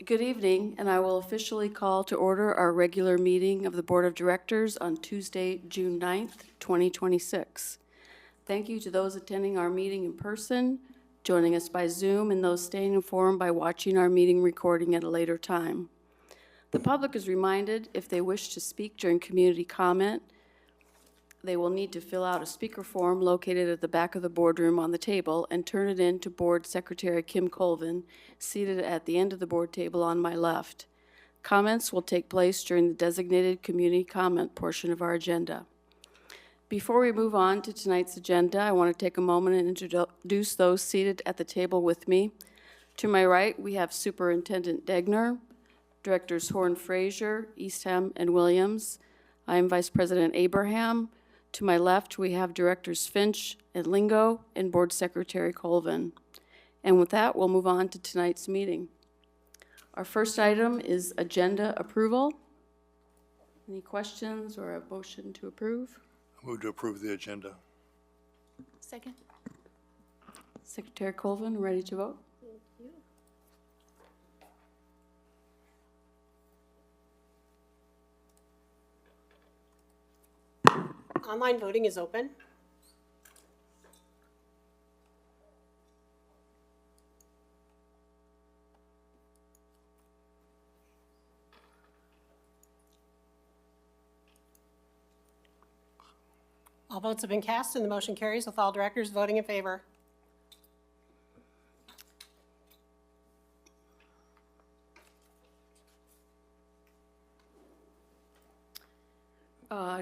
Good evening, and I will officially call to order our regular meeting of the Board of Directors on Tuesday, June 9th, 2026. Thank you to those attending our meeting in person, joining us by Zoom, and those staying informed by watching our meeting recording at a later time. The public is reminded if they wish to speak during community comment, they will need to fill out a speaker form located at the back of the boardroom on the table and turn it in to Board Secretary Kim Colvin, seated at the end of the board table on my left. Comments will take place during the designated community comment portion of our agenda. Before we move on to tonight's agenda, I want to take a moment and introduce those seated at the table with me. To my right, we have Superintendent Degner, Directors Horn Fraser, Eastham, and Williams. I am Vice President Abraham. To my left, we have Directors Finch and Lingo and Board Secretary Colvin. And with that, we'll move on to tonight's meeting. Our first item is agenda approval. Any questions or a motion to approve? I move to approve the agenda. Second. Secretary Colvin, ready to vote? Online voting is open. All votes have been cast and the motion carries with all directors voting in favor.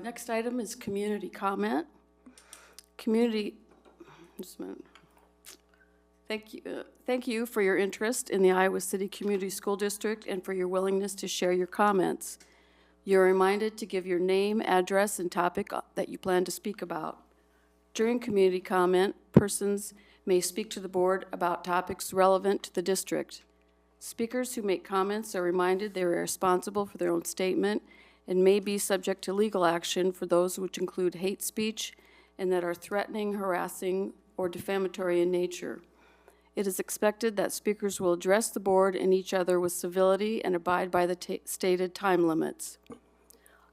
Next item is community comment. Just a minute. Thank you for your interest in the Iowa City Community School District and for your willingness to share your comments. You're reminded to give your name, address, and topic that you plan to speak about. During community comment, persons may speak to the board about topics relevant to the district. Speakers who make comments are reminded they are responsible for their own statement and may be subject to legal action for those which include hate speech and that are threatening, harassing, or defamatory in nature. It is expected that speakers will address the board and each other with civility and abide by the stated time limits.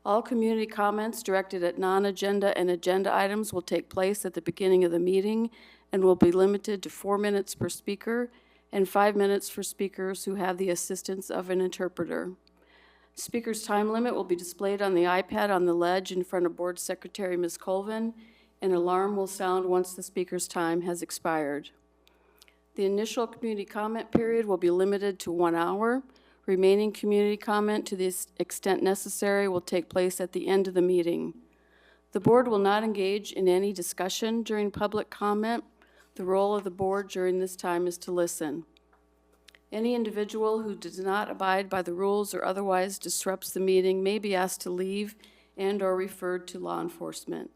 All community comments directed at non-agenda and agenda items will take place at the beginning of the meeting and will be limited to 4 minutes per speaker and 5 minutes for speakers who have the assistance of an interpreter. Speaker's time limit will be displayed on the iPad on the ledge in front of Board Secretary Ms. Colvin. An alarm will sound once the speaker's time has expired. The initial community comment period will be limited to 1 hour. Remaining community comment, to the extent necessary, will take place at the end of the meeting. The board will not engage in any discussion during public comment. The role of the board during this time is to listen. Any individual who does not abide by the rules or otherwise disrupts the meeting may be asked to leave and/or referred to law enforcement.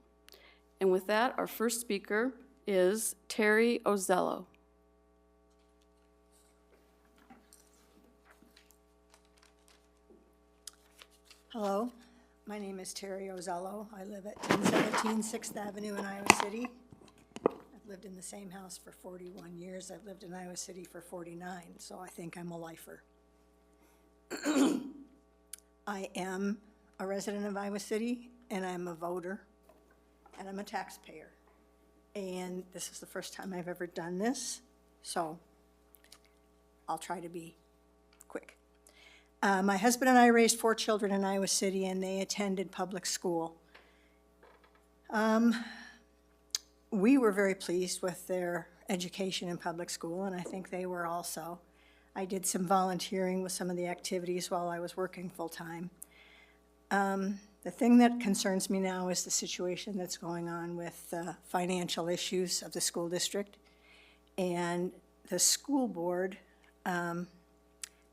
And with that, our first speaker is Terry Ozello. Hello, my name is Terry Ozello. I live at 1017 6th Avenue in Iowa City. I've lived in the same house for 41 years. I've lived in Iowa City for 49, so I think I'm a lifer. I am a resident of Iowa City, and I'm a voter, and I'm a taxpayer. And this is the first time I've ever done this, so I'll try to be quick. My husband and I raised 4 children in Iowa City, and they attended public school. We were very pleased with their education in public school, and I think they were also. I did some volunteering with some of the activities while I was working full-time. The thing that concerns me now is the situation that's going on with the financial issues of the school district. And the school board,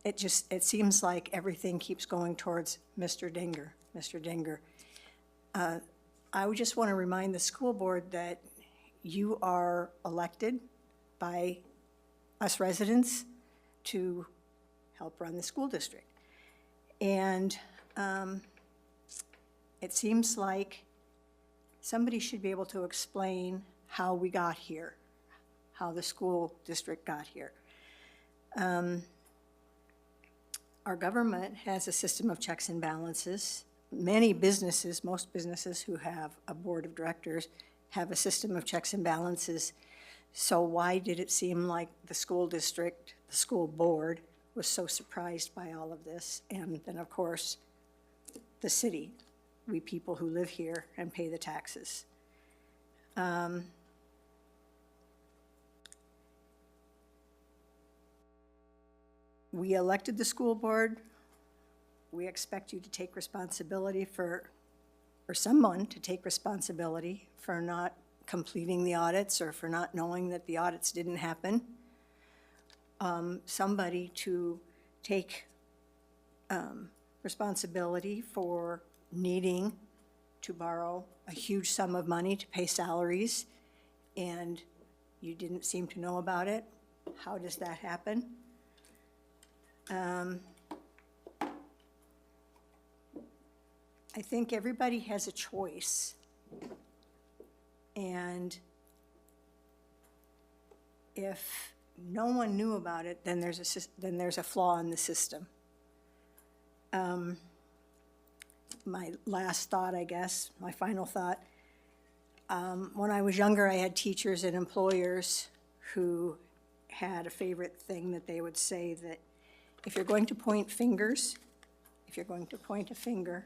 it seems like everything keeps going towards Mr. Dinger. I would just want to remind the school board that you are elected by us residents to help run the school district. And it seems like somebody should be able to explain how we got here, how the school district got here. our government has a system of checks and balances. Many businesses, most businesses who have a board of directors have a system of checks and balances. So why did it seem like the school district, the school board, was so surprised by all of this? And then, of course, the city, we people who live here and pay the taxes. We elected the school board. We expect you to take responsibility for, or someone to take responsibility for not completing the audits or for not knowing that the audits didn't happen. Somebody to take responsibility for needing to borrow a huge sum of money to pay salaries, and you didn't seem to know about it. How does that happen? I think everybody has a choice. And if no one knew about it, then there's a flaw in the system. My last thought, I guess, my final thought, when I was younger, I had teachers and employers who had a favorite thing that they would say, that if you're going to point fingers, if you're going to point a finger,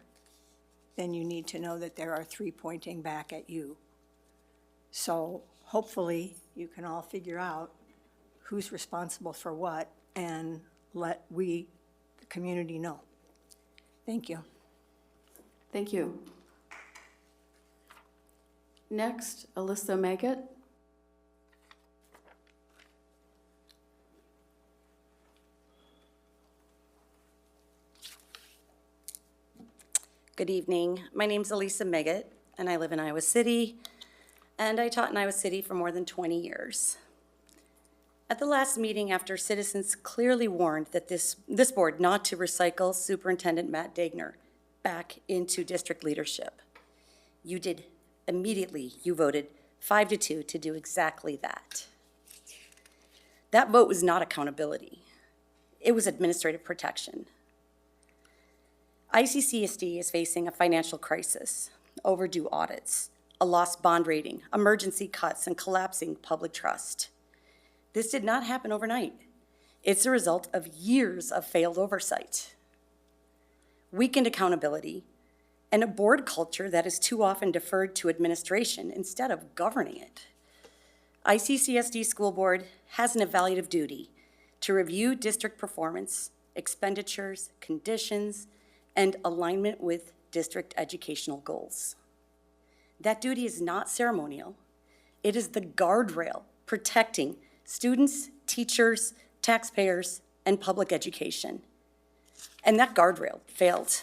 then you need to know that there are 3 pointing back at you. So hopefully you can all figure out who's responsible for what and let we, the community, know. Thank you. Thank you. Next, Alyssa Maggot. Good evening. My name's Elisa Megget, and I live in Iowa City, and I taught in Iowa City for more than 20 years. At the last meeting, after citizens clearly warned that this board not to recycle Superintendent Matt Degner back into district leadership, you did immediately, you voted 5-2 to do exactly that. That vote was not accountability. It was administrative protection. ICCSD is facing a financial crisis, overdue audits, a lost bond rating, emergency cuts, and collapsing public trust. This did not happen overnight. It's a result of years of failed oversight, weakened accountability, and a board culture that is too often deferred to administration instead of governing it. ICCSD School Board has an evaluative duty to review district performance, expenditures, conditions, and alignment with district educational goals. That duty is not ceremonial. It is the guardrail protecting students, teachers, taxpayers, and public education. And that guardrail failed.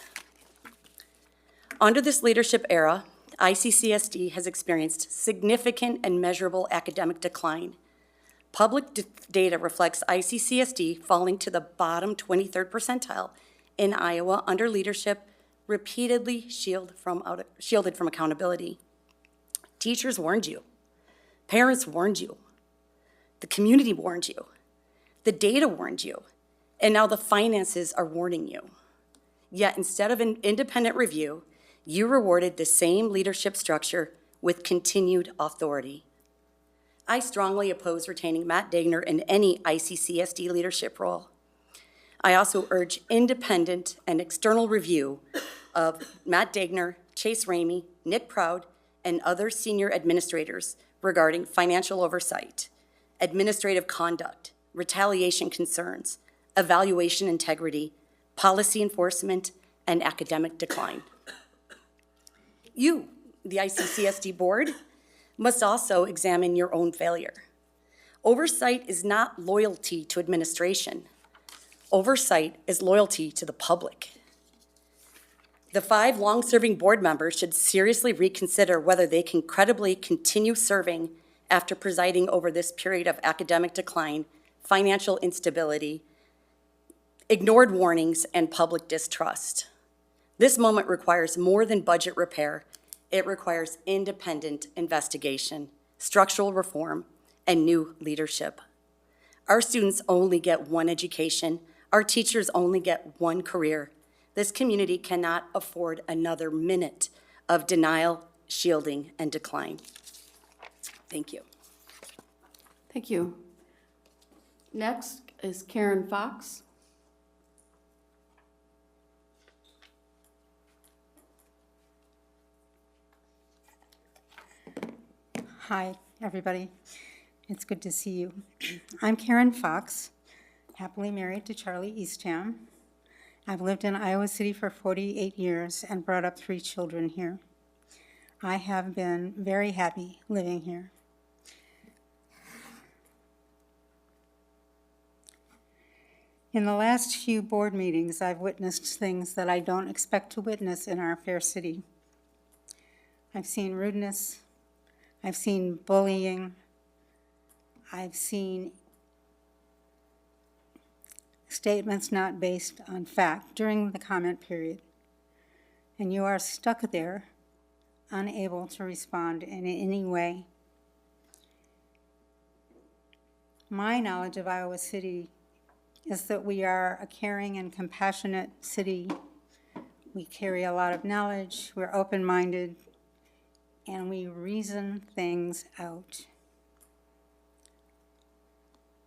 Under this leadership era, ICCSD has experienced significant and measurable academic decline. Public data reflects ICCSD falling to the bottom 23rd percentile in Iowa under leadership, repeatedly shielded from accountability. Teachers warned you. Parents warned you. The community warned you. The data warned you. And now the finances are warning you. Yet instead of an independent review, you rewarded the same leadership structure with continued authority. I strongly oppose retaining Matt Degner in any ICCSD leadership role. I also urge independent and external review of Matt Degner, Chase Ramey, Nick Proud, and other senior administrators regarding financial oversight, administrative conduct, retaliation concerns, evaluation integrity, policy enforcement, and academic decline. You, the ICCSD board, must also examine your own failure. Oversight is not loyalty to administration. Oversight is loyalty to the public. The 5 long-serving board members should seriously reconsider whether they can credibly continue serving after presiding over this period of academic decline, financial instability, ignored warnings, and public distrust. This moment requires more than budget repair. It requires independent investigation, structural reform, and new leadership. Our students only get one education. Our teachers only get one career. This community cannot afford another minute of denial, shielding, and decline. Thank you. Thank you. Next is Karen Fox. Hi, everybody. It's good to see you. I'm Karen Fox, happily married to Charlie Eastham. I've lived in Iowa City for 48 years and brought up 3 children here. I have been very happy living here. In the last few board meetings, I've witnessed things that I don't expect to witness in our fair city. I've seen rudeness, I've seen bullying, I've seen statements not based on fact during the comment period. And you are stuck there, unable to respond in any way. My knowledge of Iowa City is that we are a caring and compassionate city. We carry a lot of knowledge, we're open-minded, and we reason things out.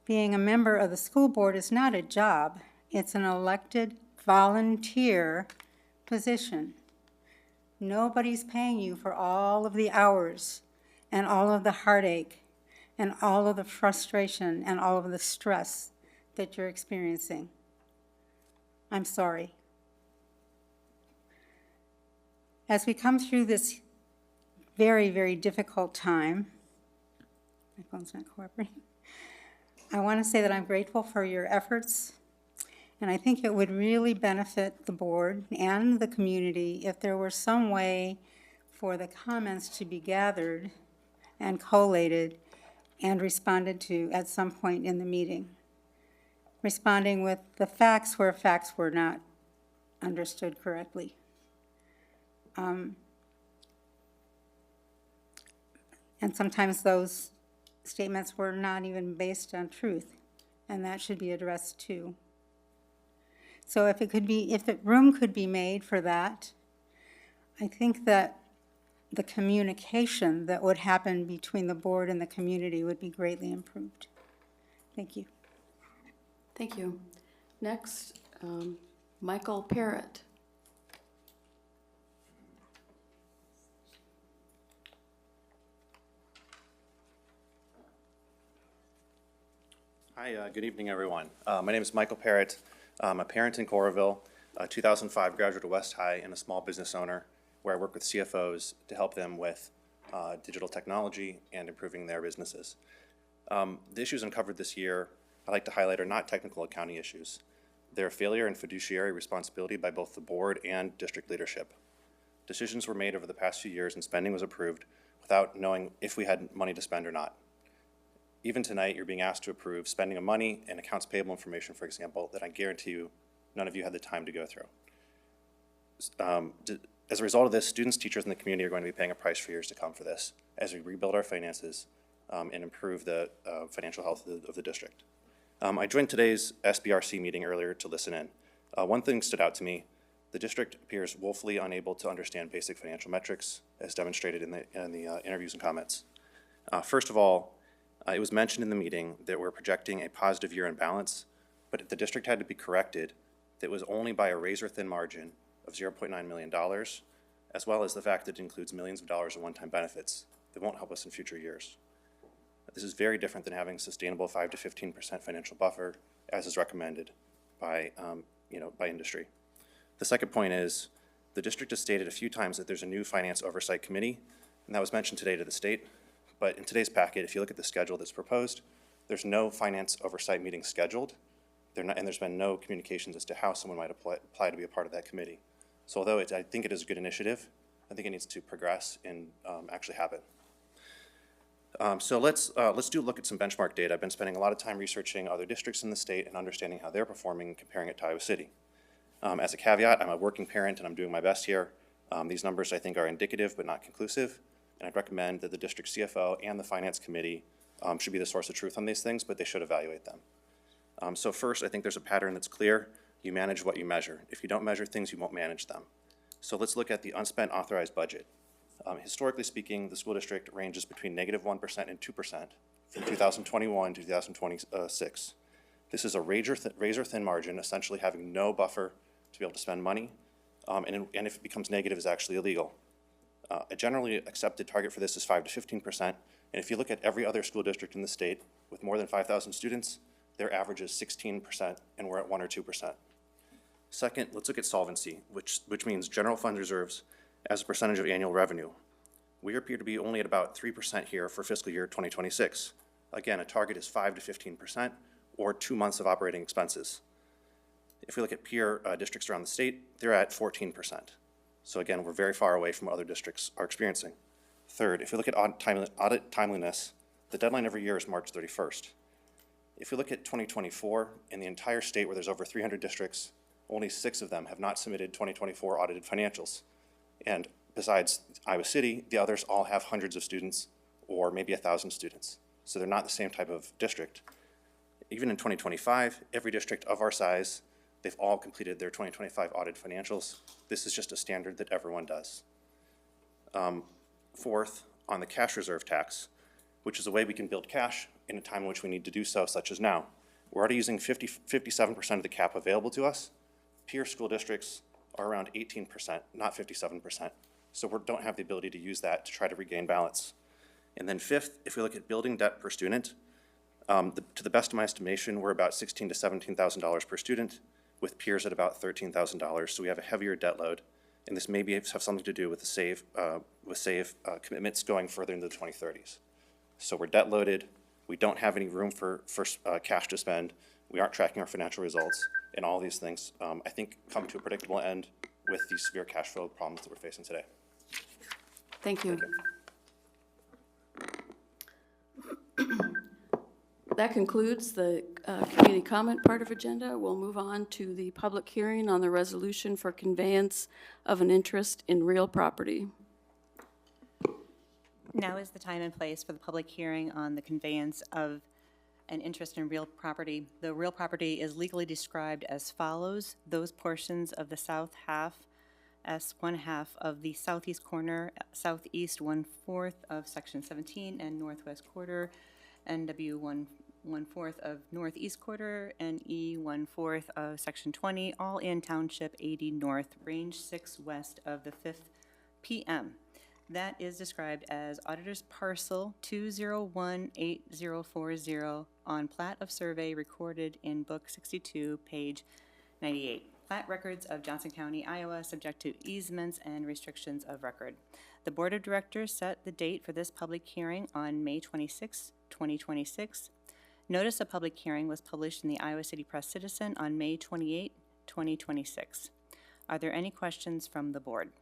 Being a member of the school board is not a job, it's an elected volunteer position. Nobody's paying you for all of the hours and all of the heartache and all of the frustration and all of the stress that you're experiencing. I'm sorry. As we come through this very, very difficult time, my phone's not cooperating, I want to say that I'm grateful for your efforts, and I think it would really benefit the board and the community if there were some way for the comments to be gathered and collated and responded to at some point in the meeting. Responding with the facts where facts were not understood correctly. And sometimes those statements were not even based on truth, and that should be addressed too. So if the room could be made for that, I think that the communication that would happen between the board and the community would be greatly improved. Thank you. Thank you. Next, Michael Parrott. Hi, good evening, everyone. My name is Michael Parrott. I'm a parent in Coralville, a 2005 graduate of West High, and a small business owner where I work with CFOs to help them with digital technology and improving their businesses. The issues uncovered this year I'd like to highlight are not technical accounting issues. They're a failure in fiduciary responsibility by both the board and district leadership. Decisions were made over the past few years and spending was approved without knowing if we had money to spend or not. Even tonight, you're being asked to approve spending of money and accounts payable information, for example, that I guarantee you none of you had the time to go through. As a result of this, students, teachers, and the community are going to be paying a price for years to come for this as we rebuild our finances and improve the financial health of the district. I joined today's SBRC meeting earlier to listen in. One thing stood out to me. The district appears woefully unable to understand basic financial metrics, as demonstrated in the interviews and comments. First of all, it was mentioned in the meeting that we're projecting a positive year-end balance, but the district had to be corrected that it was only by a razor-thin margin of $0.9 million, as well as the fact that it includes millions of dollars in one-time benefits that won't help us in future years. This is very different than having a sustainable 5 to 15% financial buffer, as is recommended by, by industry. The second point is the district has stated a few times that there's a new finance oversight committee, and that was mentioned today to the state. But in today's packet, if you look at the schedule that's proposed, there's no finance oversight meeting scheduled, and there's been no communications as to how someone might apply to be a part of that committee. So although I think it is a good initiative, I think it needs to progress and actually happen. So let's do a look at some benchmark data. I've been spending a lot of time researching other districts in the state and understanding how they're performing and comparing it to Iowa City. As a caveat, I'm a working parent and I'm doing my best here. These numbers I think are indicative but not conclusive. And I'd recommend that the district CFO and the finance committee should be the source of truth on these things, but they should evaluate them. So first, I think there's a pattern that's clear. You manage what you measure. If you don't measure things, you won't manage them. So let's look at the unspent authorized budget. Historically speaking, the school district ranges between -1% and 2% from 2021 to 2026. This is a razor-thin margin, essentially having no buffer to be able to spend money, and if it becomes negative, is actually illegal. A generally accepted target for this is 5 to 15%, and if you look at every other school district in the state with more than 5,000 students, their average is 16%, and we're at 1 or 2%. Second, let's look at solvency, which means general fund reserves as a percentage of annual revenue. We appear to be only at about 3% here for fiscal year 2026. Again, a target is 5 to 15%, or 2 months of operating expenses. If we look at peer districts around the state, they're at 14%. So again, we're very far away from what other districts are experiencing. Third, if we look at audit timeliness, the deadline every year is March 31st. If we look at 2024, in the entire state where there's over 300 districts, only 6 of them have not submitted 2024 audited financials. And besides Iowa City, the others all have hundreds of students or maybe 1,000 students. So they're not the same type of district. Even in 2025, every district of our size, they've all completed their 2025 audited financials. This is just a standard that everyone does. Fourth, on the cash reserve tax, which is a way we can build cash in a time in which we need to do so, such as now. We're already using 57% of the cap available to us. Peer school districts are around 18%, not 57%. So we don't have the ability to use that to try to regain balance. And then fifth, if we look at building debt per student, to the best of my estimation, we're about $16,000 to $17,000 per student, with peers at about $13,000. So we have a heavier debt load, and this maybe have something to do with the SAVE commitments going further into the 2030s. So we're debt loaded. We don't have any room for cash to spend. We aren't tracking our financial results, and all these things, I think, come to a predictable end with the severe cash flow problems that we're facing today. Thank you. That concludes the community comment part of agenda. We'll move on to the public hearing on the resolution for conveyance of an interest in real property. Now is the time and place for the public hearing on the conveyance of an interest in real property. The real property is legally described as follows: those portions of the south half, S1 half of the southeast corner, southeast 1/4 of section 17, and northwest quarter, NW 1/4 of northeast quarter, and E 1/4 of section 20, all in township 80 north, range 6 west of the 5th PM. That is described as Auditor's Parcel 2018040 on plat of survey recorded in Book 62, page 98. Plat records of Johnson County, Iowa, subject to easements and restrictions of record. The Board of Directors set the date for this public hearing on May 26, 2026. Notice of public hearing was published in the Iowa City Press Citizen on May 28, 2026. Are there any questions from the board?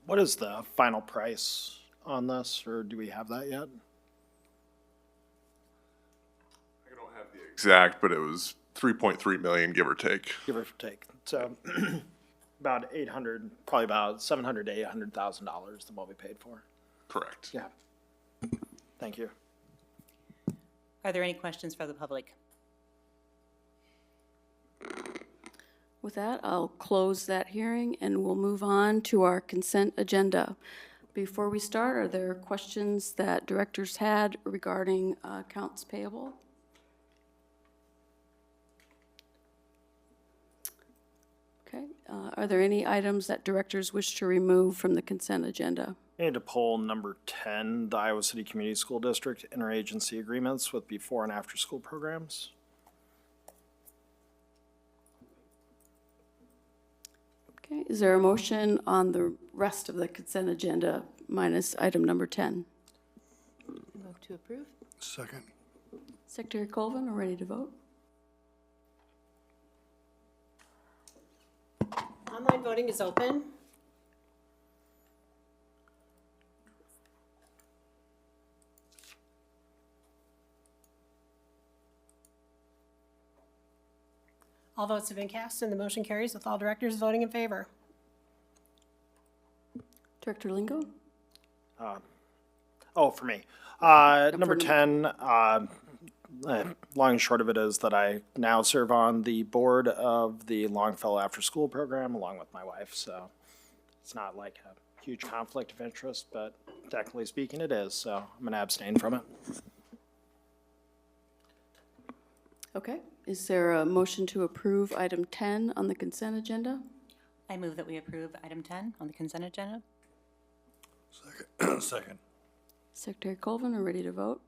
What is the final price on this, or do we have that yet? I don't have the exact, but it was 3.3 million, give or take. Give or take. So about 800, probably about $700,000 to $800,000 than what we paid for. Correct. Yeah. Thank you. Are there any questions for the public? With that, I'll close that hearing and we'll move on to our consent agenda. Before we start, are there questions that directors had regarding accounts payable? Okay, are there any items that directors wish to remove from the consent agenda? I need to pull number 10, the Iowa City Community School District interagency agreements with before and after school programs. Okay, is there a motion on the rest of the consent agenda minus item number 10? Move to approve. Second. Secretary Colvin, are ready to vote? Online voting is open. All votes have been cast and the motion carries with all directors voting in favor. Director Lingo? Oh, for me. Number For- 10, long and short of it is that I now serve on the board of the Longfellow After School Program along with my wife. So it's not like a huge conflict of interest, but technically speaking it is. So I'm going to abstain from it. Okay, is there a motion to approve item 10 on the consent agenda? I move that we approve item 10 on the consent agenda. Second. Secretary Colvin, are ready to vote?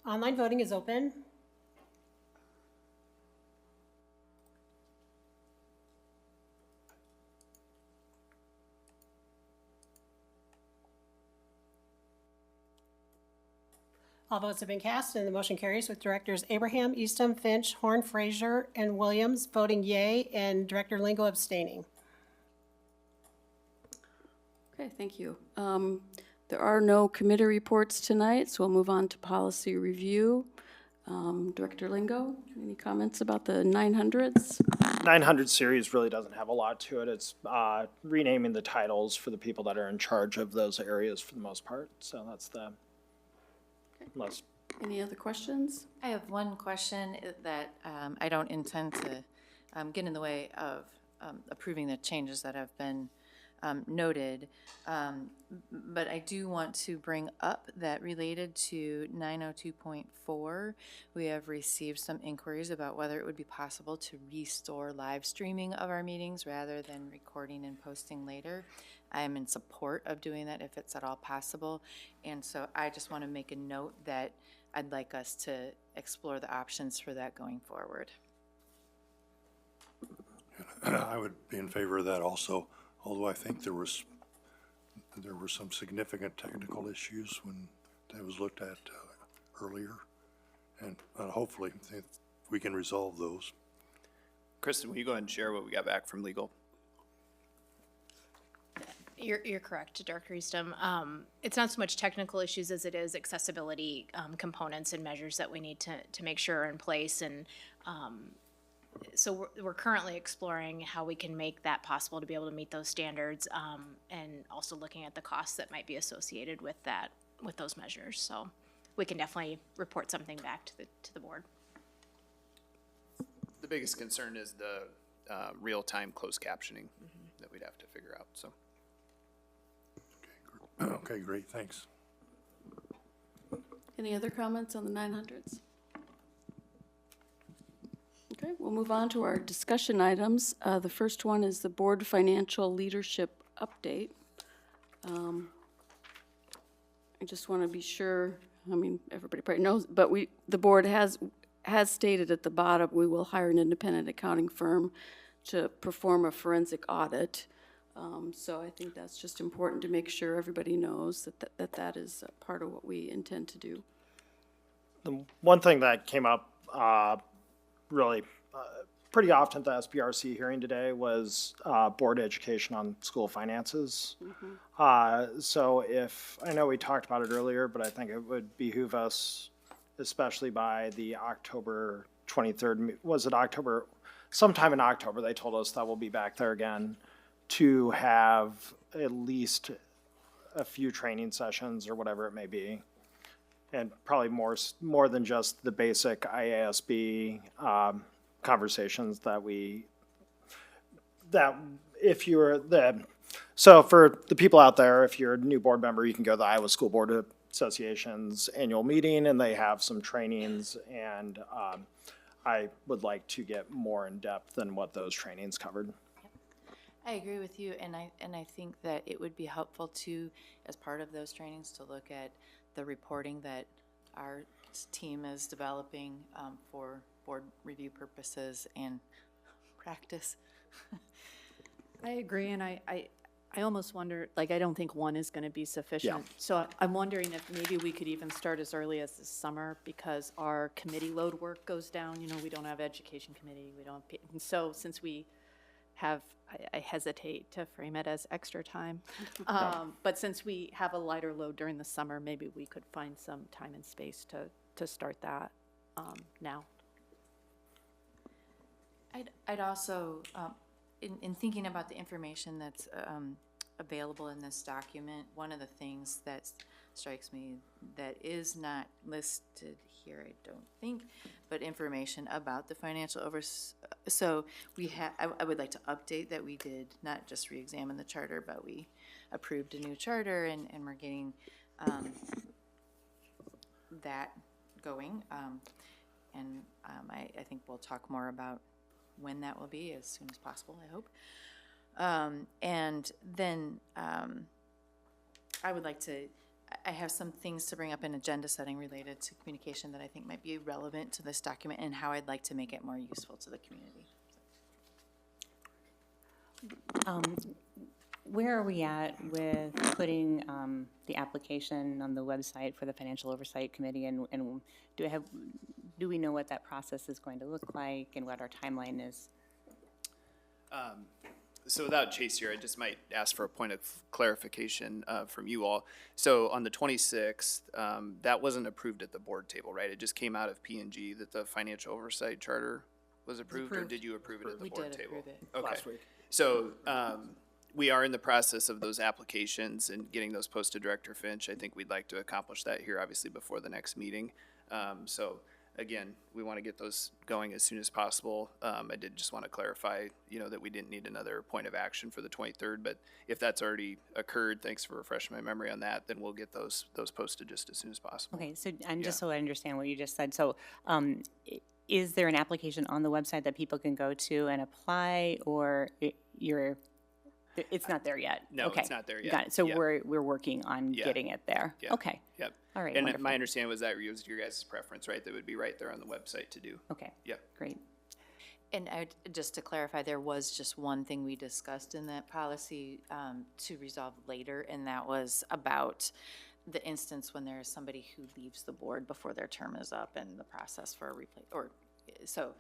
Online voting is open. All votes have been cast, and the motion carries with Directors Abraham, Eastham, Finch, Horn, Frazier, and Williams voting yea, and Director Lingo abstaining. Okay, thank you. There are no committee reports tonight, so we'll move on to policy review. Director Lingo, any comments about the 900s? 900 series really doesn't have a lot to it. It's renaming the titles for the people that are in charge of those areas for the most part. So that's the most. Any other questions? I have one question that I don't intend to get in the way of approving the changes that have been noted. But I do want to bring up that related to 902.4, we have received some inquiries about whether it would be possible to restore live streaming of our meetings rather than recording and posting later. I am in support of doing that if it's at all possible. And so I just want to make a note that I'd like us to explore the options for that going forward. I would be in favor of that also, although I think there were some significant technical issues when that was looked at earlier. And hopefully we can resolve those. Kristen, will you go ahead and share what we got back from legal? You're correct, Director Eastham. It's not so much technical issues as it is accessibility components and measures that we need to make sure are in place. And so we're currently exploring how we can make that possible to be able to meet those standards, and also looking at the costs that might be associated with that, with those measures. So we can definitely report something back to the board. The biggest concern is the real-time closed captioning that we'd have to figure out, so. Okay, great, thanks. Any other comments on the 900s? Okay, we'll move on to our discussion items. The first one is the board financial leadership update. I just want to be sure, I mean, everybody probably knows, but the board has stated at the bottom, we will hire an independent accounting firm to perform a forensic audit. So I think that's just important to make sure everybody knows that is part of what we intend to do. The one thing that came up really pretty often at the SBRC hearing today was board education on school finances. So I know we talked about it earlier, but I think it would behoove us, especially by the October 23rd, was it October? Sometime in October, they told us that we'll be back there again to have at least a few training sessions or whatever it may be. And probably more than just the basic IASB conversations that if you're so for the people out there, if you're a new board member, you can go to the Iowa School Board Association's annual meeting and they have some trainings, and I would like to get more in depth than what those trainings covered. I agree with you, and I think that it would be helpful to, as part of those trainings, to look at the reporting that our team is developing for board review purposes and practice. I agree, and I almost wonder, like, I don't think one is going to be sufficient. So I'm wondering if maybe we could even start as early as this summer, because our committee load work goes down. You know, we don't have education committee, we don't, and so since we have, I hesitate to frame it as extra time, but since we have a lighter load during the summer, maybe we could find some time and space to start that now. I'd also, in thinking about the information that's available in this document. One of the things that strikes me that is not listed here, I don't think, but information about the financial so I would like to update that we did not just reexamine the charter, but we approved a new charter, and we're getting that going. I think we'll talk more about when that will be as soon as possible, I hope. And then I would like to, I have some things to bring up in agenda setting related to communication that I think might be relevant to this document and how I'd like to make it more useful to the community. Where are we at with putting the application on the website for the Financial Oversight Committee, and do we know what that process is going to look like and what our timeline is? So without Chase here, I just might ask for a point of clarification from you all. So on the 26th, that wasn't approved at the board table, right? It just came out of P&G that the Financial Oversight Charter was approved, or did you approve it at the board table? We did approve it. Okay. Last week. So we are in the process of those applications and getting those posted to Director Finch. I think we'd like to accomplish that here, obviously, before the next meeting. So again, we want to get those going as soon as possible. I did just want to clarify, that we didn't need another point of action for the 23rd, but if that's already occurred, thanks for refreshing my memory on that, then we'll get those posted just as soon as possible. Okay, so, and just so I understand what you just said, so is there an application on the website that people can go to and apply, or it's not there yet? No, Okay, it's not there yet. got it. So Yeah. we're working on Yeah. getting it there? Yeah. Okay, Yep. all right, And wonderful. my understanding was that was your guys' preference, right? That would be right there on the website to do. Okay, Yep. great. And just to clarify, there was just one thing we discussed in that policy to resolve later, and that was about the instance when there is somebody who leaves the board before their term is up and the process for a so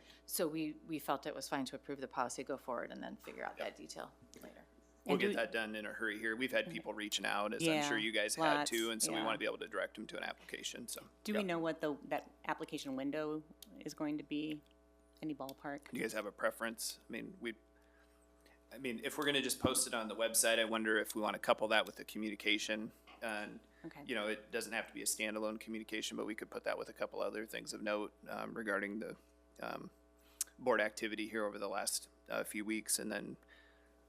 we felt it was fine to approve the policy, go forward, and then figure out that detail later. We'll And get do- that done in a hurry here. We've had people reaching out, as I'm Yeah, sure you guys had lots, too, and so we yeah. want to be able to direct them to an application, so. Do we yep. know what that application window is going to be? Any ballpark? Do you guys have a preference? I mean, if we're gonna just post it on the website, I wonder if we want to couple that with the communication. And, Okay. it doesn't have to be a standalone communication, but we could put that with a couple other things of note regarding the board activity here over the last few weeks. And then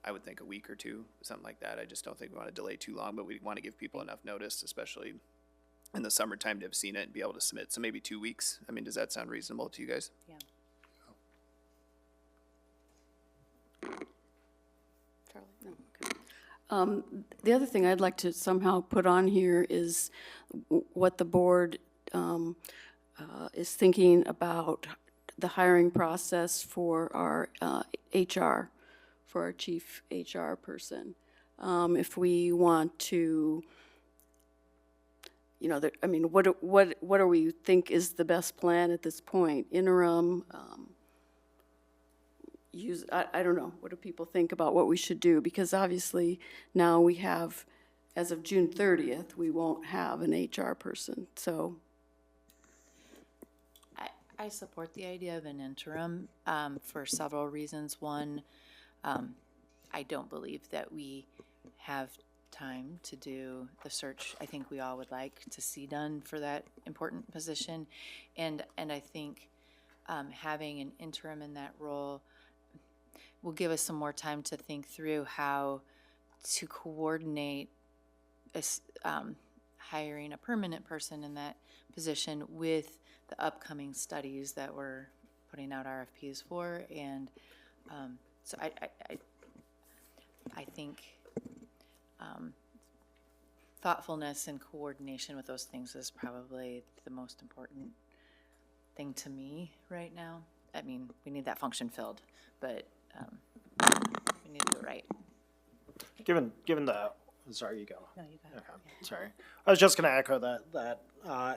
I would think a week or two, something like that. I just don't think we want to delay too long, but we want to give people enough notice, especially in the summertime, to have seen it and be able to submit. So maybe 2 weeks. I mean, does that sound reasonable to you guys? Yeah. The other thing I'd like to somehow put on here is what the board is thinking about the hiring process for our HR, for our chief HR person. If we want to, what do we think is the best plan at this point? Interim, I don't know, what do people think about what we should do? Because obviously now we have, as of June 30th, we won't have an HR person, so. I support the idea of an interim for several reasons. One, I don't believe that we have time to do the search I think we all would like to see done for that important position. And I think having an interim in that role will give us some more time to think through how to coordinate hiring a permanent person in that position with the upcoming studies that we're putting out RFPs for. And so I think thoughtfulness and coordination with those things is probably the most important thing to me right now. I mean, we need that function filled, but we need to do it right. Given the, sorry, you go. No, you got it. Okay, sorry. I was just gonna echo that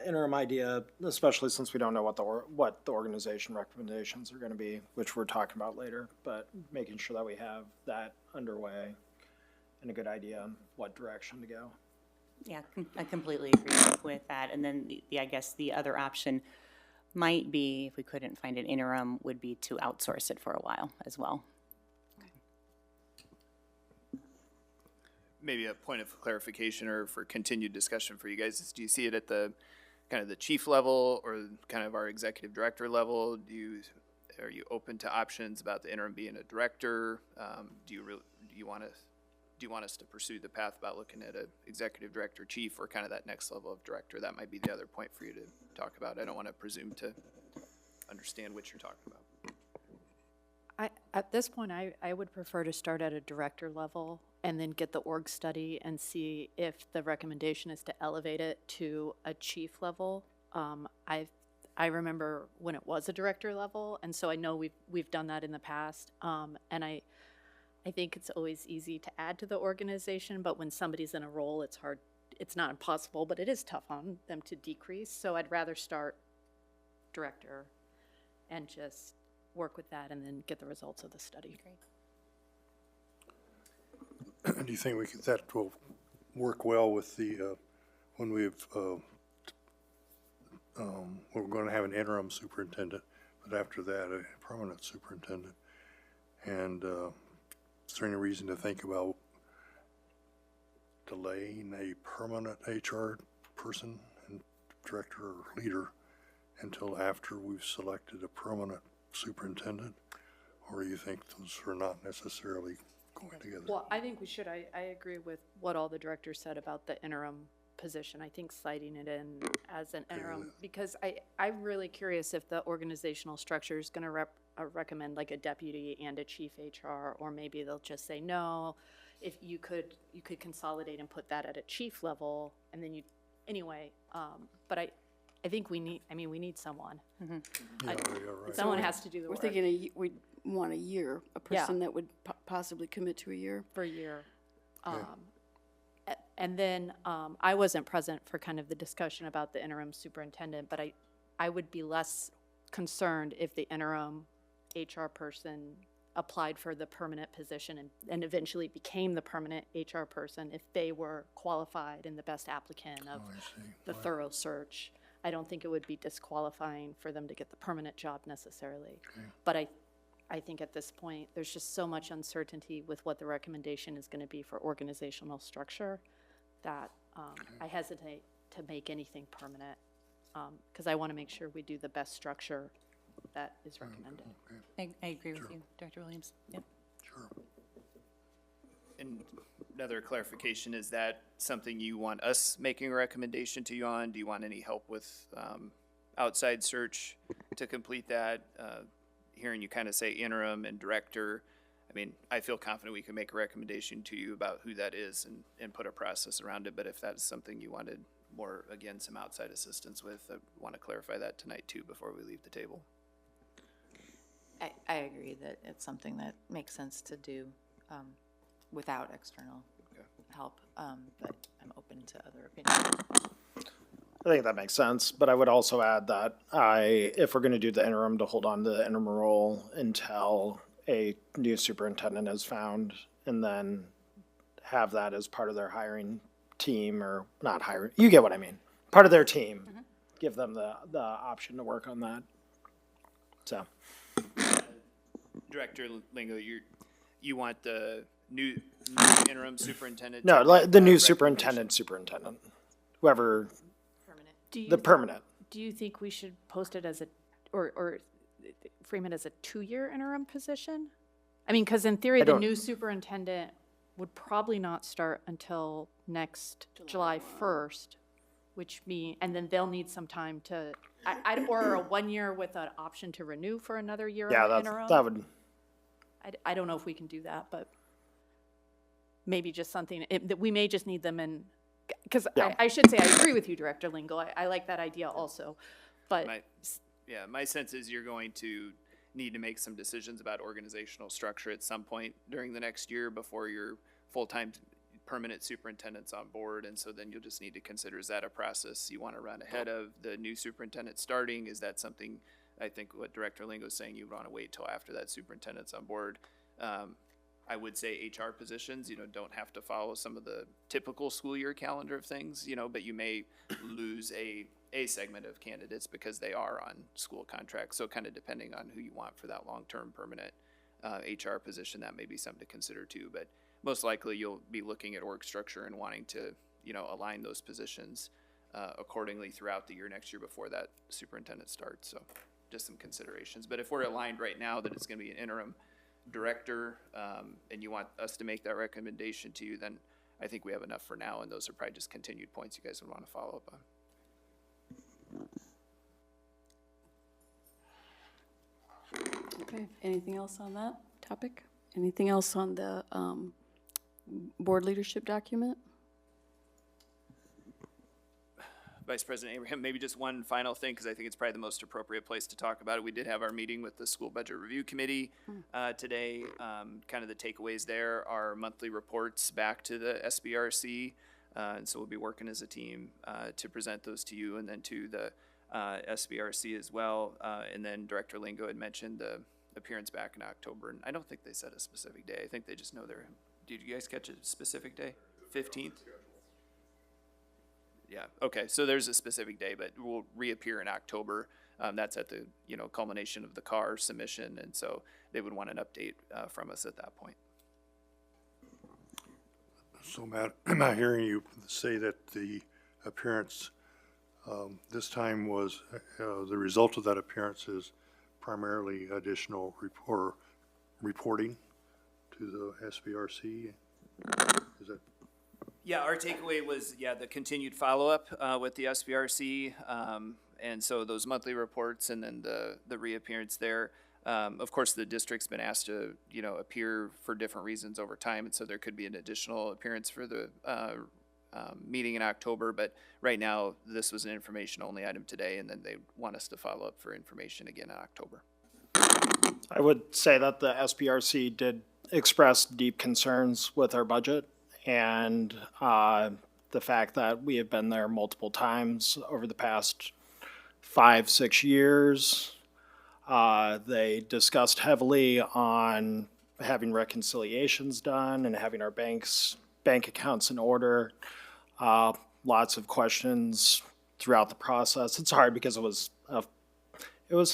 interim idea, especially since we don't know what the organization recommendations are gonna be, which we're talking about later, but making sure that we have that underway and a good idea on what direction to go. Yeah, I completely agree with that. And then I guess the other option might be, if we couldn't find an interim, would be to outsource it for a while as well. maybe a point of clarification or for continued discussion for you guys is, do you see it at the, kind of the chief level or kind of our executive director level? Are you open to options about the interim being a director? Do you want us to pursue the path about looking at a executive director, chief, or kind of that next level of director? That might be the other point for you to talk about. I don't want to presume to understand what you're talking about. At this point, I would prefer to start at a director level and then get the org study and see if the recommendation is to elevate it to a chief level. I remember when it was a director level, and so I know we've done that in the past. And I think it's always easy to add to the organization, but when somebody's in a role, it's hard. It's not impossible, but it is tough on them to decrease. So I'd rather start director and just work with that and then get the results of the study. Do you think that will work well with the, when we're going to have an interim superintendent, but after that, a permanent superintendent? And is there any reason to think about delaying a permanent HR person and director or leader until after we've selected a permanent superintendent? Or do you think those are not necessarily going together? Well, I think we should. I agree with what all the directors said about the interim position. I think citing it in as an interim, because I'm really curious if the organizational structure is going to recommend like a deputy and a chief HR, or maybe they'll just say, no, if you could consolidate and put that at a chief level, and then anyway, but I think we need someone. Right. Someone has to do the We're work. thinking we want a year, a person that would possibly commit to a year. For a year. And then I wasn't present for kind of the discussion about the interim superintendent, but I would be less concerned if the interim HR person applied for the permanent position and eventually became the permanent HR person if they were qualified and the best applicant of the thorough search. I don't think it would be disqualifying for them to get the permanent job necessarily. But I think at this point, there's just so much uncertainty with what the recommendation is going to be for organizational structure that I hesitate to make anything permanent, because I want to make sure we do the best structure that is recommended. I agree with you, Director Williams. Yep. Sure. And another clarification, is that something you want us making a recommendation to you on? Do you want any help with outside search to complete that? Hearing you kind of say interim and director, I mean, I feel confident we can make a recommendation to you about who that is and put a process around it. But if that's something you wanted more, again, some outside assistance with, I want to clarify that tonight too before we leave the table. I agree that it's something that makes sense to do without external help, but I'm open to other opinions. I think that makes sense, but I would also add that if we're going to do the interim, to hold on to the interim role until a new superintendent is found, and then have that as part of their hiring team, or not hiring, you get what I mean, part of their team. Give them the option to work on that. So, Director Lingo, you want the new interim superintendent? no, to the make new that superintendent, whoever, the permanent. Do you think we should post it as or frame it as a 2-year interim position? I mean, because in theory, the new superintendent would probably not start until next July 1st, and then they'll need some time to, or a 1 year with an option to renew for another year in the interim. That would. I don't know if we can do that, but maybe just something, that we may just need them in, because I should say, I agree with you, Director Lingo. I like that idea also, but. My sense is you're going to need to make some decisions about organizational structure at some point during the next year before your full-time permanent superintendent's on board. And so then you'll just need to consider, is that a process you want to run ahead of the new superintendent starting? Is that something, I think what Director Lingo is saying, you want to wait till after that superintendent's on board? I would say HR positions, don't have to follow some of the typical school year calendar of things, but you may lose a segment of candidates because they are on school contracts. So kind of depending on who you want for that long-term permanent HR position, that may be something to consider too. But most likely you'll be looking at org structure and wanting to, align those positions accordingly throughout the year next year before that superintendent starts. So just some considerations. But if we're aligned right now that it's going to be an interim director, and you want us to make that recommendation to you, then I think we have enough for now, and those are probably just continued points you guys would want to follow up on. Okay, anything else on that topic? Anything else on the board leadership document? Vice President Abraham, maybe just one final thing, because I think it's probably the most appropriate place to talk about it. We did have our meeting with the School Budget Review Committee today. Kind of the takeaways there are monthly reports back to the SBRC. And so we'll be working as a team to present those to you and then to the SBRC as well. And then Director Lingo had mentioned the appearance back in October. And I don't think they set a specific day. I think they just know they're, did you guys catch a specific day? 15th? Yeah, okay, so there's a specific day, but will reappear in October. That's at the, culmination of the CAR submission, and so they would want an update from us at that point. So Matt, am I hearing you say that the appearance this time was, the result of that appearance is primarily additional reporting to the SBRC? Is that? Yeah, our takeaway was, the continued follow-up with the SBRC, and so those monthly reports and then the reappearance there. Of course, the district's been asked to, appear for different reasons over time, and so there could be an additional appearance for the meeting in October, but right now, this was an information-only item today, and then they want us to follow up for information again in October. I would say that the SBRC did express deep concerns with our budget and the fact that we have been there multiple times over the past 5-6 years. They discussed heavily on having reconciliations done and having our bank accounts in order. Lots of questions throughout the process. It's hard because it was a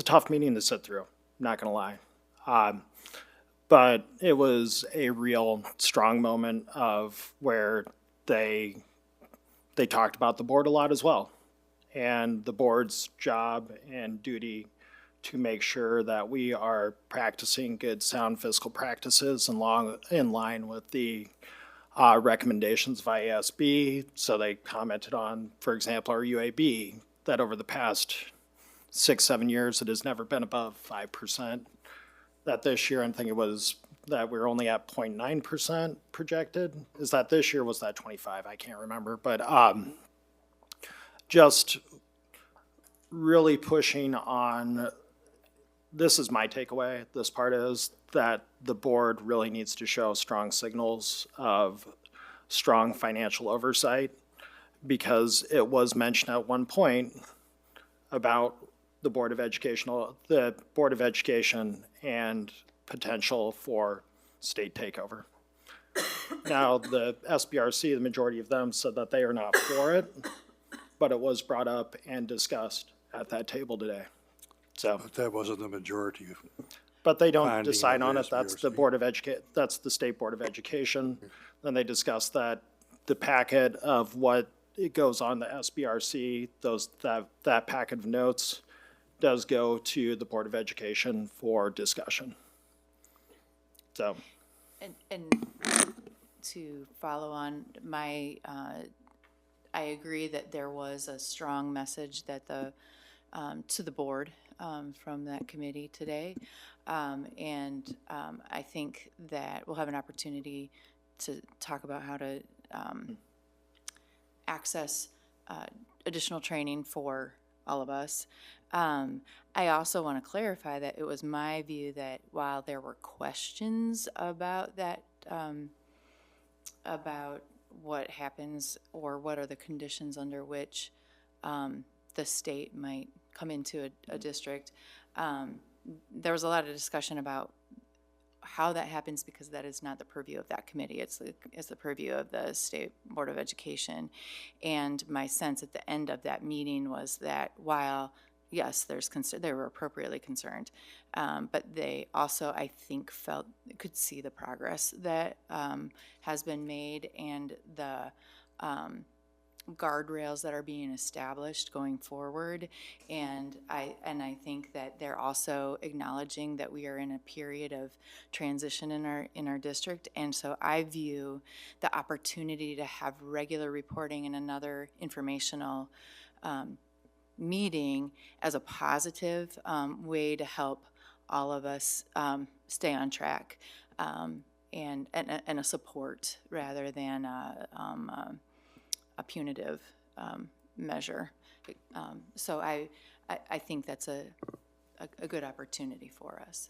tough meeting to sit through, not gonna lie. But it was a real strong moment of where they talked about the board a lot as well. And the board's job and duty to make sure that we are practicing good, sound fiscal practices in line with the recommendations of IASB. So they commented on, for example, our UAB, that over the past 6-7 years, it has never been above 5%. That this year, I think it was that we're only at 0.9% projected. Is that this year? Was that 25? I can't remember. But just really pushing on, this is my takeaway. This part is that the board really needs to show strong signals of strong financial oversight, because it was mentioned at one point about the Board of Education and potential for state takeover. Now, the SBRC, the majority of them said that they are not for it, but it was brought up and discussed at that table today. So, But that wasn't the majority of. but they don't finding decide of on the it. That's the SBRC. that's the State Board of Education. Then they discuss that the packet of what it goes on the SBRC, that packet of notes does go to the Board of Education for discussion. So, And to follow on, I agree that there was a strong message that to the board from that committee today. And I think that we'll have an opportunity to talk about how to access additional training for all of us. I also want to clarify that it was my view that while there were questions about that, about what happens or what are the conditions under which the state might come into a district, there was a lot of discussion about how that happens, because that is not the purview of that committee. It's the purview of the State Board of Education. And my sense at the end of that meeting was that while yes, they were appropriately concerned. But they also, I think, could see the progress that has been made and the guardrails that are being established going forward. And I think that they're also acknowledging that we are in a period of transition in our district. And so I view the opportunity to have regular reporting and another informational meeting as a positive way to help all of us stay on track, and a support rather than a punitive measure. So I think that's a good opportunity for us.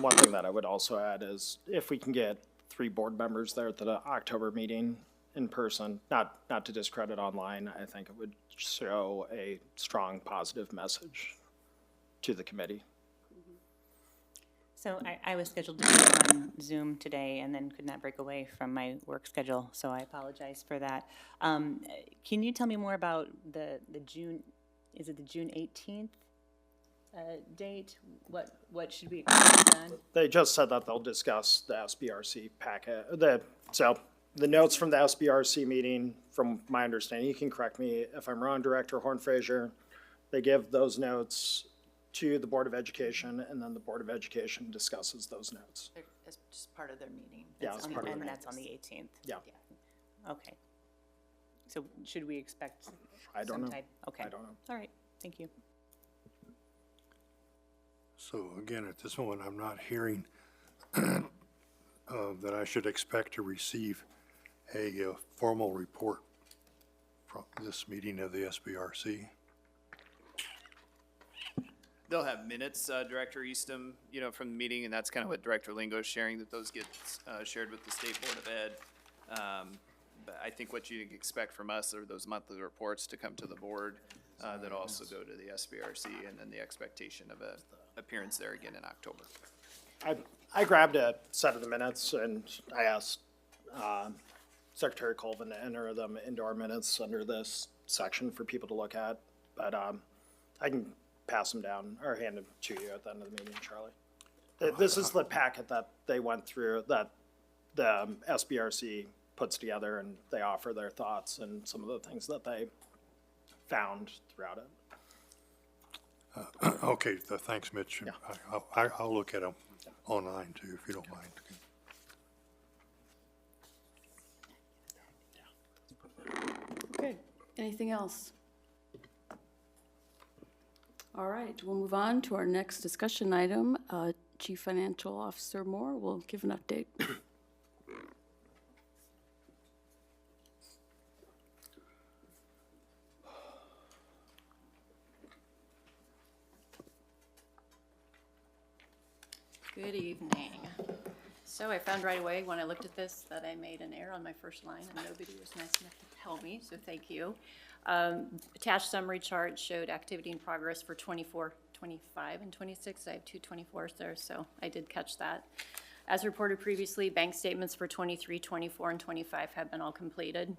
One thing that I would also add is if we can get 3 board members there at the October meeting in person, not to discredit online, I think it would show a strong positive message to the committee. So I was scheduled to be on Zoom today and then could not break away from my work schedule, so I apologize for that. Can you tell me more about the June, is it the June 18th date? What should we expect done? They just said that they'll discuss the SBRC packet, so the notes from the SBRC meeting, from my understanding, you can correct me if I'm wrong, Director Horn-Fraser, they give those notes to the Board of Education, and then the Board of Education discusses those notes. It's just part of their meeting. Yeah, it's part of And their that's on the 18th? Yeah. Okay. So should we expect I don't some know. type? Okay. I don't know. All right, thank you. So again, at this moment, I'm not hearing that I should expect to receive a formal report from this meeting of the SBRC. They'll have minutes, Director Eastham, from the meeting, and that's kind of what Director Lingo is sharing, that those get shared with the State Board of Ed. But I think what you expect from us are those monthly reports to come to the board that also go to the SBRC, and then the expectation of a appearance there again in October. I grabbed a set of the minutes and I asked Secretary Colvin to enter them into our minutes under this section for people to look at, but I can pass them down or hand them to you at the end of the meeting, Charlie. This is the packet that they went through, that the SBRC puts together, and they offer their thoughts and some of the things that they found throughout it. Okay, thanks, Mitch. I'll look at them online too, if you don't mind. Okay, anything else? All right, we'll move on to our next discussion item. Chief Financial Officer Moore will give an update. Good evening. So I found right away when I looked at this that I made an error on my first line, and nobody was nice enough to tell me, so thank you. Attached summary chart showed activity in progress for 24, 25, and 26. I have two 24s there, so I did catch that. As reported previously, bank statements for 23, 24, and 25 have been all completed.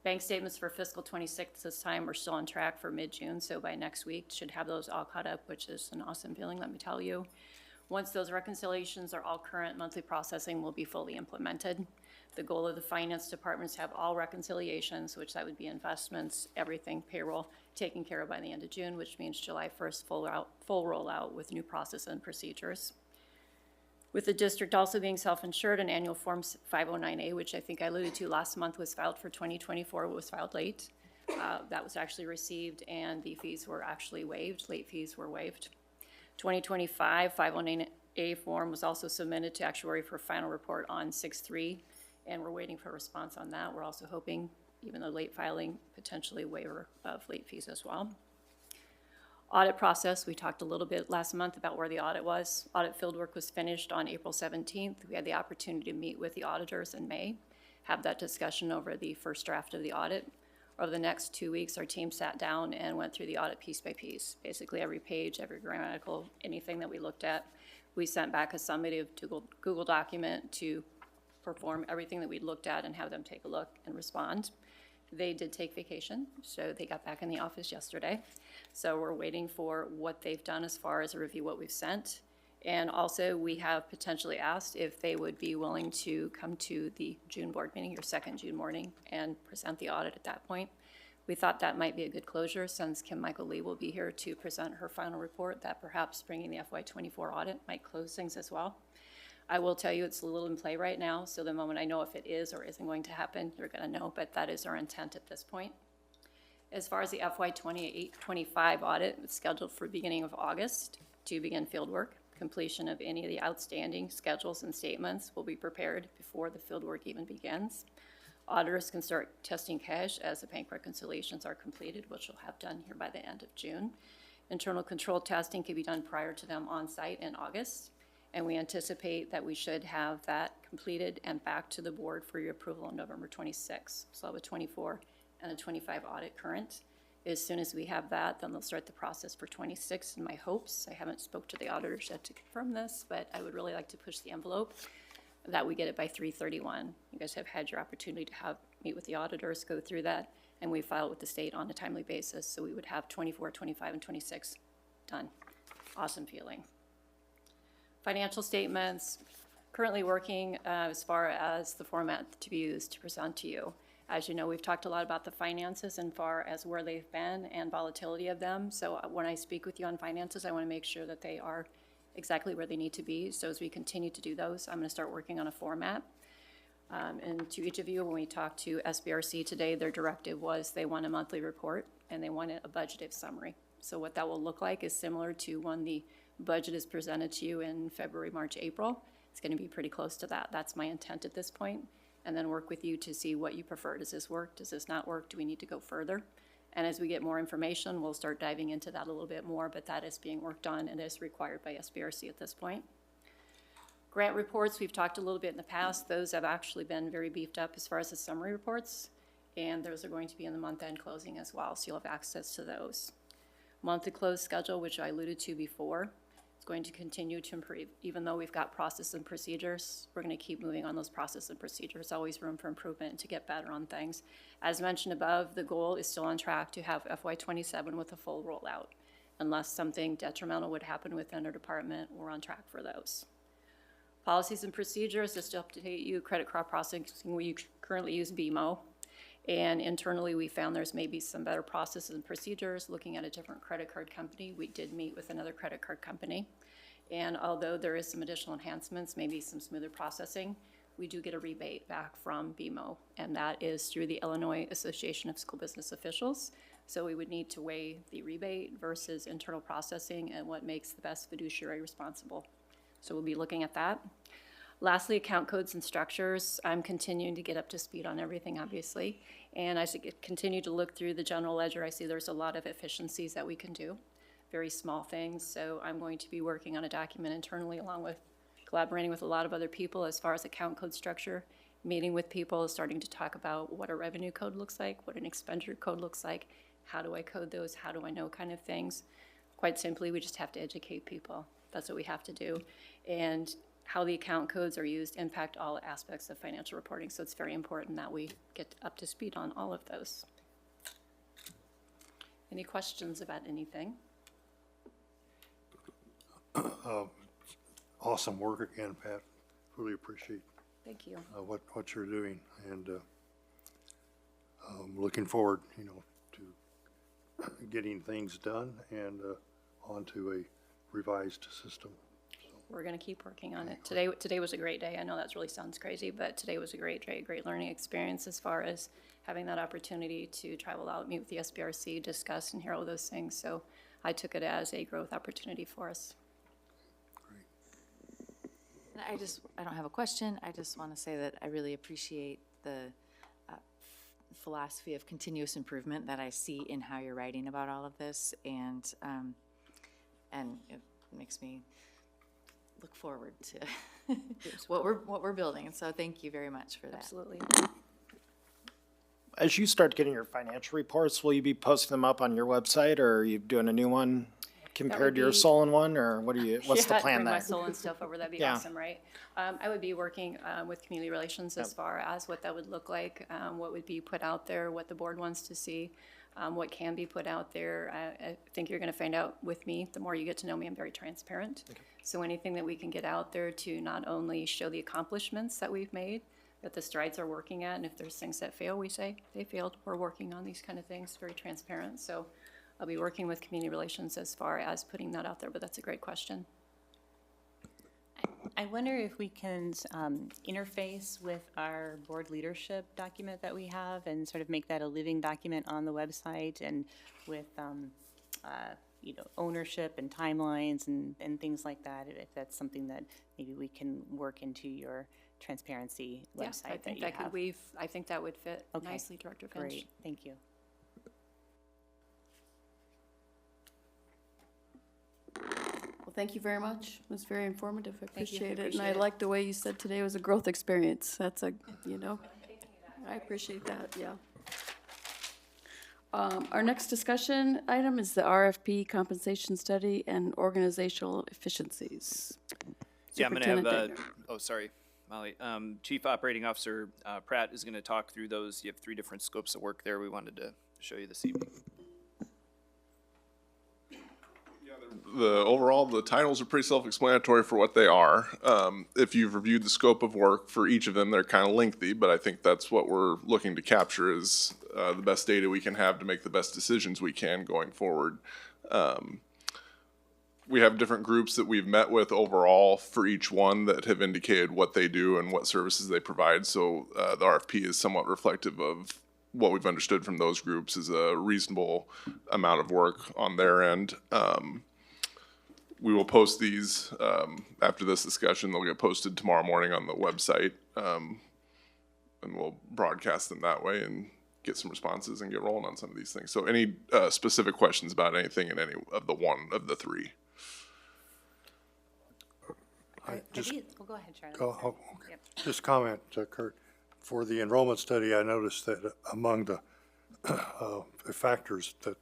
Bank statements for fiscal 26 this time are still on track for mid-June, so by next week should have those all caught up, which is an awesome feeling, let me tell you. Once those reconciliations are all current, monthly processing will be fully implemented. The goal of the finance departments to have all reconciliations, which that would be investments, everything, payroll, taken care of by the end of June, which means July 1st full rollout with new process and procedures. With the district also being self-insured, an annual Form 509A, which I think I alluded to last month, was filed for 2024, but was filed late. That was actually received, and the fees were actually waived. Late fees were waived. 2025 509A form was also submitted to actuary for final report on 6/3, and we're waiting for a response on that. We're also hoping, even though late filing, potentially waiver of late fees as well. Audit process, we talked a little bit last month about where the audit was. Audit fieldwork was finished on April 17th. We had the opportunity to meet with the auditors in May, have that discussion over the first draft of the audit. Over the next 2 weeks, our team sat down and went through the audit piece by piece. Basically, every page, every grammatical, anything that we looked at, we sent back a summative Google document to perform everything that we looked at and have them take a look and respond. They did take vacation, so they got back in the office yesterday. So we're waiting for what they've done as far as a review what we've sent. And also, we have potentially asked if they would be willing to come to the June board meeting, your second June morning, and present the audit at that point. We thought that might be a good closure, since Kim Michael Lee will be here to present her final report, that perhaps bringing the FY24 audit might close things as well. I will tell you, it's a little in play right now, so the moment I know if it is or isn't going to happen, you're gonna know, but that is our intent at this point. As far as the FY25 audit, it's scheduled for beginning of August to begin fieldwork. Completion of any of the outstanding schedules and statements will be prepared before the fieldwork even begins. Auditors can start testing cash as the bank reconciliations are completed, which we'll have done here by the end of June. Internal control testing can be done prior to them on site in August. And we anticipate that we should have that completed and back to the board for your approval on November 26th. So I'll have a 24 and a 25 audit current. As soon as we have that, then they'll start the process for 26 in my hopes. I haven't spoke to the auditors yet to confirm this, but I would really like to push the envelope that we get it by 3/31. You guys have had your opportunity to meet with the auditors, go through that, and we file with the state on a timely basis. So we would have 24, 25, and 26 done. Awesome feeling. Financial statements, currently working as far as the format to be used to present to you. As you know, we've talked a lot about the finances and far as where they've been and volatility of them. So when I speak with you on finances, I want to make sure that they are exactly where they need to be. So as we continue to do those, I'm going to start working on a format. And to each of you, when we talked to SBRC today, their directive was they want a monthly report and they want a budgeted summary. So what that will look like is similar to when the budget is presented to you in February, March, April. It's going to be pretty close to that. That's my intent at this point. And then work with you to see what you prefer. Does this work? Does this not work? Do we need to go further? And as we get more information, we'll start diving into that a little bit more, but that is being worked on and is required by SBRC at this point. Grant reports, we've talked a little bit in the past. Those have actually been very beefed up as far as the summary reports, and those are going to be in the month-end closing as well, so you'll have access to those. Monthly close schedule, which I alluded to before, is going to continue to improve. Even though we've got process and procedures, we're going to keep moving on those process and procedures. Always room for improvement and to get better on things. As mentioned above, the goal is still on track to have FY27 with a full rollout. Unless something detrimental would happen within our department, we're on track for those. Policies and procedures, just to update you, credit card processing, we currently use BMO. And internally, we found there's maybe some better processes and procedures. Looking at a different credit card company, we did meet with another credit card company. And although there is some additional enhancements, maybe some smoother processing, we do get a rebate back from BMO. And that is through the Illinois Association of School Business Officials. So we would need to weigh the rebate versus internal processing and what makes the best fiduciary responsible. So we'll be looking at that. Lastly, account codes and structures. I'm continuing to get up to speed on everything, obviously. And as I continue to look through the general ledger, I see there's a lot of efficiencies that we can do, very small things. So I'm going to be working on a document internally along with collaborating with a lot of other people as far as account code structure, meeting with people, starting to talk about what a revenue code looks like, what an expenditure code looks like, how do I code those, how do I know kind of things. Quite simply, we just have to educate people. That's what we have to do. And how the account codes are used impact all aspects of financial reporting. So it's very important that we get up to speed on all of those. Any questions about anything? Awesome work again, Pat. Really appreciate Thank you. what you're doing, and looking forward, to getting things done and onto a revised system. We're going to keep working on it. Today was a great day. I know that really sounds crazy, but today was a great learning experience as far as having that opportunity to travel out, meet with the SBRC, discuss and hear all those things. So I took it as a growth opportunity for us. I don't have a question. I just want to say that I really appreciate the philosophy of continuous improvement that I see in how you're writing about all of this, and it makes me look forward to what we're building. And so thank you very much for that. Absolutely. As you start getting your financial reports, will you be posting them up on your website, or are you doing a new one? compared to your Solon one, or what's the plan Bring my there? Solon stuff over, that'd be Yeah. awesome, right? I would be working with community relations as far as what that would look like, what would be put out there, what the board wants to see, what can be put out there. I think you're gonna find out with me, the more you get to know me, I'm very transparent. So anything that we can get out there to not only show the accomplishments that we've made, that the strides are working at, and if there's things that fail, we say, they failed, we're working on these kind of things, very transparent. So I'll be working with community relations as far as putting that out there, but that's a great question. I wonder if we can interface with our board leadership document that we have and sort of make that a living document on the website, and with, ownership and timelines and things like that, if that's something that maybe we can work into your transparency Yeah, website I that think you that could have. I think that would fit Okay. nicely, Director Finch. Great, thank you. Well, thank you very much. It was very informative. I Thank you. appreciate it. And Appreciate I it. like the way you said today was a growth experience. That's I appreciate that, yeah. Our next discussion item is the RFP compensation study and organizational efficiencies. Yeah, I'm gonna have, Superintendent Degner. oh, sorry, Molly. Chief Operating Officer Pratt is gonna talk through those. You have 3 different scopes of work there we wanted to show you this evening. The titles are pretty self-explanatory for what they are. If you've reviewed the scope of work for each of them, they're kind of lengthy, but I think that's what we're looking to capture is the best data we can have to make the best decisions we can going forward. We have different groups that we've met with overall for each one that have indicated what they do and what services they provide. So the RFP is somewhat reflective of what we've understood from those groups is a reasonable amount of work on their end. We will post these after this discussion. They'll get posted tomorrow morning on the website, and we'll broadcast them that way and get some responses and get rolling on some of these things. So any specific questions about anything in any of the 3? Go ahead, Charlie. Oh, sorry. okay. Yep. Just comment, Kurt. For the enrollment study, I noticed that among the factors that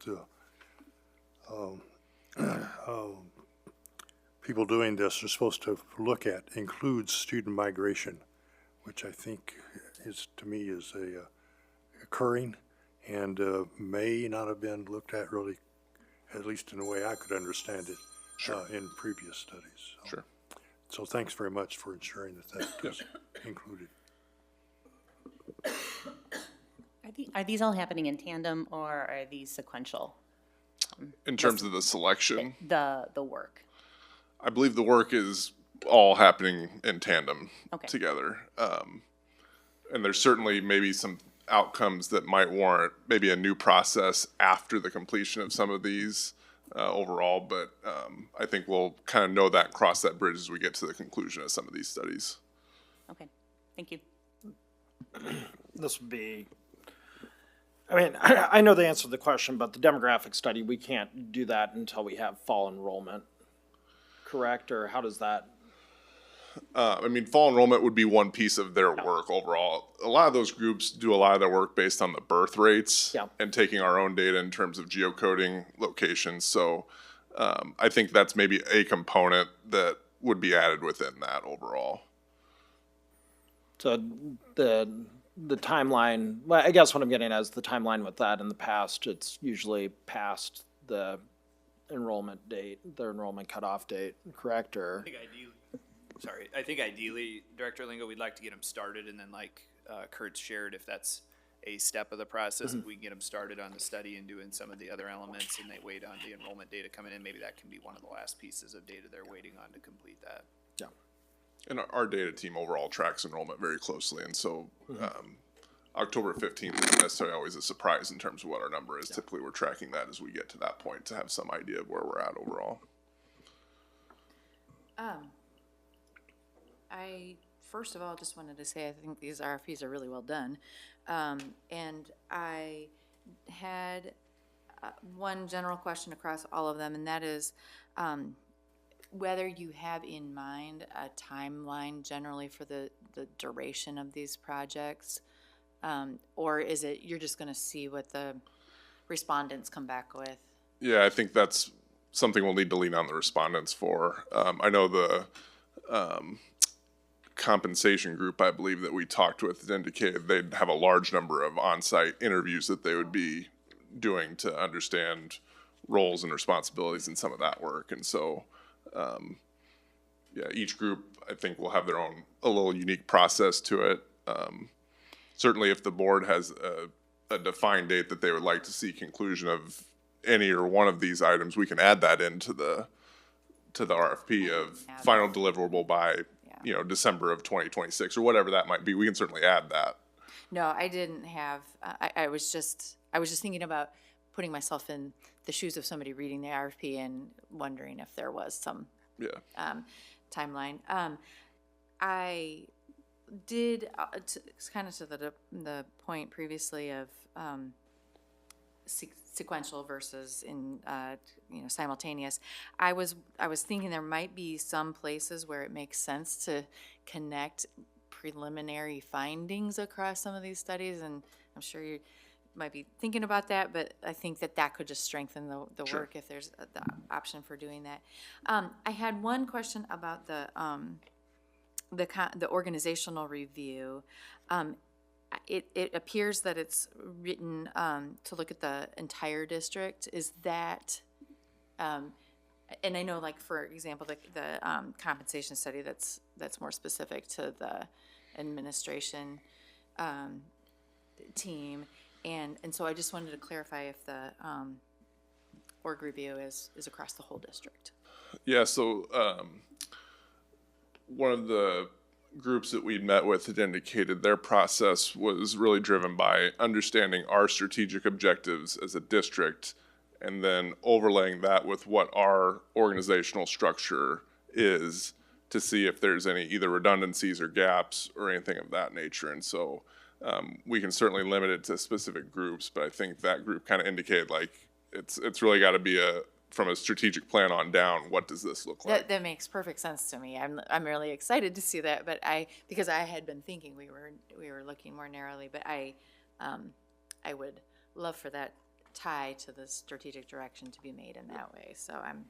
people doing this are supposed to look at includes student migration, which I think is, to me, is occurring and may not have been looked at really, at least in the way I could understand it, in previous studies. Sure. So thanks very much for ensuring that was included. Are these all happening in tandem, or are these sequential? In terms of the selection, The work? I believe the work is all happening in tandem Okay. together. And there's certainly maybe some outcomes that might warrant maybe a new process after the completion of some of these overall, but I think we'll kind of know that, cross that bridge as we get to the conclusion of some of these studies. Okay, thank you. This would be, I mean, I know the answer to the question, but the demographic study, we can't do that until we have fall enrollment, correct? Or how does that? I mean, fall enrollment would be one piece of their work overall. A lot of those groups do a lot of their work based on the birth rates and taking our own data in terms of geocoding locations. So I think that's maybe a component that would be added within that overall. So the timeline, well, I guess what I'm getting at is the timeline with that in the past, it's usually past the enrollment date, the enrollment cutoff date, correct? Or I think ideally, Director Lingo, we'd like to get them started, and then like Kurt's shared, if that's a step of the process, if we can get them started on the study and doing some of the other elements, and they wait on the enrollment data coming in, maybe that can be one of the last pieces of data they're waiting on to complete that. Yeah. And our data team overall tracks enrollment very closely, and so October 15th isn't necessarily always a surprise in terms of what our number is. Typically, we're tracking that as we get to that point to have some idea of where we're at overall. I, first of all, just wanted to say I think these RFPs are really well done. And I had one general question across all of them, and that is whether you have in mind a timeline generally for the duration of these projects, or is it you're just going to see what the respondents come back with? Yeah, I think that's something we'll need to lean on the respondents for. I know the compensation group, I believe, that we talked with indicated they'd have a large number of on-site interviews that they would be doing to understand roles and responsibilities in some of that work. And so, yeah, each group, I think, will have their own, a little unique process to it. Certainly, if the board has a defined date that they would like to see conclusion of any or one of these items, we can add that into the RFP of final deliverable by, you know, December of 2026 or whatever that might be. We can certainly add that. No, I didn't have, I was just thinking about putting myself in the shoes of somebody reading the RFP and wondering if there was some timeline. I did, kind of to the point previously of sequential versus in, simultaneous. I was thinking there might be some places where it makes sense to connect preliminary findings across some of these studies, and I'm sure you might be thinking about that, but I think that could just strengthen the Sure. work if there's the option for doing that. I had one question about the organizational review. It appears that it's written to look at the entire district. Is that, and I know, like, for example, the compensation study that's more specific to the administration team, and so I just wanted to clarify if the org review is across the whole district. Yeah, so one of the groups that we'd met with had indicated their process was really driven by understanding our strategic objectives as a district and then overlaying that with what our organizational structure is to see if there's any either redundancies or gaps or anything of that nature. And so we can certainly limit it to specific groups, but I think that group kind of indicated like it's really got to be from a strategic plan on down, what does this look like? That makes perfect sense to me. I'm really excited to see that, but because I had been thinking we were looking more narrowly, but I would love for that tie to the strategic direction to be made in that way. So I'm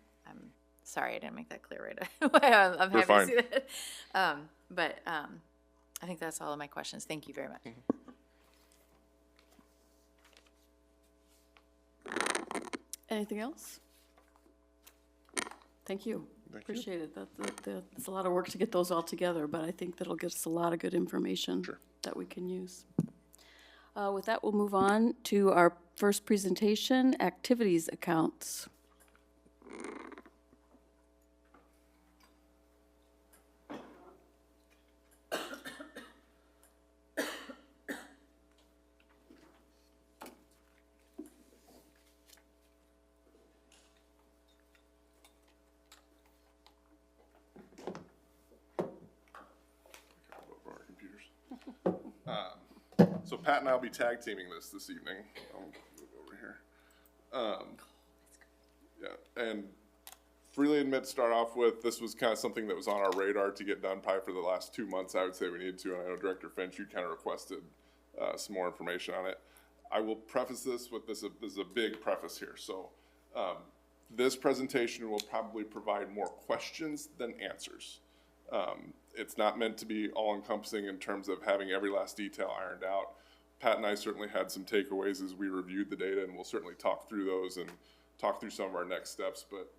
sorry I didn't make that clear right away. I'm happy fine. to see that. But I think that's all of my questions. Thank you very much. Anything else? Thank you. Appreciate it. It's a lot of work to get those all together, but I think that'll get us a lot of good information that we can use. With that, we'll move on to our first presentation, activities accounts. So Pat and I'll be tag teaming this evening. I'll move over here. Yeah, and freely admit to start off with, this was kind of something that was on our radar to get done probably for the last 2 months. I would say we needed to, and I know Director Finch, you kind of requested some more information on it. I will preface this with this is a big preface here. So this presentation will probably provide more questions than answers. It's not meant to be all-encompassing in terms of having every last detail ironed out. Pat and I certainly had some takeaways as we reviewed the data, and we'll certainly talk through those and talk through some of our next steps. But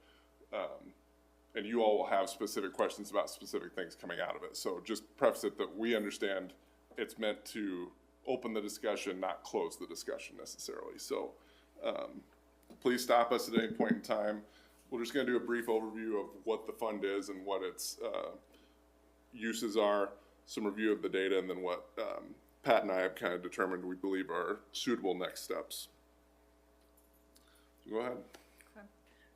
and you all will have specific questions about specific things coming out of it. So just preface it that we understand it's meant to open the discussion, not close the discussion necessarily. So please stop us at any point in time. We're just going to do a brief overview of what the fund is and what its uses are, some review of the data, and then what Pat and I have kind of determined we believe are suitable next steps. So go ahead.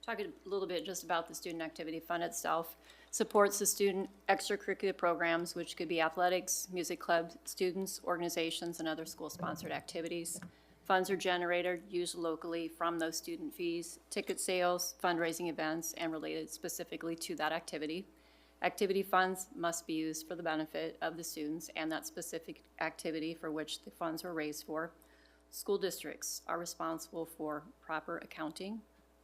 Talking a little bit just about the Student Activity Fund itself. Supports the student extracurricular programs, which could be athletics, music clubs, students, organizations, and other school-sponsored activities. Funds are generated, used locally from those student fees, ticket sales, fundraising events, and related specifically to that activity. Activity funds must be used for the benefit of the students and that specific activity for which the funds were raised for. School districts are responsible for proper accounting,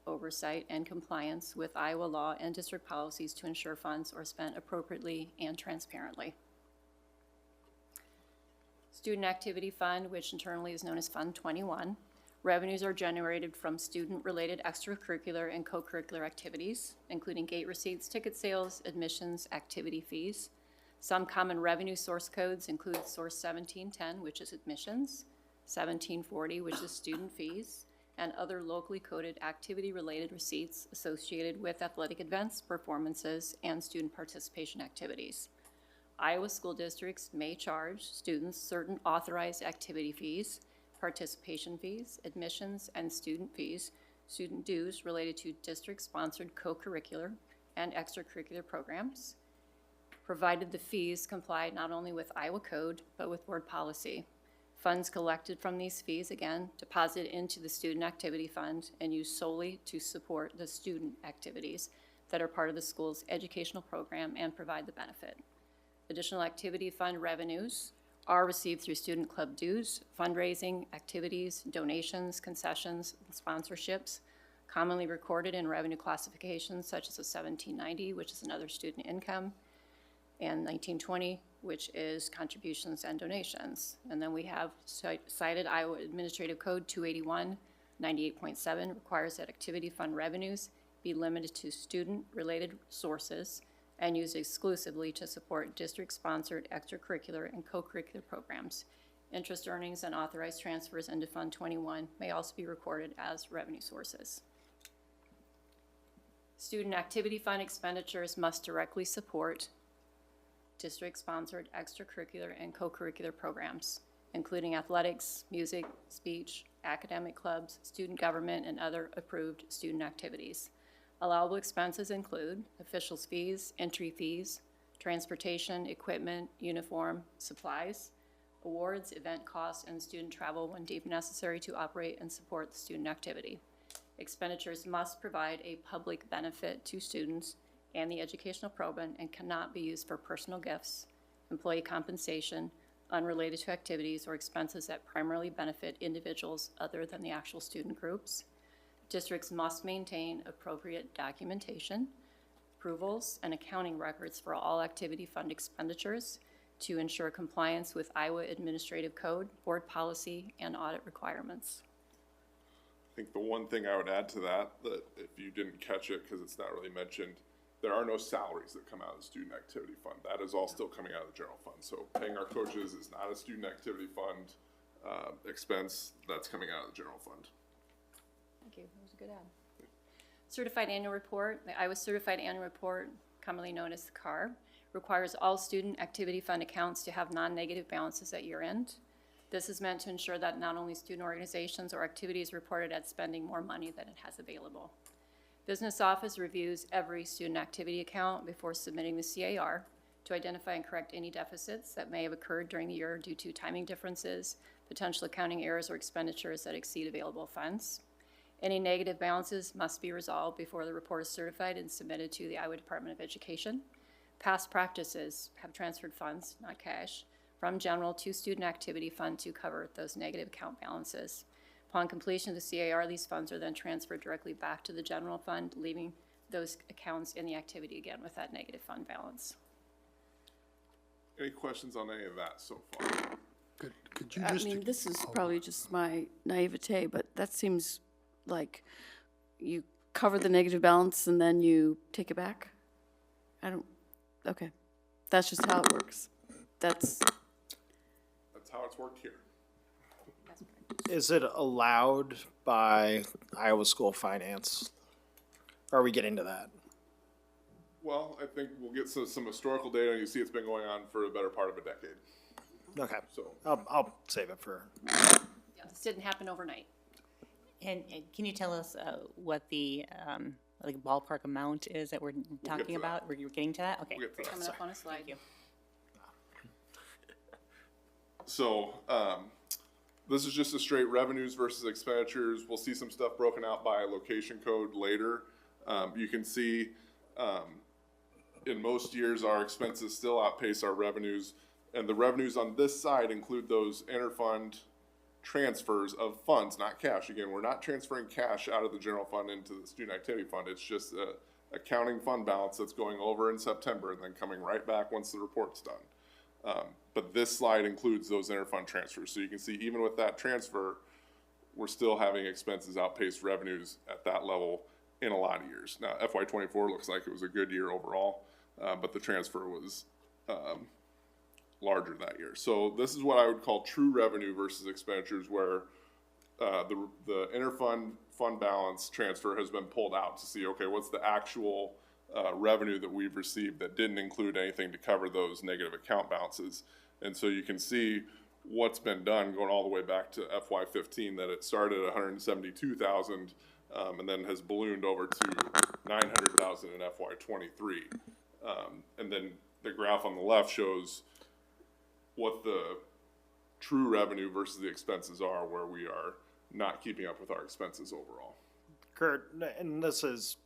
oversight, and compliance with Iowa law and district policies to ensure funds are spent appropriately and transparently. Student Activity Fund, which internally is known as Fund 21. Revenues are generated from student-related extracurricular and co-curricular activities, including gate receipts, ticket sales, admissions, activity fees. Some common revenue source codes include Source 1710, which is admissions, 1740, which is student fees, and other locally coded activity-related receipts associated with athletic events, performances, and student participation activities. Iowa school districts may charge students certain authorized activity fees, participation fees, admissions, and student fees, student dues related to district-sponsored co-curricular and extracurricular programs, provided the fees comply not only with Iowa code, but with board policy. Funds collected from these fees, again, deposited into the Student Activity Fund and used solely to support the student activities that are part of the school's educational program and provide the benefit. Additional activity fund revenues are received through student club dues, fundraising, activities, donations, concessions, and sponsorships, commonly recorded in revenue classifications such as a 1790, which is another student income, and 1920, which is contributions and donations. And then we have cited Iowa Administrative Code 281, 98.7 requires that activity fund revenues be limited to student-related sources and used exclusively to support district-sponsored extracurricular and co-curricular programs. Interest earnings and authorized transfers into Fund 21 may also be recorded as revenue sources. Student Activity Fund expenditures must directly support district-sponsored extracurricular and co-curricular programs, including athletics, music, speech, academic clubs, student government, and other approved student activities. Allowable expenses include officials' fees, entry fees, transportation, equipment, uniform, supplies, awards, event costs, and student travel when deemed necessary to operate and support the student activity. Expenditures must provide a public benefit to students and the educational program and cannot be used for personal gifts, employee compensation, unrelated to activities, or expenses that primarily benefit individuals other than the actual student groups. Districts must maintain appropriate documentation, approvals, and accounting records for all activity fund expenditures to ensure compliance with Iowa Administrative Code, board policy, and audit requirements. I think the one thing I would add to that if you didn't catch it, because it's not really mentioned, there are no salaries that come out of the Student Activity Fund. That is all still coming out of the general fund. So paying our coaches is not a Student Activity Fund expense. That's coming out of the general fund. Thank you, that was a good add. Certified Annual Report, the Iowa Certified Annual Report, commonly known as the CAR, requires all Student Activity Fund accounts to have non-negative balances at year end. This is meant to ensure that not only student organizations or activities reported at spending more money than it has available. Business Office reviews every student activity account before submitting the CAR to identify and correct any deficits that may have occurred during the year due to timing differences, potential accounting errors, or expenditures that exceed available funds. Any negative balances must be resolved before the report is certified and submitted to the Iowa Department of Education. Past practices have transferred funds, not cash, from general to student activity fund to cover those negative account balances. Upon completion of the CAR, these funds are then transferred directly back to the general fund, leaving those accounts in the activity again with that negative fund balance. Any questions on any of that so far? Could you I just? mean, this is probably just my naivete, but that seems like you cover the negative balance and then you take it back? Okay. That's just how it works. That's how it's worked here. Is it allowed by Iowa School Finance? Are we getting to that? Well, I think we'll get some historical data. You see it's been going on for a better part of a decade. Okay, So I'll save it for. Yeah, this didn't happen overnight. And can you tell us what the like ballpark amount is that we're talking to about? We're getting to that? Okay. we'll get to that. Coming up on a slide. Thank you. So, this is just a straight revenues versus expenditures. We'll see some stuff broken out by location code later. You can see, in most years, our expenses still outpace our revenues. And the revenues on this side include those interfund transfers of funds, not cash. Again, we're not transferring cash out of the general fund into the student activity fund. It's just a accounting fund balance that's going over in September and then coming right back once the report's done. But this slide includes those interfund transfers. So you can see even with that transfer, we're still having expenses outpace revenues at that level in a lot of years. Now, FY24 looks like it was a good year overall, but the transfer was larger that year. So this is what I would call true revenue versus expenditures, where the interfund fund balance transfer has been pulled out to see, okay, what's the actual revenue that we've received that didn't include anything to cover those negative account balances. And so you can see what's been done going all the way back to FY15, that it started at 172,000 and then has ballooned over to 900,000 in FY23. And then the graph on the left shows what the true revenue versus the expenses are, where we are not keeping up with our expenses overall. Kurt, and this is,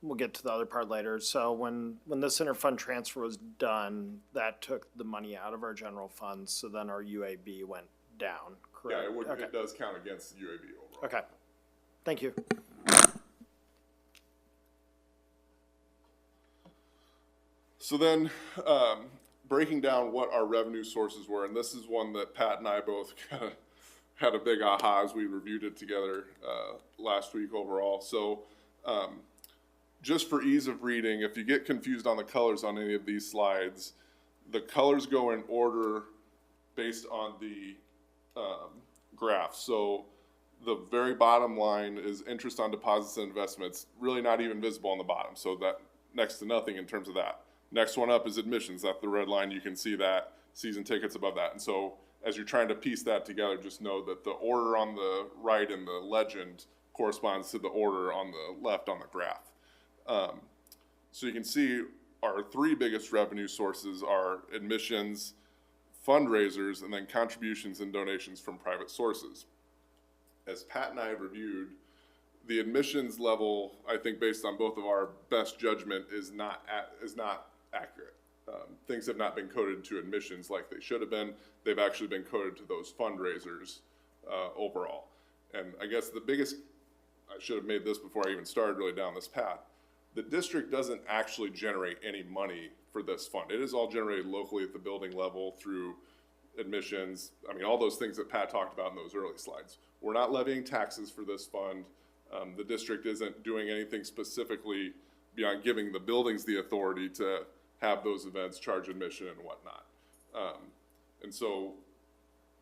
we'll get to the other part later. So when this interfund transfer was done, that took the money out of our general funds, so then our UAB went down, correct? Yeah, Okay. it does count against the UAB overall. Okay, thank you. So then, breaking down what our revenue sources were, and this is one that Pat and I both kind of had a big aha as we reviewed it together last week overall. So just for ease of reading, if you get confused on the colors on any of these slides, the colors go in order based on the graph. So the very bottom line is interest on deposits and investments, really not even visible on the bottom. So that next to nothing in terms of that. Next one up is admissions. That's the red line. You can see that. Season tickets above that. And so as you're trying to piece that together, just know that the order on the right in the legend corresponds to the order on the left on the graph. So you can see our three biggest revenue sources are admissions, fundraisers, and then contributions and donations from private sources. As Pat and I have reviewed, the admissions level, I think based on both of our best judgment, is not accurate. Things have not been coded to admissions like they should have been. They've actually been coded to those fundraisers overall. And I guess the biggest, I should have made this before I even started really down this path. The district doesn't actually generate any money for this fund. It is all generated locally at the building level through admissions. I mean, all those things that Pat talked about in those early slides. We're not levying taxes for this fund. The district isn't doing anything specifically beyond giving the buildings the authority to have those events, charge admission and whatnot. And so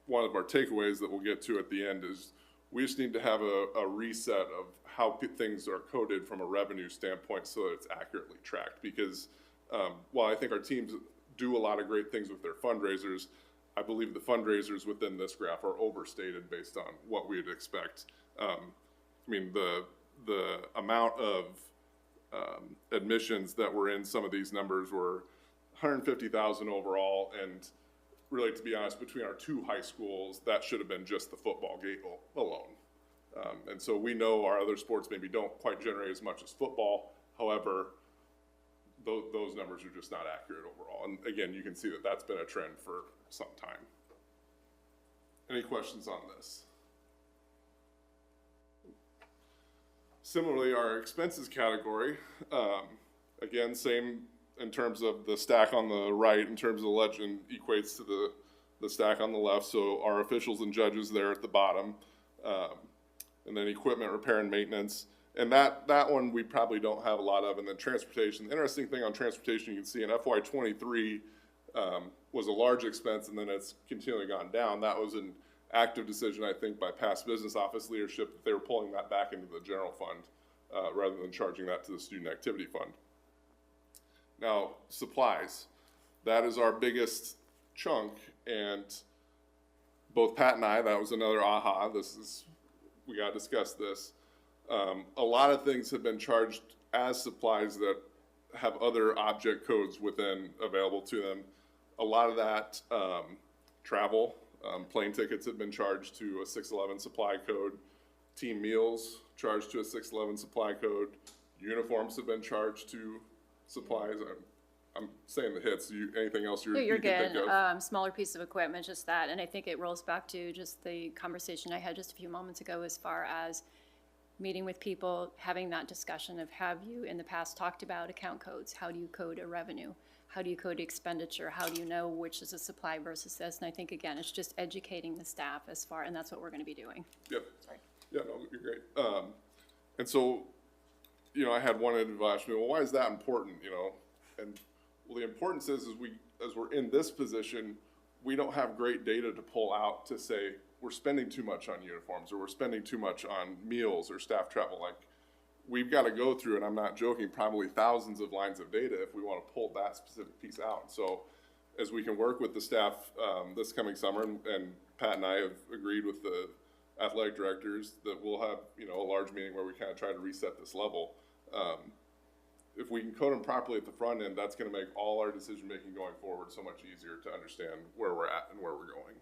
one of our takeaways that we'll get to at the end is we just need to have a reset of how things are coded from a revenue standpoint so that it's accurately tracked. Because while I think our teams do a lot of great things with their fundraisers, I believe the fundraisers within this graph are overstated based on what we'd expect. I mean, the amount of admissions that were in some of these numbers were 150,000 overall, and really, to be honest, between our two high schools, that should have been just the football gate alone. And so we know our other sports maybe don't quite generate as much as football. However, those numbers are just not accurate overall. And again, you can see that that's been a trend for some time. Any questions on this? Similarly, our expenses category, again, same in terms of the stack on the right, in terms of the legend, equates to the stack on the left. So our officials and judges there at the bottom, and then equipment, repair, and maintenance. And that one we probably don't have a lot of. And then transportation. The interesting thing on transportation, you can see in FY23 was a large expense, and then it's continually gone down. That was an active decision, I think, by past business office leadership that they were pulling that back into the general fund rather than charging that to the student activity fund. Now, supplies. That is our biggest chunk, and both Pat and I, that was another aha. We got to discuss this. A lot of things have been charged as supplies that have other object codes within available to them. A lot of that travel, plane tickets have been charged to a 611 supply code. Team meals charged to a 611 supply code. Uniforms have been charged to supplies. I'm saying the hits, anything else No, you you're can think good. of? Smaller piece of equipment, just that, and I think it rolls back to just the conversation I had just a few moments ago as far as meeting with people, having that discussion of, have you in the past talked about account codes? How do you code a revenue? How do you code expenditure? How do you know which is a supply versus this? And I think, again, it's just educating the staff as far, and that's what we're gonna be doing. Yep. Yeah, no, you're great. And so, you know, I had one individual ask me, well, why is that important, you know? And, well, the importance is as we're in this position, we don't have great data to pull out to say, we're spending too much on uniforms, or we're spending too much on meals or staff travel. Like, we've got to go through, and I'm not joking, probably thousands of lines of data if we want to pull that specific piece out. So as we can work with the staff this coming summer, and Pat and I have agreed with the athletic directors that we'll have, you know, a large meeting where we kind of try to reset this level. If we can code them properly at the front end, that's going to make all our decision-making going forward so much easier to understand where we're at and where we're going.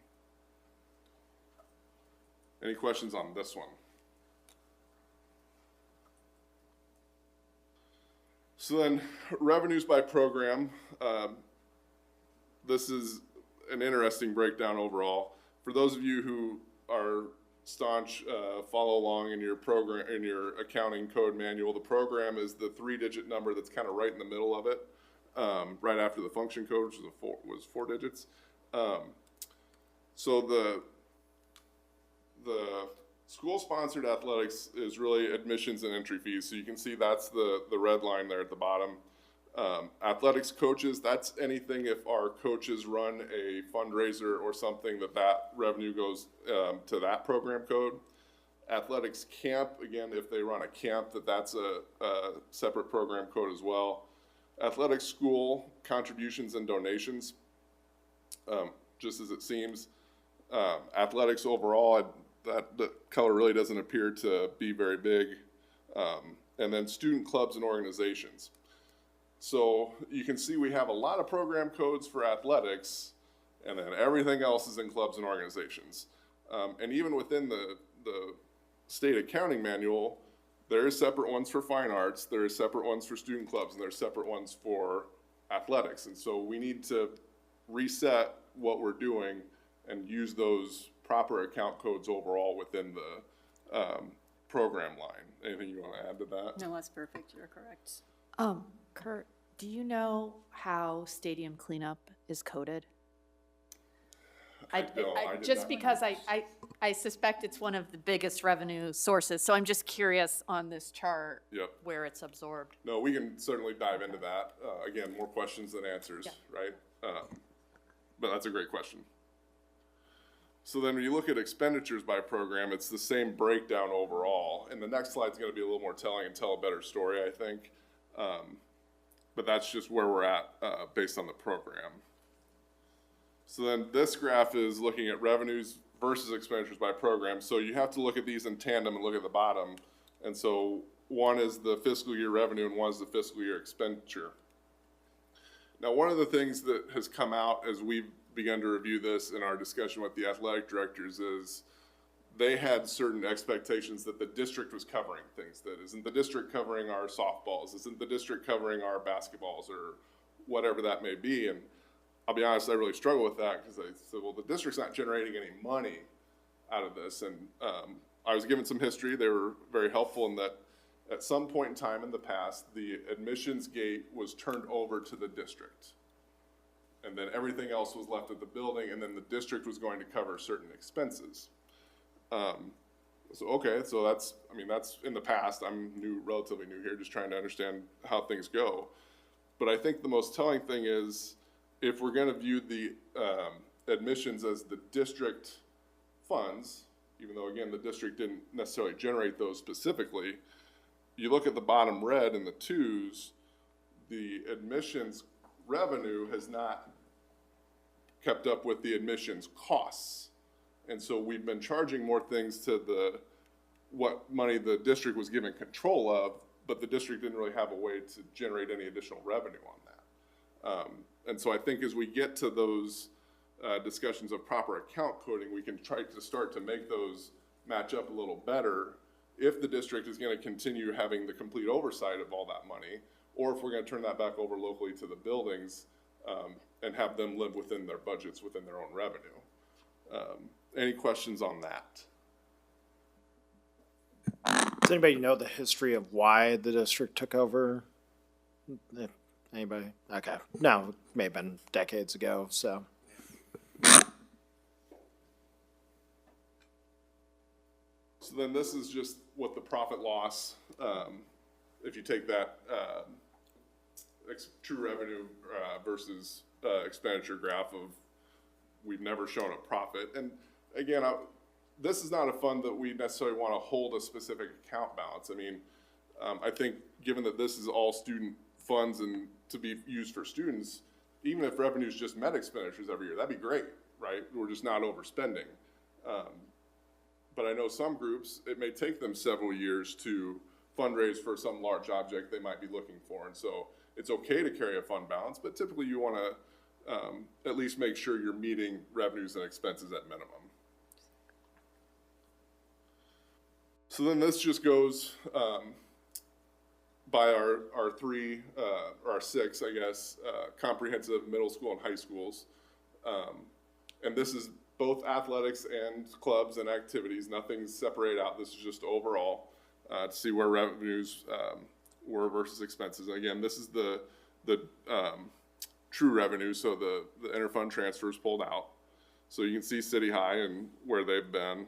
Any questions on this one? So then, revenues by program. This is an interesting breakdown overall. For those of you who are staunch, follow along in your program, in your accounting code manual, the program is the 3-digit number that's kind of right in the middle of it, right after the function code, which was 4 digits. So the school-sponsored athletics is really admissions and entry fees. So you can see that's the red line there at the bottom. Athletics coaches, that's anything if our coaches run a fundraiser or something that revenue goes to that program code. Athletics camp, again, if they run a camp, that's a separate program code as well. Athletics school contributions and donations, just as it seems. Athletics overall, the color really doesn't appear to be very big. And then student clubs and organizations. So you can see we have a lot of program codes for athletics, and then everything else is in clubs and organizations. And even within the state accounting manual, there is separate ones for fine arts, there is separate ones for student clubs, and there's separate ones for athletics. And so we need to reset what we're doing and use those proper account codes overall within the program line. Anything you want to add to that? No, that's perfect, you're correct. Kurt, do you know how stadium cleanup is coded? Just because I suspect it's one of the biggest revenue sources, so I'm just curious on this chart where it's absorbed. No, we can certainly dive into that. Again, more questions than answers, right? But that's a great question. So then when you look at expenditures by program, it's the same breakdown overall. And the next slide's going to be a little more telling and tell a better story, I think. But that's just where we're at based on the program. So then this graph is looking at revenues versus expenditures by program. So you have to look at these in tandem and look at the bottom. And so one is the fiscal year revenue and one is the fiscal year expenditure. Now, one of the things that has come out as we've begun to review this in our discussion with the athletic directors is they had certain expectations that the district was covering things. That isn't the district covering our softballs, isn't the district covering our basketballs, or whatever that may be. And I'll be honest, I really struggle with that because I said, well, the district's not generating any money out of this. And I was given some history. They were very helpful in that at some point in time in the past, the admissions gate was turned over to the district. And then everything else was left at the building, and then the district was going to cover certain expenses. So that's in the past. I'm relatively new here, just trying to understand how things go. But I think the most telling thing is, if we're gonna view the admissions as the district funds, even though again, the district didn't necessarily generate those specifically, you look at the bottom red in the twos, the admissions revenue has not kept up with the admissions costs. And so we've been charging more things to what money the district was given control of, but the district didn't really have a way to generate any additional revenue on that. And so I think as we get to those discussions of proper account coding, we can try to start to make those match up a little better if the district is going to continue having the complete oversight of all that money, or if we're gonna turn that back over locally to the buildings, and have them live within their budgets, within their own revenue. Any questions on that? Does anybody know the history of why the district took over? Anybody? Okay. No, it may have been decades ago, so. So then this is just what the profit loss, if you take that, true revenue, versus, expenditure graph of, we've never shown a profit. And again, this is not a fund that we necessarily want to hold a specific account balance. I mean, I think given that this is all student funds and to be used for students, even if revenues just met expenditures every year, that'd be great, right? We're just not overspending. But I know some groups, it may take them several years to fundraise for some large object they might be looking for. And so it's okay to carry a fund balance, but typically you want to at least make sure you're meeting revenues and expenses at minimum. So then this just goes by our three, or our six, I guess, comprehensive middle school and high schools. And this is both athletics and clubs and activities. Nothing's separated out. This is just overall to see where revenues were versus expenses. And again, this is the true revenue, so the interfund transfers pulled out. So you can see City High and where they've been.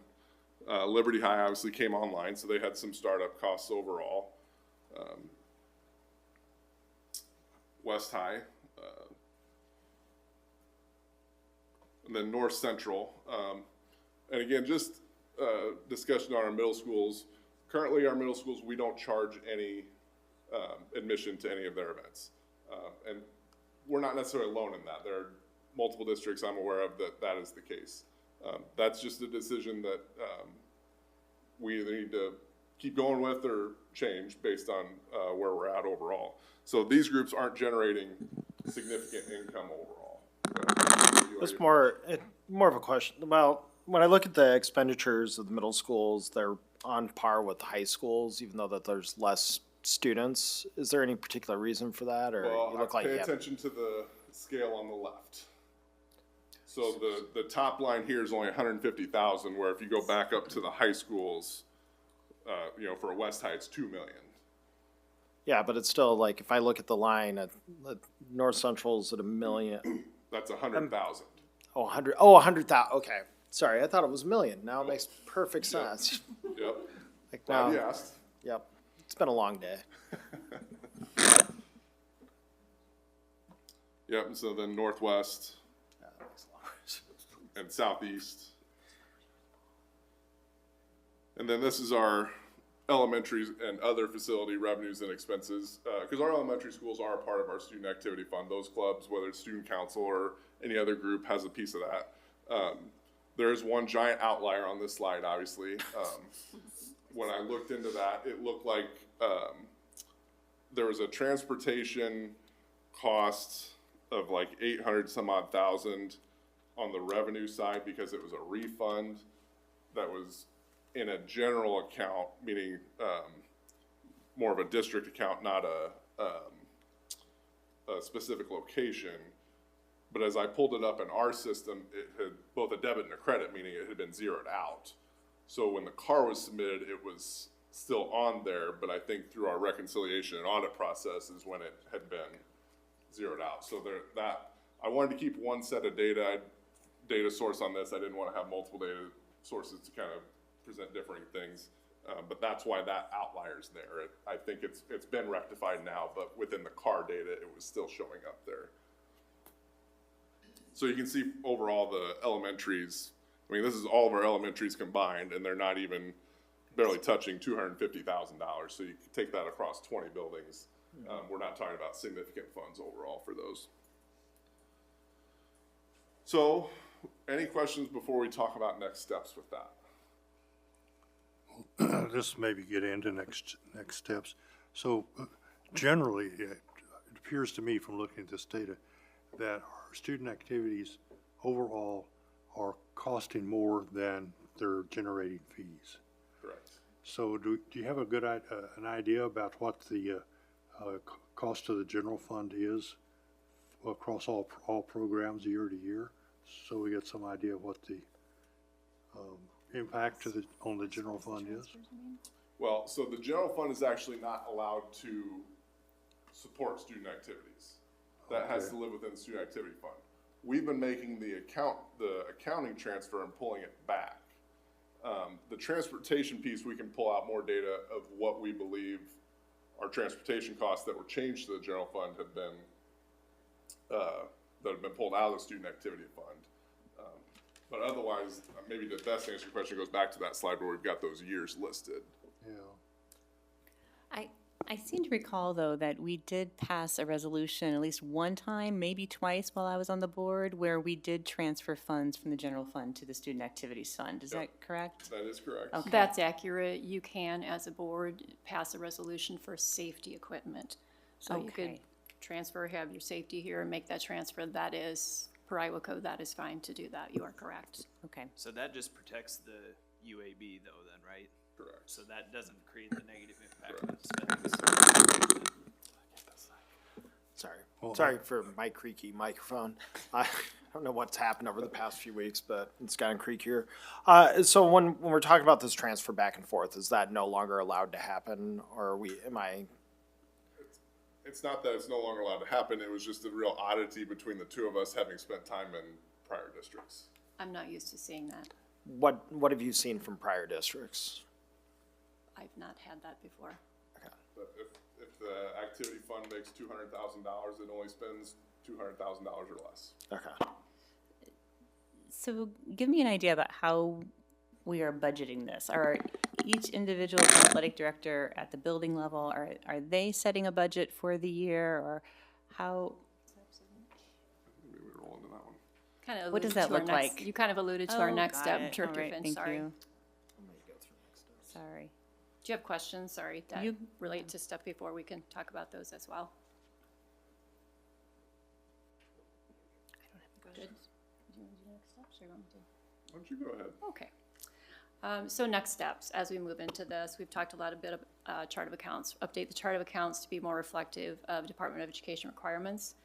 Liberty High obviously came online, so they had some startup costs overall. West High, and then North Central. And again, just discussion on our middle schools. Currently, our middle schools, we don't charge any admission to any of their events. And we're not necessarily alone in that. There are multiple districts I'm aware of that is the case. That's just a decision that we either need to keep going with or change based on where we're at overall. So these groups aren't generating significant income overall. It's more of a question. Well, when I look at the expenditures of the middle schools, they're on par with high schools, even though that there's less students. Is there any particular reason for that, or Well, you look like pay you have- attention to the scale on the left. So the top line here is only 150,000, where if you go back up to the high schools, for West High, it's 2 million. Yeah, but it's still like, if I look at the line at North Central's at $1 million. That's 100,000. Oh, 100,000. Okay. Sorry, I thought it was $1 million. Now it makes perfect sense. Yep. Like Glad now, you asked. yep. It's been a long day. Yep, and so then Northwest Yeah, that makes a lot more sense. and Southeast. And then this is our elementary and other facility revenues and expenses, because our elementary schools are a part of our student activity fund. Those clubs, whether it's student council or any other group, has a piece of that. There is one giant outlier on this slide, obviously. When I looked into that, it looked like there was a transportation cost of like 800 some odd thousand on the revenue side because it was a refund that was in a general account, meaning more of a district account, not a specific location. But as I pulled it up in our system, it had both a debit and a credit, meaning it had been zeroed out. So when the car was submitted, it was still on there, but I think through our reconciliation and audit process is when it had been zeroed out. So I wanted to keep one set of data source on this. I didn't want to have multiple data sources to kind of present differing things. But that's why that outlier's there. I think it's been rectified now, but within the car data, it was still showing up there. So you can see overall the elementaries, I mean, this is all of our elementaries combined, and they're not even barely touching $250,000. So you can take that across 20 buildings. We're not talking about significant funds overall for those. So any questions before we talk about next steps with that? This maybe get into next steps. So generally, it appears to me from looking at this data that our student activities overall are costing more than they're generating fees. Correct. So do you have a good an idea about what the cost of the general fund is across all programs year to year, so we get some idea of what the impact on the general fund is? Well, so the general fund is actually not allowed to support student activities. That has to live within the student activity fund. We've been making the accounting transfer and pulling it back. The transportation piece, we can pull out more data of what we believe our transportation costs that were changed to the general fund have been, that have been pulled out of the student activity fund. But otherwise, maybe the best answer to your question goes back to that slide where we've got those years listed. Yeah. I seem to recall, though, that we did pass a resolution at least one time, maybe twice while I was on the board, where we did transfer funds from the general fund to the student activities fund. Is that correct? That is correct. Okay. That's accurate. You can, as a board, pass a resolution for safety equipment. So you could Okay. transfer, have your safety here and make that transfer. That is, per Iowa code, that is fine to do that. You are correct. Okay. So that just protects the UAB though, then, right? Correct. So that doesn't create the negative impact of spending. Sorry. Well, Sorry for my creaky microphone. I don't know what's happened over the past few weeks, but it's gotten creakier. So when we're talking about this transfer back and forth, is that no longer allowed to happen, or am I? It's not that it's no longer allowed to happen, it was just a real oddity between the two of us having spent time in prior districts. I'm not used to seeing that. What have you seen from prior districts? I've not had that before. But if the activity fund makes $200,000, it only spends $200,000 or less. Okay. So give me an idea about how we are budgeting this. Are each individual athletic director at the building level, are they setting a budget for the year, or how? Maybe we roll into that one. Kind of What does alluded that to our look next- like? You kind of alluded to our Oh, next got step, it. Director All right, Finch, thank sorry. you. Sorry. Do you have questions, sorry, that You- relate to stuff before? We can talk about those as well. Good. Do you want to do next steps, or you want me to? Why don't you go ahead? Okay. So next steps, as we move into this, we've talked a lot about chart of accounts. Update the chart of accounts to be more reflective of Department of Education requirements.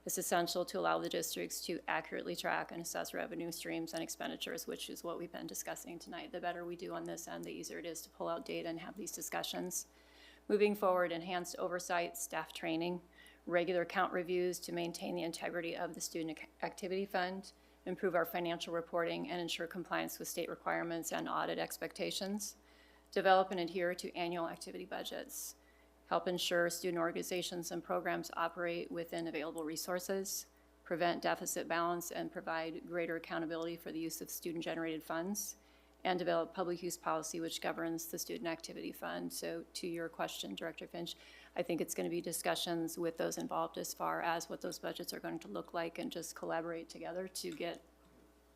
It's essential to allow the districts to accurately track and assess revenue streams and expenditures, which is what we've been discussing tonight. The better we do on this end, the easier it is to pull out data and have these discussions. Moving forward, enhanced oversight, staff training, regular account reviews to maintain the integrity of the student activity fund, improve our financial reporting, and ensure compliance with state requirements and audit expectations. Develop and adhere to annual activity budgets. Help ensure student organizations and programs operate within available resources. Prevent deficit balance and provide greater accountability for the use of student-generated funds. And develop public use policy which governs the student activity fund. So to your question, Director Finch, I think it's going to be discussions with those involved as far as what those budgets are going to look like, and just collaborate together to get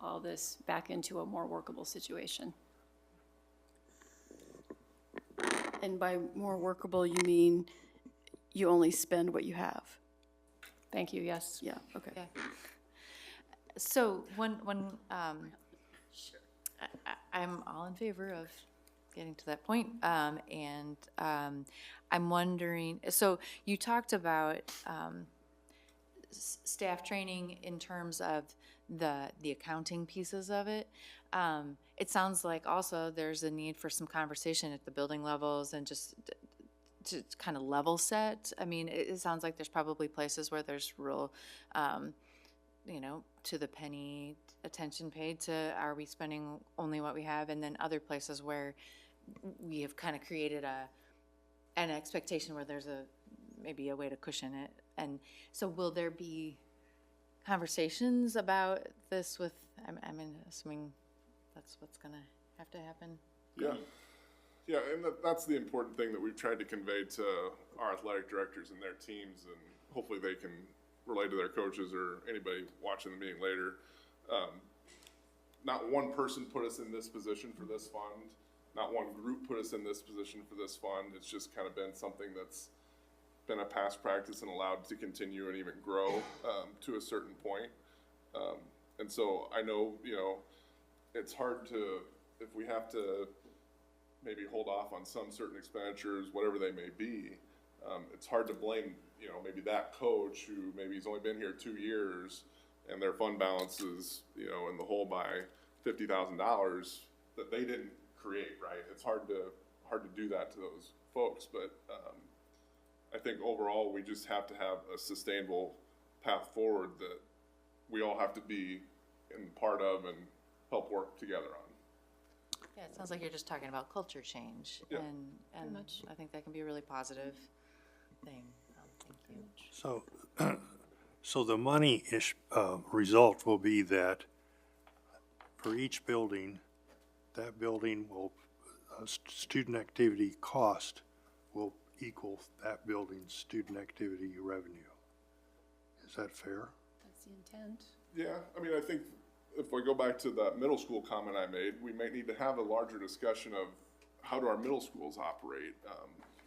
all this back into a more workable situation. And by more workable, you mean you only spend what you have? Thank you, yes. Yeah, okay. Yeah. So I'm all in favor of getting to that point. And I'm wondering, so you talked about staff training in terms of the accounting pieces of it. It sounds like also there's a need for some conversation at the building levels and just to kind of level set. I mean, it sounds like there's probably places where there's real, to the penny attention paid to, are we spending only what we have? And then other places where we have kind of created an expectation where there's maybe a way to cushion it. And so will there be conversations about this with, I'm assuming that's what's gonna have to happen? Yeah, and that's the important thing that we've tried to convey to our athletic directors and their teams, and hopefully they can relate to their coaches or anybody watching the meeting later. Not one person put us in this position for this fund. Not one group put us in this position for this fund. It's just kind of been something that's been a past practice and allowed to continue and even grow to a certain point. And so I know, it's hard to, if we have to maybe hold off on some certain expenditures, whatever they may be, It's hard to blame, you know, maybe that coach who maybe he's only been here 2 years and their fund balance is, you know, in the hole by $50,000 that they didn't create, right? It's hard to do that to those folks, but I think overall we just have to have a sustainable path forward that we all have to be in part of and help work together on. Yeah, it sounds like you're just talking about culture change, Yeah. and I think that can be a really positive thing. Thank you. So, so the money result will be that for each building, that building will, student activity cost will equal that building's student activity revenue. Is that fair? That's the intent. Yeah, I mean, I think if we go back to that middle school comment I made, we might need to have a larger discussion of how do our middle schools operate.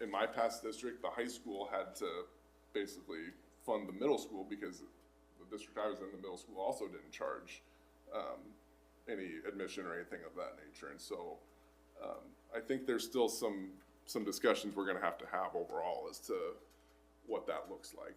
In my past district, the high school had to basically fund the middle school because the district I was in, the middle school also didn't charge any admission or anything of that nature. And so I think there's still some discussions we're gonna have to have overall as to what that looks like.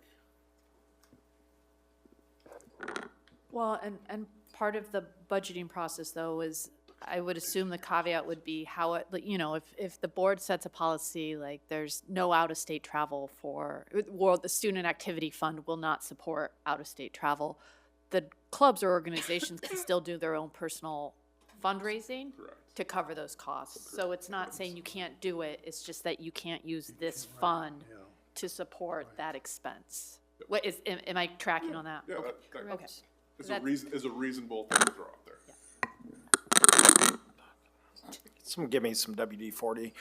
Well, and part of the budgeting process, though, is I would assume the caveat would be how it, like, you know, if the board sets a policy, like there's no out-of-state travel for, well, the student activity fund will not support out-of-state travel, the clubs or organizations can still do their own personal fundraising to cover those costs. So it's not saying you can't do it, it's just that you can't use this fund to support that expense. What is, am I tracking on that? Yeah, Okay. that Okay. is a reasonable thing to throw out there. Someone give me some WD-40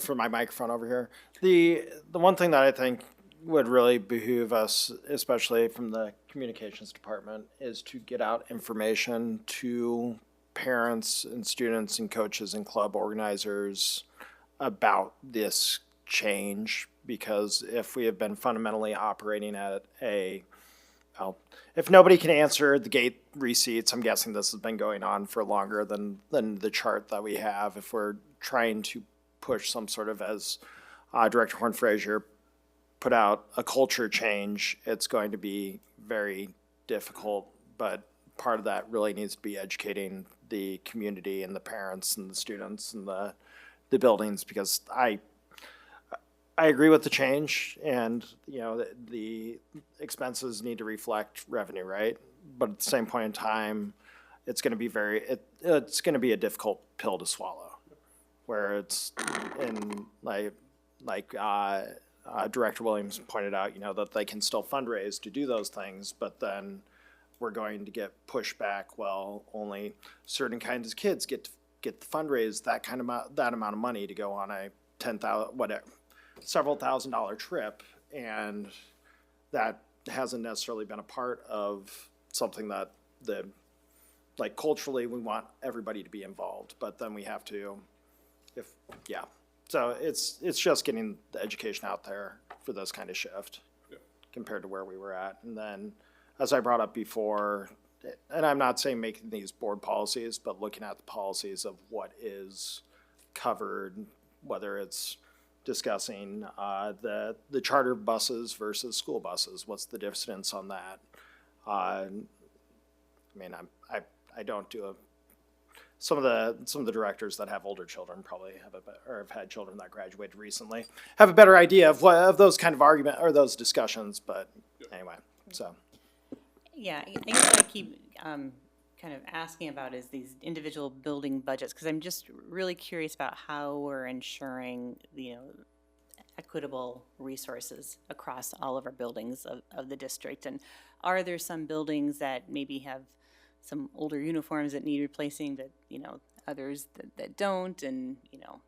for my microphone over here. The one thing that I think would really behoove us, especially from the communications department, is to get out information to parents and students and coaches and club organizers about this change, because if we have been fundamentally operating at well, if nobody can answer the gate receipts, I'm guessing this has been going on for longer than the chart that we have. If we're trying to push some sort of, as Director Horn-Fraser put out, a culture change, it's going to be very difficult, but part of that really needs to be educating the community and the parents and the students and the buildings, because I agree with the change, and, you know, the expenses need to reflect revenue, right? But at the same point in time, it's gonna be it's gonna be a difficult pill to swallow, where it's in, like Director Williams pointed out, you know, that they can still fundraise to do those things, but then we're going to get pushback, well, only certain kinds of kids get the fundraise that amount of money to go on a several $1,000 trip, and that hasn't necessarily been a part of something that culturally we want everybody to be involved, but then we have to, so it's just getting the education out there for this kind of shift compared to where we were at. And then, as I brought up before, and I'm not saying making these board policies, but looking at the policies of what is covered, whether it's discussing the charter buses versus school buses. What's the difference on that? I mean, I don't do some of the directors that have older children probably have had children that graduated recently have a better idea of those kind of argument or those discussions. But anyway, so Yeah, I think what I keep kind of asking about is these individual building budgets, because I'm just really curious about how we're ensuring, you know, equitable resources across all of our buildings of the district. And are there some buildings that maybe have some older uniforms that need replacing, but, you know, others that don't, and, you know,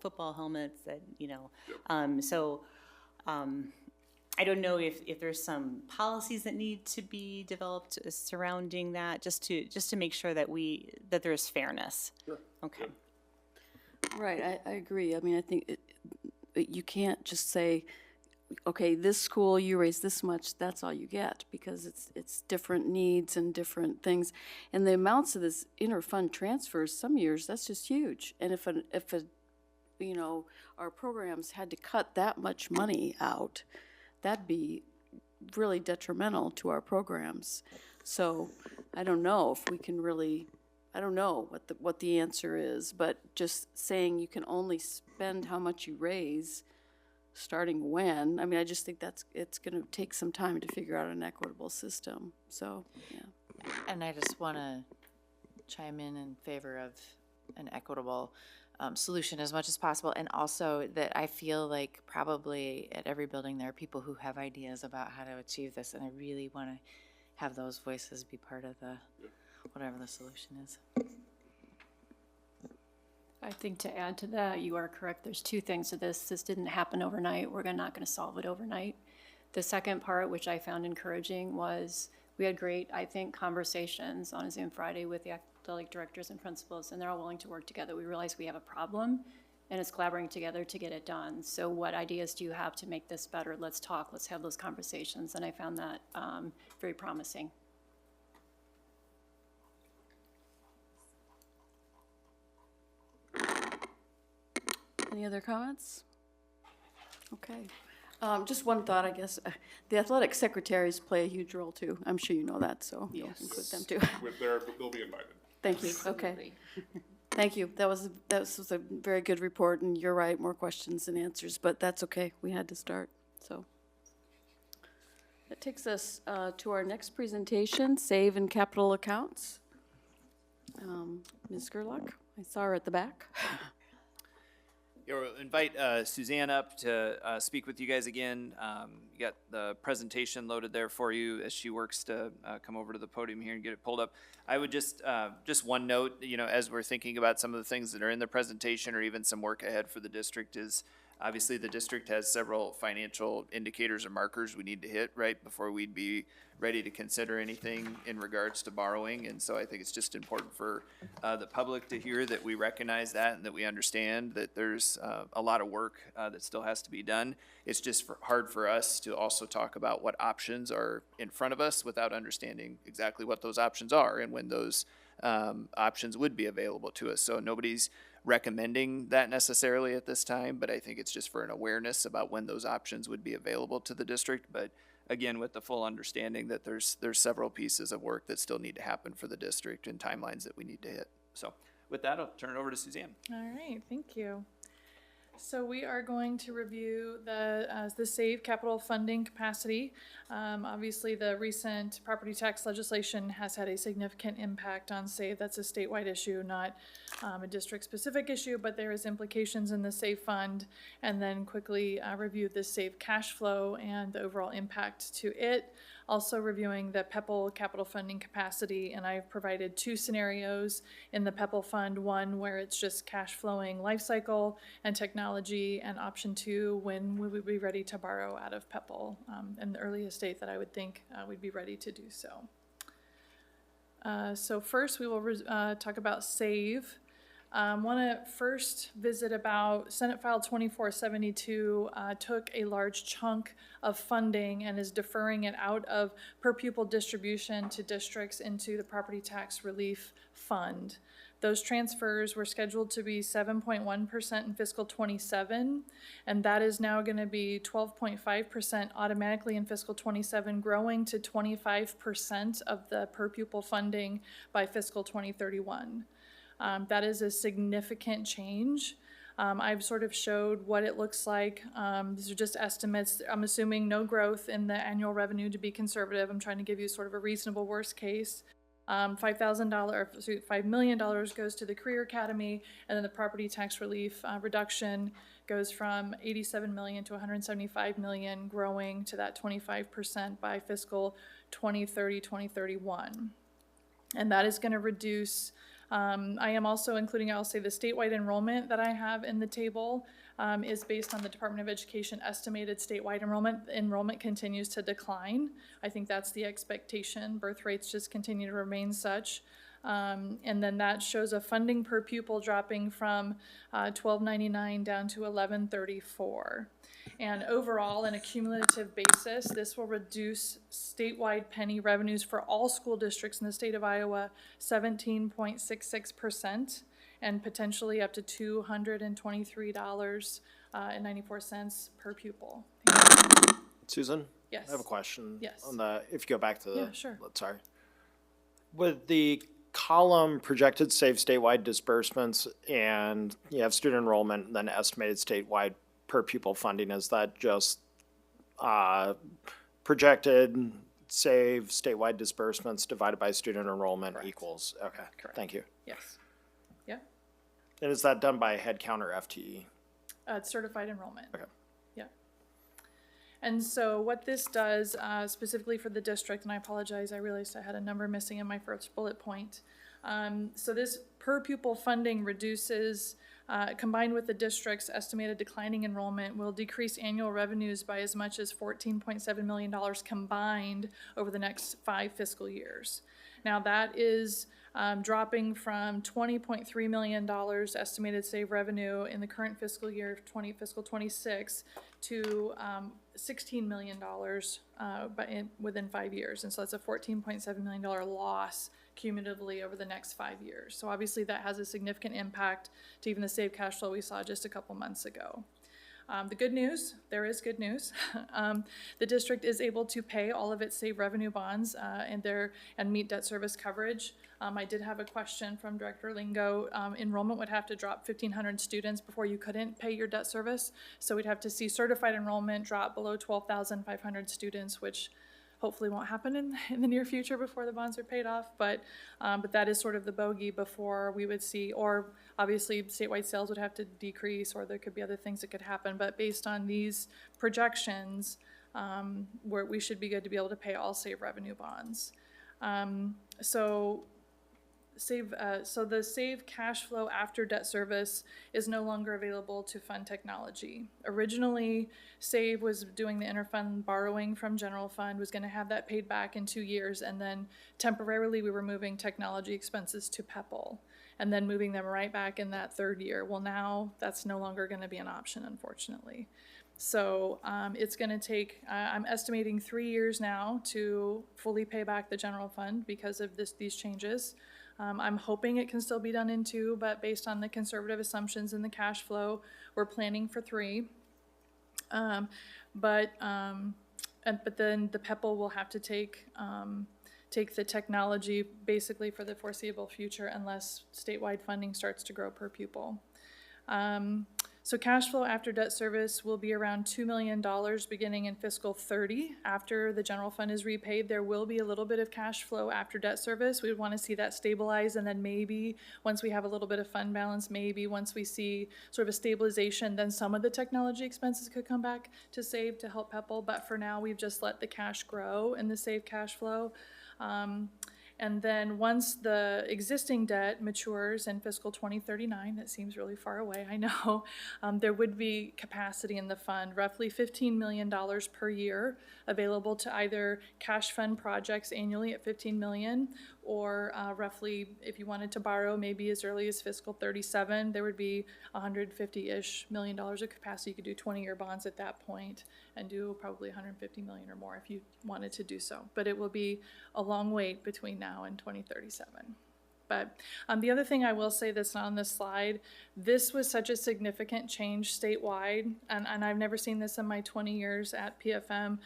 football helmets that, you know, I don't know if there's some policies that need to be developed surrounding that, just to make sure that there is fairness. Sure. Okay. Right, I agree. I mean, I think you can't just say, okay, this school, you raise this much, that's all you get, because it's different needs and different things. And the amounts of this inter-fund transfers, some years, that's just huge. And if a you know, our programs had to cut that much money out, that'd be really detrimental to our programs. So I don't know if we can really, I don't know what the answer is, but just saying you can only spend how much you raise, starting when, I mean, I just think it's gonna take some time to figure out an equitable system, so, yeah. And I just want to chime in favor of an equitable solution as much as possible. And also that I feel like probably at every building there are people who have ideas about how to achieve this. And I really want to have those voices be part of the, whatever the solution is. I think to add to that, you are correct. There's two things to this. This didn't happen overnight. We're not going to solve it overnight. The second part, which I found encouraging, was we had great, I think, conversations on a Zoom Friday with the athletic directors and principals, and they're all willing to work together. We realize we have a problem, and it's collaborating together to get it done. So what ideas do you have to make this better? Let's talk. Let's have those conversations. And I found that very promising. Any other comments? Okay. Just one thought, I guess. The athletic secretaries play a huge role too. I'm sure you know that, so you'll include them too. They'll be invited. Thank you, okay. Thank you. That was a very good report, and you're right, more questions than answers, but that's okay. We had to start, so. That takes us to our next presentation, Save and Capital Accounts. Ms. Gerlach, I saw her at the back. We'll invite Suzanne up to speak with you guys again. You got the presentation loaded there for you as she works to come over to the podium here and get it pulled up. I would just one note, you know, as we're thinking about some of the things that are in the presentation or even some work ahead for the district is obviously the district has several financial indicators or markers we need to hit right before we'd be ready to consider anything in regards to borrowing. And so I think it's just important for the public to hear that we recognize that and that we understand that there's a lot of work that still has to be done. It's just hard for us to also talk about what options are in front of us without understanding exactly what those options are and when those options would be available to us. So nobody's recommending that necessarily at this time, but I think it's just for an awareness about when those options would be available to the district. But again, with the full understanding that there's several pieces of work that still need to happen for the district and timelines that we need to hit. So with that, I'll turn it over to Suzanne. All right, thank you. So we are going to review the SAVE capital funding capacity. Obviously, the recent property tax legislation has had a significant impact on SAVE. That's a statewide issue, not a district-specific issue, but there is implications in the SAVE fund. And then quickly review the SAVE cash flow and the overall impact to it. Also reviewing the PEPL capital funding capacity, and I've provided two scenarios in the PEPL fund, one where it's just cash flowing life cycle and technology, and option two, when we would be ready to borrow out of PEPL, and the earliest date that I would think we'd be ready to do so. So first we will talk about SAVE. Want to first visit about Senate File 2472 took a large chunk of funding and is deferring it out of per pupil distribution to districts into the property tax relief fund. Those transfers were scheduled to be 7.1% in fiscal 27, and that is now going to be 12.5% automatically in fiscal 27, growing to 25% of the per pupil funding by fiscal 2031. That is a significant change. I've sort of showed what it looks like. These are just estimates. I'm assuming no growth in the annual revenue to be conservative. I'm trying to give you sort of a reasonable worst case. $5 million goes to the Career Academy, and then the property tax relief reduction goes from 87 million to 175 million, growing to that 25% by fiscal 2030, 2031. And that is going to reduce I am also including, I'll say, the statewide enrollment that I have in the table is based on the Department of Education estimated statewide enrollment. Enrollment continues to decline. I think that's the expectation. Birth rates just continue to remain such. And then that shows a funding per pupil dropping from $12.99 down to $11.34. And overall, on a cumulative basis, this will reduce statewide penny revenues for all school districts in the state of Iowa 17.66%. and potentially up to $223.94 per pupil. Susan? Yes. I have a question. Yes. On the, if you go back to the. Yeah, sure. Sorry. With the column projected save statewide disbursements and you have student enrollment and then estimated statewide per pupil funding, is that just projected save statewide disbursements divided by student enrollment equals? Okay, thank you. Yes. Yeah. And is that done by head count or FTE? It's certified enrollment. Okay. Yeah. And so what this does specifically for the district, and I apologize, I realized I had a number missing in my first bullet point. So this per pupil funding reduces, combined with the district's estimated declining enrollment, will decrease annual revenues by as much as $14.7 million combined over the next 5 fiscal years. Now that is dropping from $20.3 million estimated save revenue in the current fiscal year, fiscal 26, to $16 million within 5 years. And so that's a $14.7 million loss cumulatively over the next 5 years. So obviously that has a significant impact to even the save cash flow we saw just a couple months ago. The good news, there is good news. The district is able to pay all of its save revenue bonds and meet debt service coverage. I did have a question from Director Lingo. Enrollment would have to drop 1,500 students before you couldn't pay your debt service. So we'd have to see certified enrollment drop below 12,500 students, which hopefully won't happen in the near future before the bonds are paid off. But that is sort of the bogey before we would see, or obviously statewide sales would have to decrease, or there could be other things that could happen. But based on these projections, we should be good to be able to pay all save revenue bonds. So the save cash flow after debt service is no longer available to fund technology. Originally, SAVE was doing the interfund borrowing from general fund, was going to have that paid back in 2 years, and then temporarily we were moving technology expenses to PEPL, and then moving them right back in that 3rd year. Well, now that's no longer going to be an option, unfortunately. So it's going to take, I'm estimating 3 years now to fully pay back the general fund because of these changes. I'm hoping it can still be done in 2, but based on the conservative assumptions in the cash flow, we're planning for 3. But then the PEPL will have to take the technology basically for the foreseeable future unless statewide funding starts to grow per pupil. So cash flow after debt service will be around $2 million beginning in fiscal 30. After the general fund is repaid, there will be a little bit of cash flow after debt service. We would want to see that stabilize, and then maybe once we have a little bit of fund balance, maybe once we see sort of a stabilization, then some of the technology expenses could come back to SAVE to help PEPL. But for now, we've just let the cash grow in the SAVE cash flow. And then once the existing debt matures in fiscal 2039, that seems really far away, I know, there would be capacity in the fund, roughly $15 million per year available to either cash fund projects annually at $15 million, or roughly, if you wanted to borrow maybe as early as fiscal 37, there would be $150-ish million of capacity. You could do 20-year bonds at that point and do probably $150 million or more if you wanted to do so. But it will be a long wait between now and 2037. But the other thing I will say that's not on this slide, this was such a significant change statewide, and I've never seen this in my 20 years at PFM.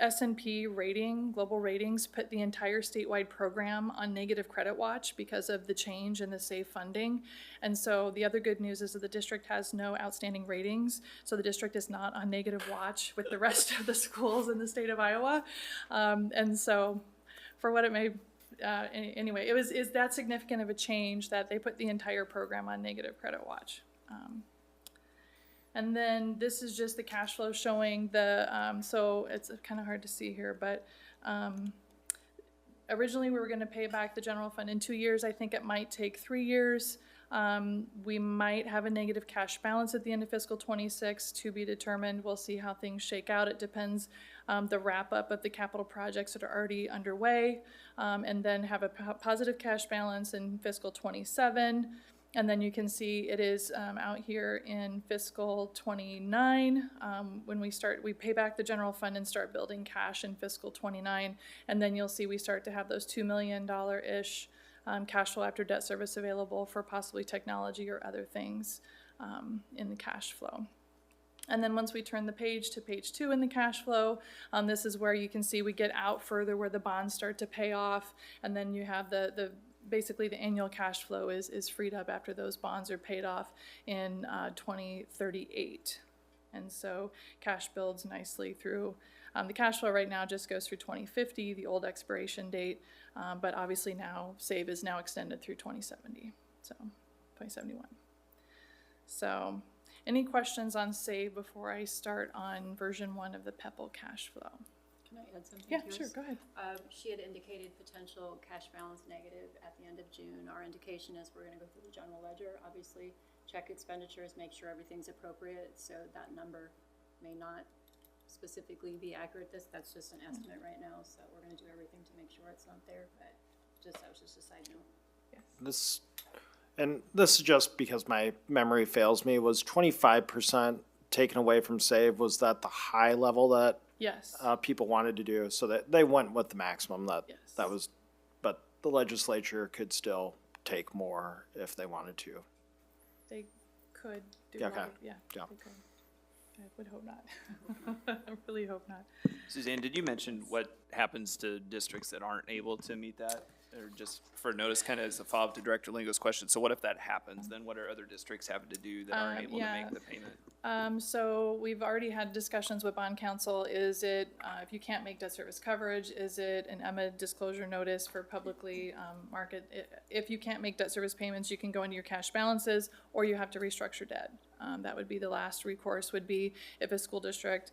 S&P rating, global ratings, put the entire statewide program on negative credit watch because of the change in the SAVE funding. And so the other good news is that the district has no outstanding ratings, so the district is not on negative watch with the rest of the schools in the state of Iowa. And so for what it may anyway, is that significant of a change that they put the entire program on negative credit watch. And then this is just the cash flow showing the, so it's kind of hard to see here, but originally we were going to pay back the general fund in 2 years. I think it might take 3 years. We might have a negative cash balance at the end of fiscal 26 to be determined. We'll see how things shake out. It depends the wrap up of the capital projects that are already underway, and then have a positive cash balance in fiscal 27. And then you can see it is out here in fiscal 29 when we pay back the general fund and start building cash in fiscal 29. And then you'll see we start to have those $2 million-ish cash flow after debt service available for possibly technology or other things in the cash flow. And then once we turn the page to page 2 in the cash flow, this is where you can see we get out further where the bonds start to pay off, and then you have basically the annual cash flow is freed up after those bonds are paid off in 2038. And so cash builds nicely through. The cash flow right now just goes through 2050, the old expiration date, but obviously now SAVE is now extended through 2070, so 2071. So any questions on SAVE before I start on version 1 of the PEPL cash flow? Can I add something? Yeah, to sure, this? go ahead. She had indicated potential cash balance negative at the end of June. Our indication is we're gonna go through the general ledger, obviously, check expenditures, make sure everything's appropriate, so that number may not specifically be accurate. That's just an estimate right now, so we're gonna do everything to make sure it's not there, but that was just a side note. This is just because my memory fails me, was 25% taken away from SAVE, was that the high level that Yes. people wanted to do? So that they went with the maximum Yes. that was, but the legislature could still take more if they wanted to. They could do Yeah, that, okay. yeah, Yeah. they could. I would hope not. I really hope not. Suzanne, did you mention what happens to districts that aren't able to meet that? Or just for notice, kind of as a follow-up to Director Lingo's question, so what if that happens? Then what are other districts having to do that aren't able to yeah. make the payment? So we've already had discussions with bond counsel. Is it, if you can't make debt service coverage, is it an EMA disclosure notice for publicly market? If you can't make debt service payments, you can go into your cash balances, or you have to restructure debt. That would be the last recourse, would be if a school district,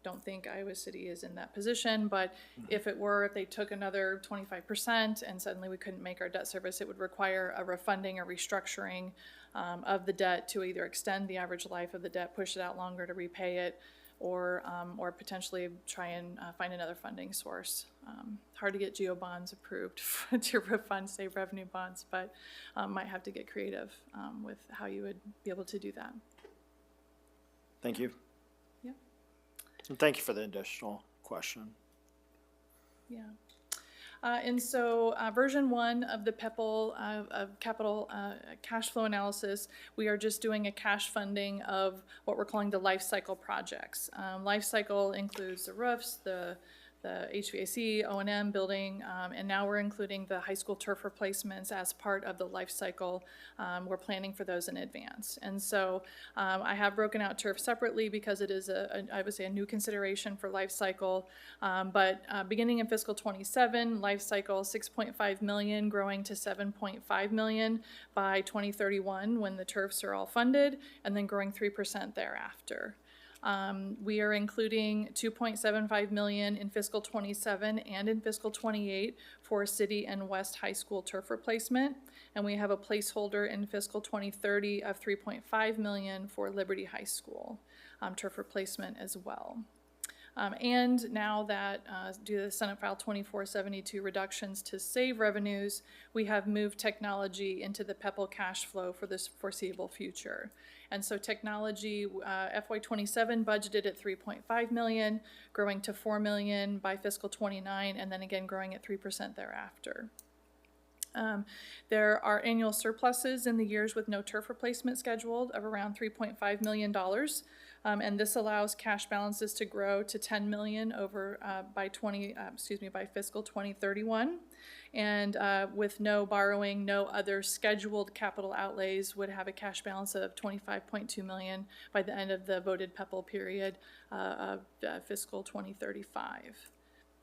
don't think Iowa City is in that position, but if it were, if they took another 25% and suddenly we couldn't make our debt service, it would require a refunding or restructuring of the debt to either extend the average life of the debt, push it out longer to repay it, or potentially try and find another funding source. Hard to get GO bonds approved to refund, say, revenue bonds, but might have to get creative with how you would be able to do that. Thank you. Yeah. And thank you for the additional question. Yeah. And so version 1 of the PEPL of capital cash flow analysis, we are just doing a cash funding of what we're calling the life cycle projects. Life cycle includes the roofs, the HVAC, O&M building, and now we're including the high school turf replacements as part of the life cycle. We're planning for those in advance. And so I have broken out turf separately because it is I would say a new consideration for life cycle. But beginning in fiscal 27, life cycle 6.5 million growing to 7.5 million by 2031 when the turfs are all funded, and then growing 3% thereafter. We are including 2.75 million in fiscal 27 and in fiscal 28 for City and West High School turf replacement. And we have a placeholder in fiscal 2030 of 3.5 million for Liberty High School turf replacement as well. And now that due to the Senate File 2472 reductions to save revenues, we have moved technology into the PEPL cash flow for this foreseeable future. And so technology, FY27 budgeted at 3.5 million, growing to 4 million by fiscal 29, and then again growing at 3% thereafter. There are annual surpluses in the years with no turf replacement scheduled of around $3.5 million. And this allows cash balances to grow to 10 million over by fiscal 2031. And with no borrowing, no other scheduled capital outlays, would have a cash balance of 25.2 million by the end of the voted PEPL period of fiscal 2035.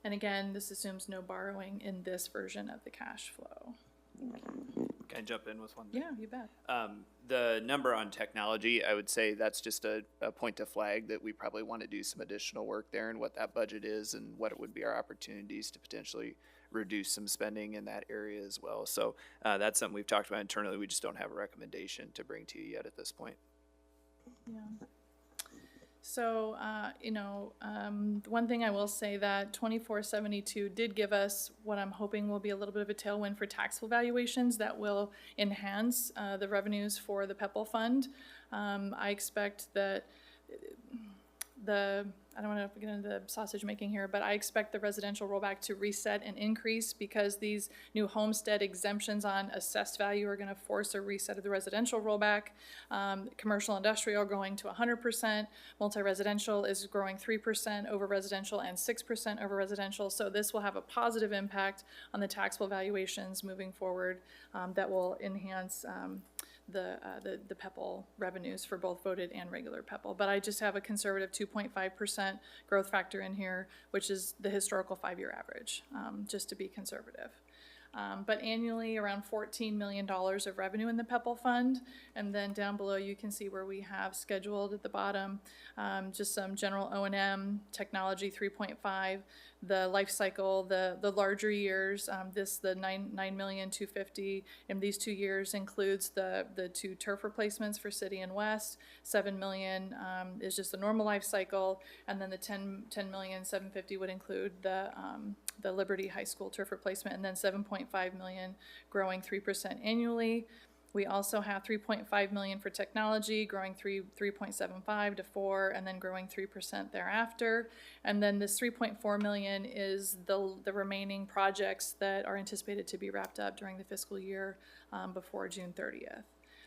And again, this assumes no borrowing in this version of the cash flow. Can I jump in with one? Yeah, you bet. The number on technology, I would say that's just a point to flag that we probably want to do some additional work there and what that budget is and what it would be our opportunities to potentially reduce some spending in that area as well. So that's something we've talked about internally. We just don't have a recommendation to bring to you yet at this point. Yeah. So, one thing I will say that 2472 did give us what I'm hoping will be a little bit of a tailwind for taxable valuations that will enhance the revenues for the PEPL fund. I expect that I don't want to get into the sausage making here, but I expect the residential rollback to reset and increase because these new homestead exemptions on assessed value are going to force a reset of the residential rollback. Commercial industrial going to 100%. Multi-residential is growing 3% over residential and 6% over residential. So this will have a positive impact on the taxable valuations moving forward that will enhance the PEPAL revenues for both voted and regular PEPAL. But I just have a conservative 2.5% growth factor in here, which is the historical 5-year average, just to be conservative. But annually, around $14 million of revenue in the PEPAL fund. And then down below, you can see where we have scheduled at the bottom, just some general O&M, technology 3.5, the life cycle, the larger years, the $9,250,000 in these 2 years includes the 2 turf replacements for City and West. $7 million is just the normal life cycle, and then the $10,750,000 would include the Liberty High School turf replacement, and then $7.5 million growing 3% annually. We also have $3.5 million for technology, growing 3.75 to 4, and then growing 3% thereafter. And then this $3.4 million is the remaining projects that are anticipated to be wrapped up during the fiscal year before June 30th.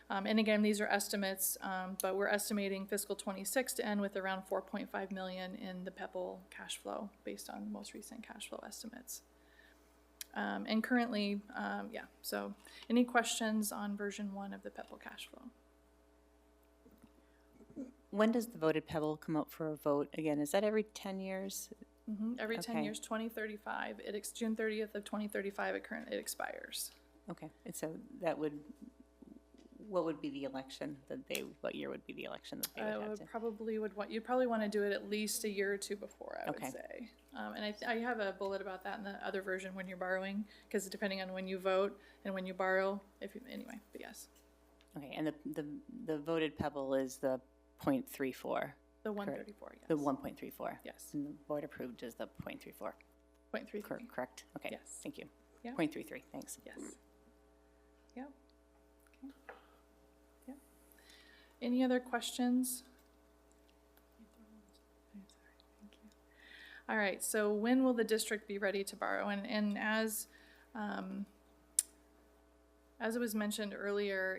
And again, these are estimates, but we're estimating fiscal 26 to end with around $4.5 million in the PEPAL cash flow based on most recent cash flow estimates. And currently, so any questions on version 1 of the PEPAL cash flow? When does the voted PEPAL come up for a vote again? Is that every 10 years? Every 10 Okay. years, 2035. June 30th of 2035, it expires. Okay, and so that would, what would be the election what year would be the election that they would have to? You'd probably want to do it at least a year or 2 before, I would Okay. say. And I have a bullet about that in the other version when you're borrowing, because depending on when you vote and when you borrow, anyway, but yes. Okay, and the voted PEPAL is the 0.34? The 134, yes. The 1.34? Yes. And the board approved is the 0.34? 0.33. Correct? Okay. Yes. Thank you. Yeah. 0.33, thanks. Yes. Yep. Okay. Yep. Any other questions? All right, so when will the district be ready to borrow? And as it was mentioned earlier,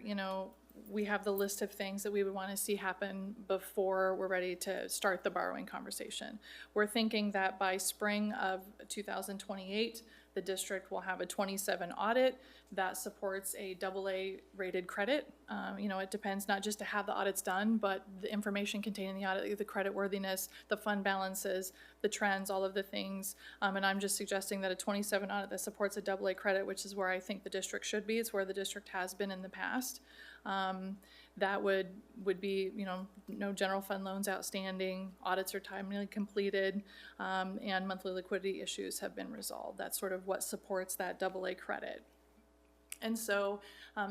we have the list of things that we would want to see happen before we're ready to start the borrowing conversation. We're thinking that by spring of 2028, the district will have a 27 audit that supports a AA rated credit. It depends not just to have the audits done, but the information contained in the audit, the credit worthiness, the fund balances, the trends, all of the things. And I'm just suggesting that a 27 audit that supports a AA credit, which is where I think the district should be, it's where the district has been in the past. That would be, no general fund loans outstanding, audits are timely completed, and monthly liquidity issues have been resolved. That's sort of what supports that AA credit. And so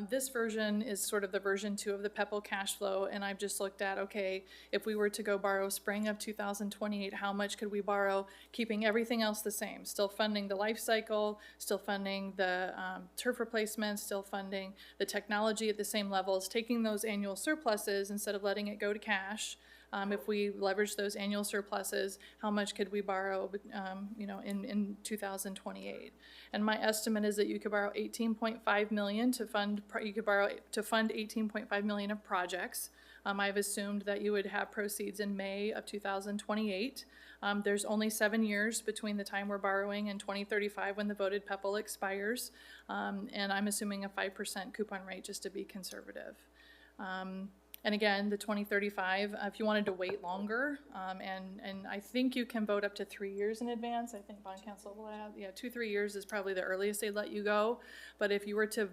this version is sort of the version 2 of the PEPAL cash flow, and I've just looked at, okay, if we were to go borrow spring of 2028, how much could we borrow, keeping everything else the same, still funding the life cycle, still funding the turf replacements, still funding the technology at the same levels, taking those annual surpluses instead of letting it go to cash. If we leverage those annual surpluses, how much could we borrow, in 2028? And my estimate is that you could borrow $18.5 million to fund 18.5 million of projects. I've assumed that you would have proceeds in May of 2028. There's only 7 years between the time we're borrowing and 2035 when the voted PEPAL expires. And I'm assuming a 5% coupon rate just to be conservative. And again, the 2035, if you wanted to wait longer, and I think you can vote up to 3 years in advance. I think bond council will have, 2-3 years is probably the earliest they'd let you go. But if you were to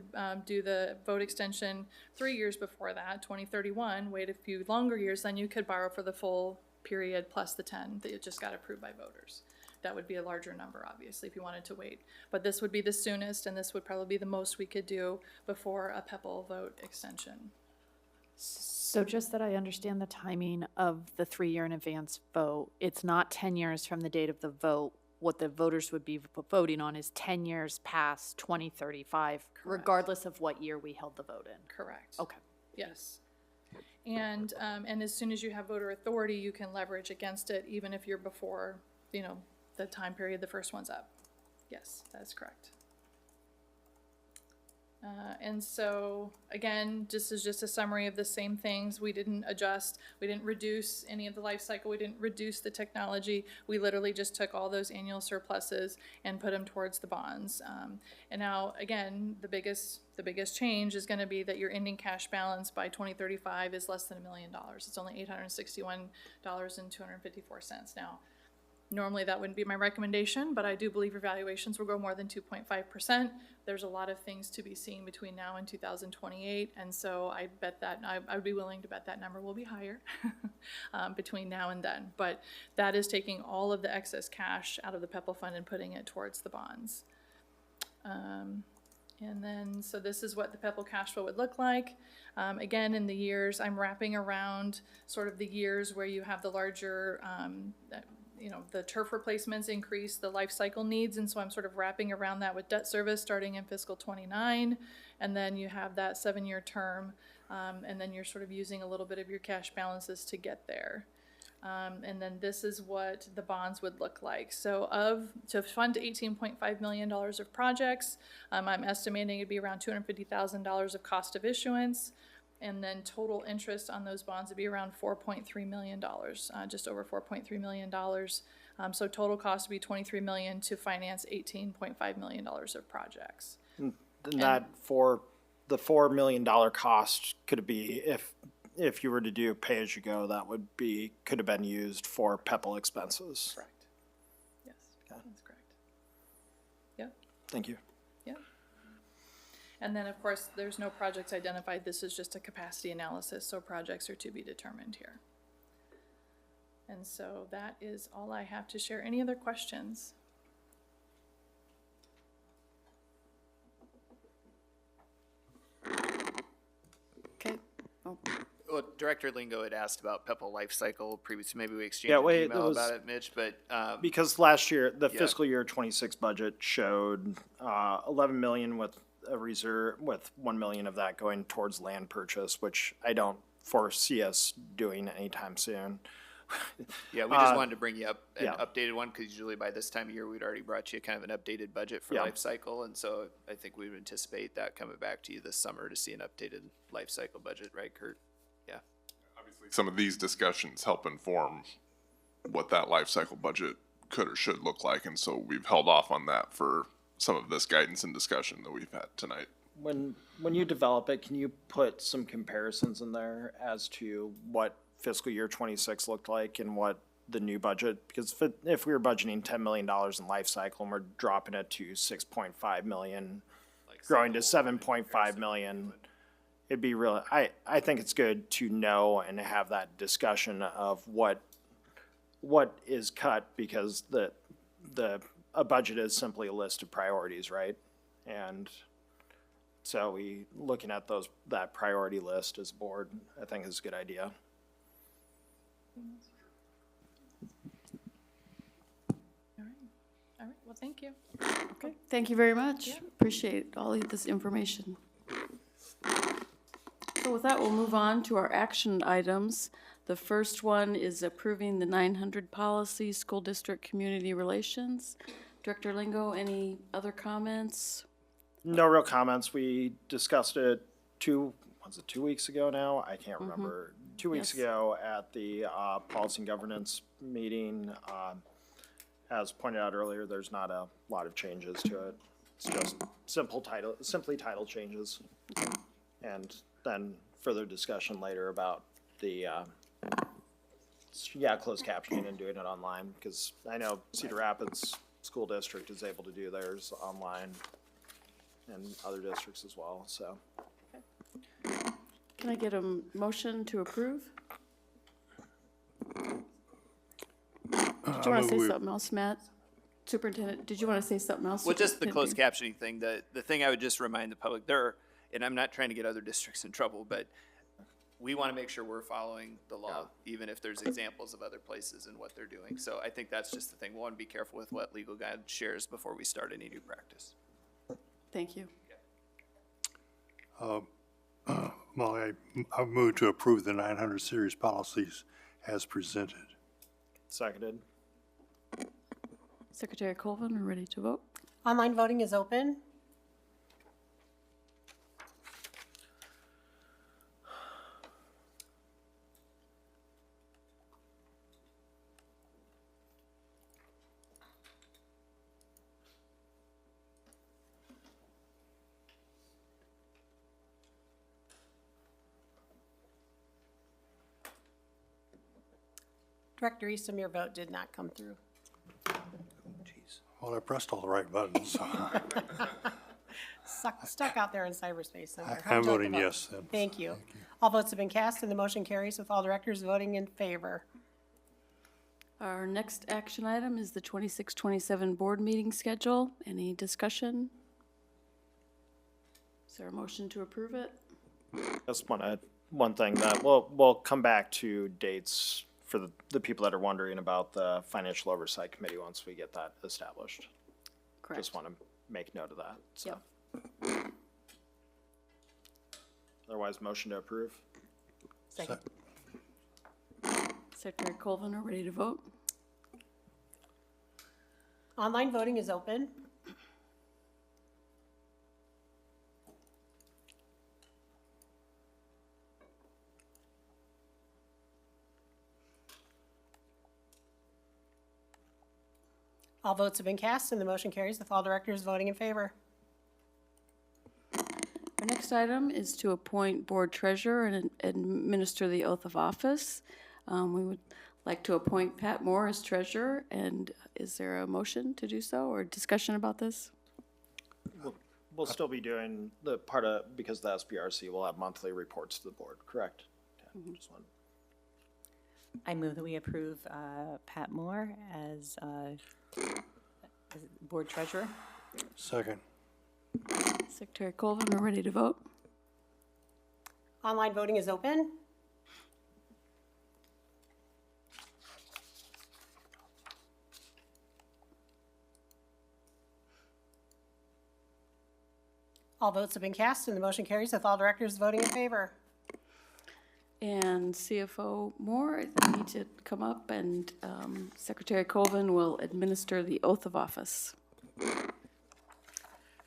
do the vote extension 3 years before that, 2031, wait a few longer years, then you could borrow for the full period plus the 10 that just got approved by voters. That would be a larger number, obviously, if you wanted to wait. But this would be the soonest, and this would probably be the most we could do before a PEPAL vote extension. So just that I understand the timing of the 3-year in advance vote, it's not 10 years from the date of the vote. What the voters would be voting on is 10 years past 2035, regardless of what year we held the vote in. Correct. Okay. Yes. And as soon as you have voter authority, you can leverage against it, even if you're before, you know, the time period the first one's up. Yes, that is correct. And so, again, this is just a summary of the same things. We didn't adjust, we didn't reduce any of the life cycle, we didn't reduce the technology. We literally just took all those annual surpluses and put them towards the bonds. And now, again, the biggest change is gonna be that your ending cash balance by 2035 is less than $1 million. It's only $861.254 now. Normally, that wouldn't be my recommendation, but I do believe evaluations will grow more than 2.5%. There's a lot of things to be seen between now and 2028, and so I bet that, I would be willing to bet that number will be higher between now and then. But that is taking all of the excess cash out of the PEPAL fund and putting it towards the bonds. And then, so this is what the PEPAL cash flow would look like. Again, in the years, I'm wrapping around sort of the years where you have the larger, you know, the turf replacements increase the life cycle needs, and so I'm sort of wrapping around that with debt service starting in fiscal 29, and then you have that 7-year term, and then you're sort of using a little bit of your cash balances to get there. And then this is what the bonds would look like. So to fund $18.5 million of projects, I'm estimating it'd be around $250,000 of cost of issuance. And then total interest on those bonds would be around $4.3 million, just over $4.3 million. So total cost would be $23 million to finance $18.5 million of projects. And that for the $4 million cost could be, if you were to do pay-as-you-go, that could have been used for PEPAL expenses. Correct. Yes, that's correct. Yep. Thank you. Yep. And then, of course, there's no projects identified. This is just a capacity analysis, so projects are to be determined here. And so that is all I have to share. Any other questions? Okay. Oh, Well, Director Lingo had asked about PEPAL life cycle previously. Maybe we Yeah, exchanged an wait, email that was- about it, Mitch, but, Because last year, the Yeah. fiscal year 26 budget showed 11 million with a reserve, with 1 million of that going towards land purchase, which I don't foresee us doing anytime soon. yeah, we just wanted to bring you up an yeah. updated one, because usually by this time of year, we'd already brought you kind of an updated budget for Yeah. life cycle, and so I think we would anticipate that coming back to you this summer to see an updated life cycle budget, right, Kurt? Yeah. Obviously, some of these discussions help inform what that life cycle budget could or should look like, and so we've held off on that for some of this guidance and discussion that we've had tonight. When you develop it, can you put some comparisons in there as to what fiscal year 26 looked like and what the new budget? Because if we were budgeting $10 million in life cycle and we're dropping it to 6.5 million, growing to 7.5 million, it'd be real. I think it's good to know and have that discussion of what is cut, because a budget is simply a list of priorities, right? And so looking at that priority list as a board, I think is a good idea. All right, well, thank you. okay. Thank you very much. Appreciate all of this information. So with that, we'll move on to our action items. The first one is approving the 900 policy, school district community relations. Director Lingo, any other comments? No real comments. We discussed it 2 weeks ago now? I can't remember. 2 weeks Yes. ago at the policy and governance meeting. As pointed out earlier, there's not a lot of changes to it. It's just simply title changes. And then further discussion later about the, closed captioning and doing it online, because I know Cedar Rapids School District is able to do theirs online, and other districts as well, so. Can I get a motion to approve? Did you want to say something else, Matt? Superintendent, did you want to say something else? Well, just the closed Superintendent? captioning thing, the thing I would just remind the public, and I'm not trying to get other districts in trouble, but we want to make sure we're following the law, even if there's examples of other places and what they're doing. So I think that's just the thing. We want to be careful with what legal guide shares before we start any new practice. Thank you. Molly, I move to approve the 900 series policies as presented. Seconded. Secretary Colvin, we're ready to vote. Online voting is open. Director Eastham, your vote did not come through. Well, I pressed all the right buttons. Stuck out there in cyberspace somewhere. I'm voting yes then. Thank you. All votes have been cast and the motion carries with all directors voting in favor. Our next action item is the 26-27 board meeting schedule. Any discussion? Is there a motion to approve it? Just want to add one thing that we'll come back to dates for the people that are wondering about the Financial Oversight Committee once we get that established. Correct. Just want to make note of that, so. Yep. Otherwise, motion to approve. Second. Secretary Colvin, are ready to vote? Online voting is open. All votes have been cast and the motion carries with all directors voting in favor. Our next item is to appoint board treasurer and administer the oath of office. We would like to appoint Pat Moore as treasurer, and is there a motion to do so or discussion about this? We'll still be doing the part of, because the SBRC will have monthly reports to the board, correct? Yeah, just one. I move that we approve Pat Moore as board treasurer. Second. Secretary Colvin, we're ready to vote. Online voting is open. All votes have been cast and the motion carries with all directors voting in favor. And CFO Moore, I need to come up, and Secretary Colvin will administer the oath of office.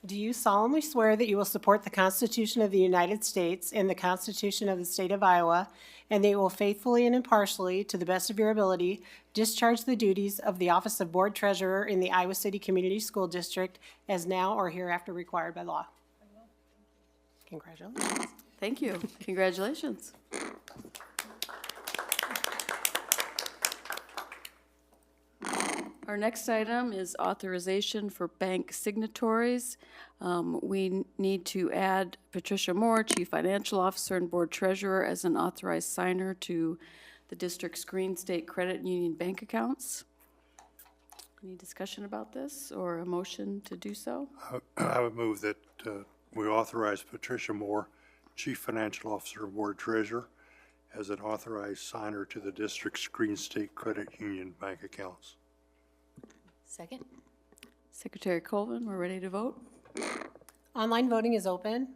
Do you solemnly swear that you will support the Constitution of the United States and the Constitution of the State of Iowa, and that you will faithfully and impartially, to the best of your ability, discharge the duties of the office of Board Treasurer in the Iowa City Community School District as now or hereafter required by law? Congratulations. Thank you. Congratulations. Our next item is authorization for bank signatories. We need to add Patricia Moore, Chief Financial Officer and Board Treasurer, as an authorized signer to the district's Green State Credit Union bank accounts. Any discussion about this or a motion to do so? I would move that we authorize Patricia Moore, Chief Financial Officer and Board Treasurer, as an authorized signer to the district's Green State Credit Union bank accounts. Second? Secretary Colvin, we're ready to vote. Online voting is open.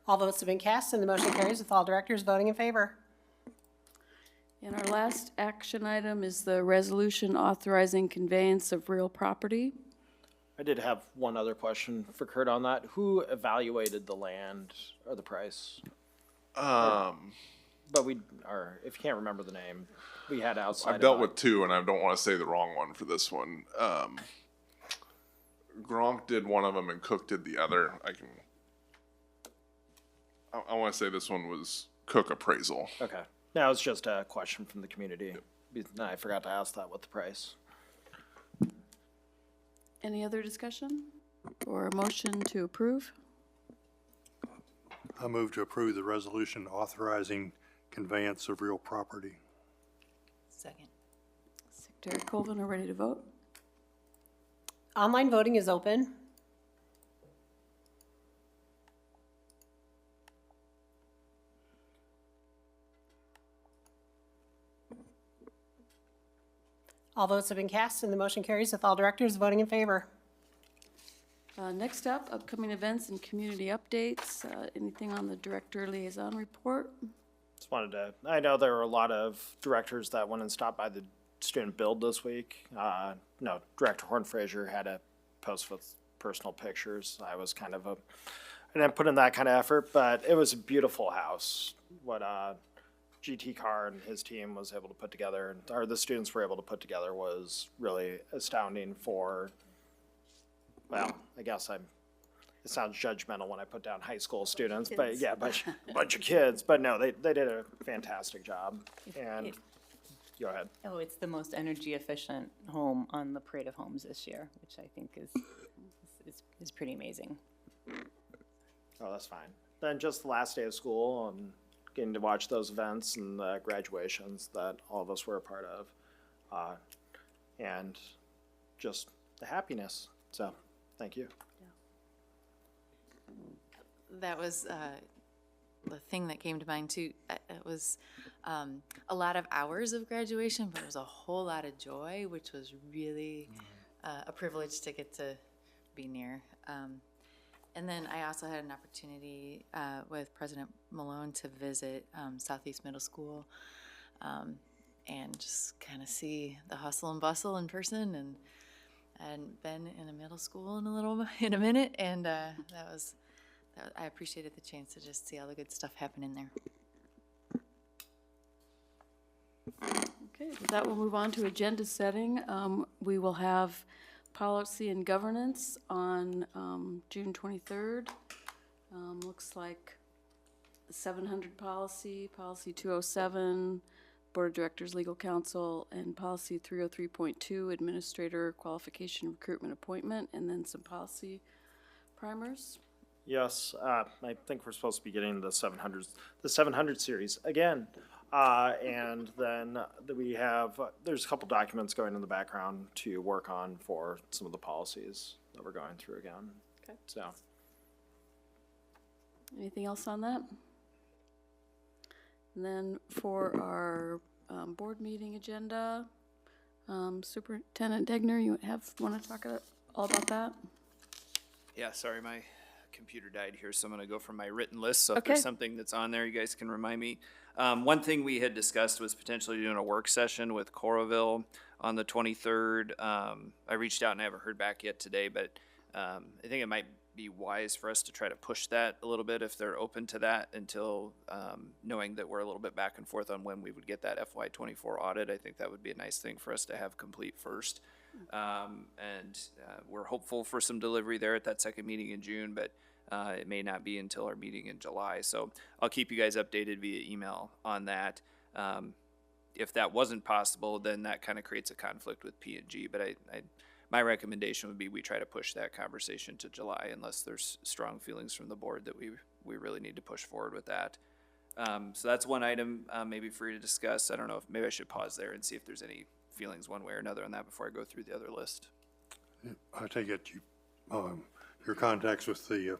All votes have been cast and the motion carries with all directors voting in favor. And our last action item is the resolution authorizing conveyance of real property. I did have one other question for Kurt on that. Who evaluated the land or the price? But if you can't remember the name, we had outside. I've dealt with two, and I don't want to say the wrong one for this one. Gronk did one of them, and Cook did the other. I want to say this one was Cook Appraisal. Okay. Now it's just a question from the community. I forgot to ask that with the price. Any other discussion or a motion to approve? I move to approve the resolution authorizing conveyance of real property. Second. Secretary Colvin, are ready to vote? Online voting is open. All votes have been cast and the motion carries with all directors voting in favor. Next up, upcoming events and community updates. Anything on the director liaison report? Just wanted to, I know there were a lot of directors that went and stopped by the student build this week. No, Director Horn Fraser had a post with personal pictures. I was kind of I didn't put in that kind of effort, but it was a beautiful house. What GT Carr and his team was able to put together, or the students were able to put together, was really astounding for, well, I guess it sounds judgmental when I put down high school students, but yeah, a bunch of kids. But no, they did a fantastic job. And go ahead. Oh, it's the most energy efficient home on the Parade of Homes this year, which I think is pretty amazing. Oh, that's fine. Then just the last day of school and getting to watch those events and the graduations that all of us were a part of. And just the happiness. So, thank you. That was the thing that came to mind too. It was a lot of hours of graduation, but it was a whole lot of joy, which was really a privilege to get to be near. And then I also had an opportunity with President Malone to visit Southeast Middle School and just kind of see the hustle and bustle in person. And I hadn't been in a middle school in a minute, and I appreciated the chance to just see all the good stuff happening there. Okay, with that, we'll move on to agenda setting. We will have policy and governance on June 23rd. Looks like 700 policy, policy 207, Board of Directors, Legal Counsel, and policy 303.2, Administrator Qualification, Recruitment, Appointment, and then some policy primers. Yes, I think we're supposed to be getting the 700 series again. And then we have, there's a couple documents going in the background to work on for some of the policies that we're going through again. Okay. So, Anything else on that? And then for our board meeting agenda, Superintendent Degner, you want to talk all about that? Yeah, sorry, my computer died here, so I'm gonna go from my written list, so if Okay. there's something that's on there, you guys can remind me. One thing we had discussed was potentially doing a work session with Coralville on the 23rd. I reached out and I haven't heard back yet today, but I think it might be wise for us to try to push that a little bit if they're open to that until knowing that we're a little bit back and forth on when we would get that FY24 audit. I think that would be a nice thing for us to have complete first. We're hopeful for some delivery there at that second meeting in June, but it may not be until our meeting in July. So I'll keep you guys updated via email on that. If that wasn't possible, then that kind of creates a conflict with P&G. But my recommendation would be we try to push that conversation to July unless there's strong feelings from the board that we really need to push forward with that. So that's one item maybe for you to discuss. I don't know if maybe I should pause there and see if there's any feelings one way or another on that before I go through the other list. I take it your contacts with the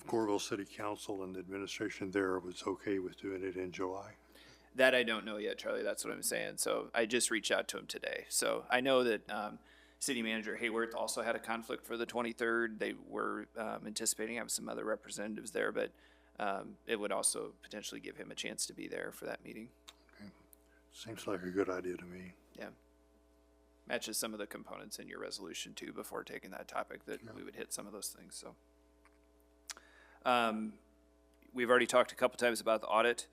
Coralville City Council and the administration there was okay with doing it in July? That I don't know yet, Charlie. That's what I'm saying. So I just reached out to him today. So I know that City Manager Hayworth also had a conflict for the 23rd. They were anticipating having some other representatives there, but it would also potentially give him a chance to be there for that meeting. Okay. Seems like a good idea to me. Yeah. Matches some of the components in your resolution too before taking that topic that we would hit some of those things. So we've already talked a couple times about the audit.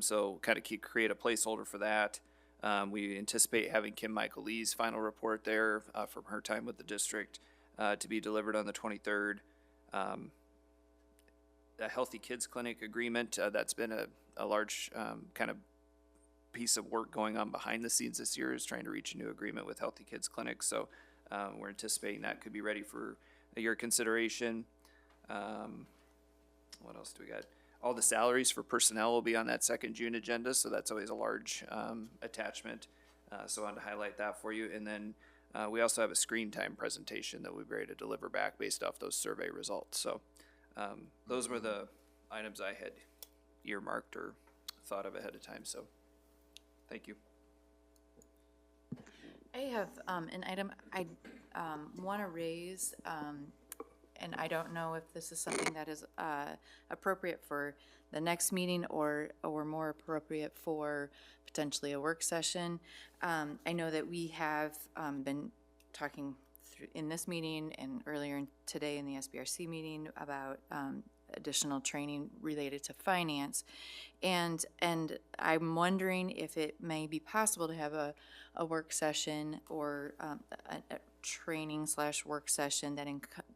So kind of create a placeholder for that. We anticipate having Kim Michael Lee's final report there from her time with the district to be delivered on the 23rd. A Healthy Kids Clinic agreement, that's been a large kind of piece of work going on behind the scenes this year, is trying to reach a new agreement with Healthy Kids Clinic. So we're anticipating that could be ready for your consideration. What else do we got? All the salaries for personnel will be on that second June agenda, so that's always a large attachment. So I wanted to highlight that for you. And then we also have a screen time presentation that we'll be ready to deliver back based off those survey results. So those were the items I had earmarked or thought of ahead of time. So thank you. I have an item I want to raise, and I don't know if this is something that is appropriate for the next meeting or more appropriate for potentially a work session. I know that we have been talking in this meeting and earlier today in the SBRC meeting about additional training related to finance. And I'm wondering if it may be possible to have a work session or a training / work session that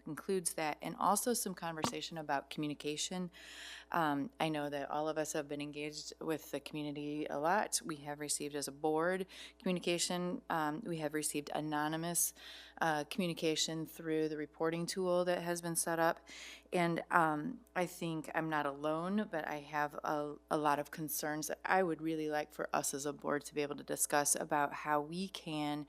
includes that, and also some conversation about communication. I know that all of us have been engaged with the community a lot. We have received as a board communication. We have received anonymous communication through the reporting tool that has been set up. And I think I'm not alone, but I have a lot of concerns that I would really like for us as a board to be able to discuss about how we can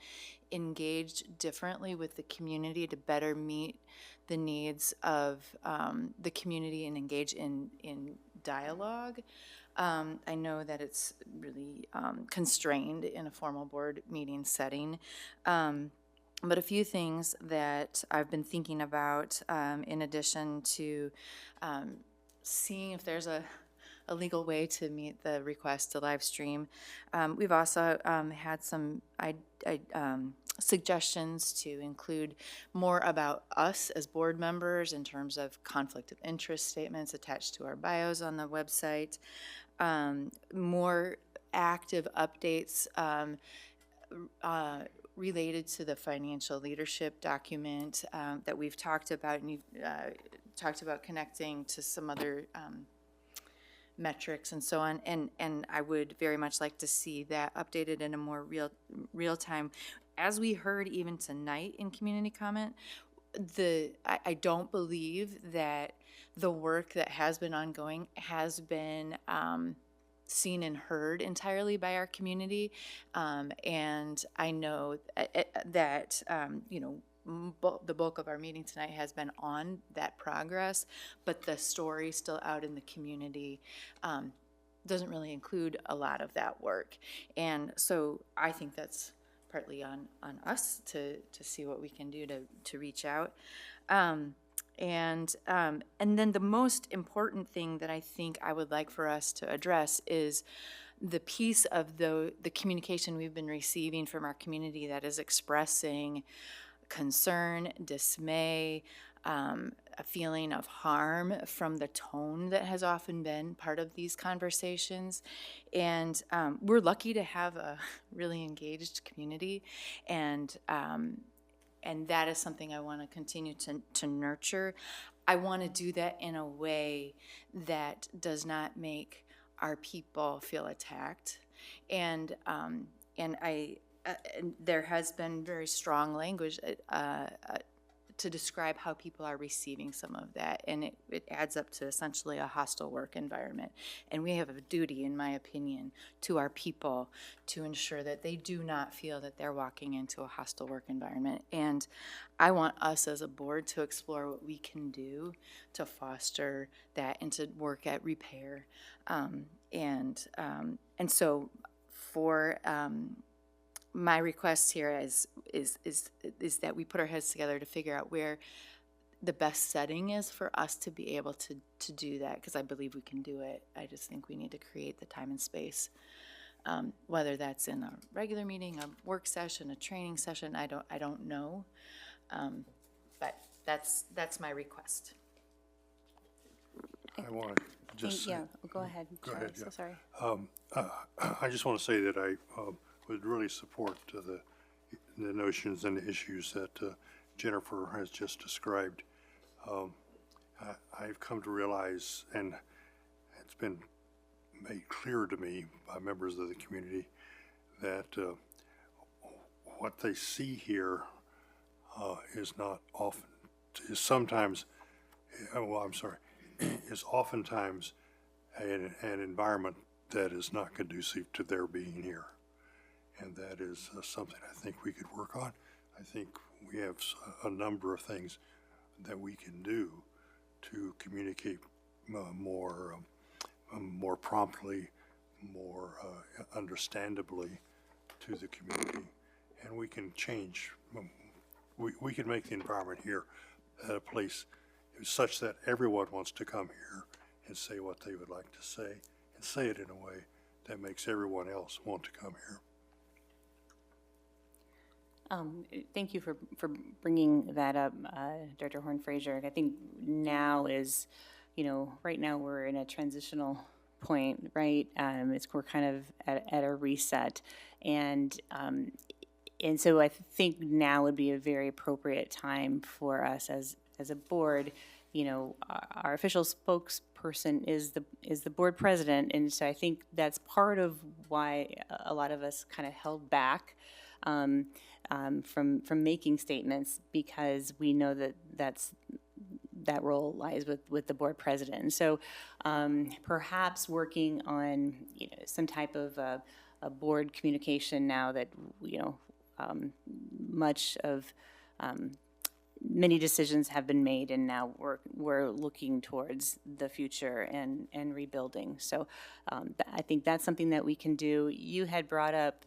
engage differently with the community to better meet the needs of the community and engage in dialogue. I know that it's really constrained in a formal board meeting setting. But a few things that I've been thinking about, in addition to seeing if there's a legal way to meet the request to live stream. We've also had some suggestions to include more about us as board members in terms of conflict of interest statements attached to our bios on the website, more active updates related to the financial leadership document that we've talked about, and you've talked about connecting to some other metrics and so on, and I would very much like to see that updated in a more real time. As we heard even tonight in community comment, I don't believe that the work that has been ongoing has been seen and heard entirely by our community, and I know that the bulk of our meeting tonight has been on that progress, but the story still out in the community doesn't really include a lot of that work. And so I think that's partly on us to see what we can do to reach out. And then the most important thing that I think I would like for us to address is the piece of the communication we've been receiving from our community that is expressing concern, dismay, a feeling of harm from the tone that has often been part of these conversations. And we're lucky to have a really engaged community, and that is something I want to continue to nurture. I want to do that in a way that does not make our people feel attacked. And there has been very strong language to describe how people are receiving some of that, and it adds up to essentially a hostile work environment. And we have a duty, in my opinion, to our people to ensure that they do not feel that they're walking into a hostile work environment. And I want us as a board to explore what we can do to foster that and to work at repair. And so for my request here is that we put our heads together to figure out where the best setting is for us to be able to do that, because I believe we can do it. I just think we need to create the time and space, whether that's in a regular meeting, a work session, a training session. I don't know, but that's my request. I want to just say, go ahead. Go ahead, So sorry. I just want to say that I would really support the notions and the issues that Jennifer has just described. I've come to realize, and it's been made clear to me by members of the community, that what they see here is oftentimes an environment that is not conducive to their being here. And that is something I think we could work on. I think we have a number of things that we can do to communicate more promptly, more understandably to the community. and we can change. We can make the environment here at a place such that everyone wants to come here and say what they would like to say, and say it in a way that makes everyone else want to come here. Thank you for bringing that up, Director Horn-Fraser. I think now is, right now we're in a transitional point, right? We're kind of at a reset. And so I think now would be a very appropriate time for us as a board. Our official spokesperson is the board president, and so I think that's part of why a lot of us kind of held back from making statements, because we know that role lies with the board president. And so perhaps working on some type of a board communication now that much of many decisions have been made, and now we're looking towards the future and rebuilding. So I think that's something that we can do. You had brought up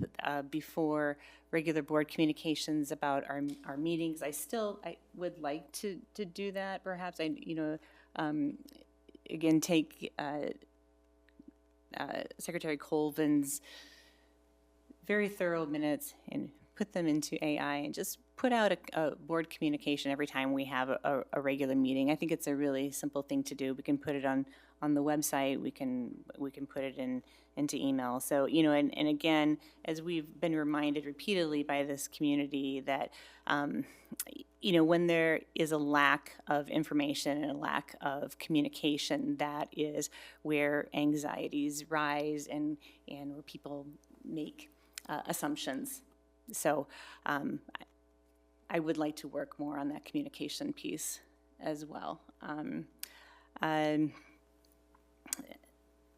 before regular board communications about our meetings. I would like to do that. Perhaps again, take Secretary Colvin's very thorough minutes and put them into AI and just put out a board communication every time we have a regular meeting. I think it's a really simple thing to do. We can put it on the website. We can put it into email. So, and again, as we've been reminded repeatedly by this community that, when there is a lack of information and a lack of communication, that is where anxieties rise and where people make assumptions. So I would like to work more on that communication piece as well.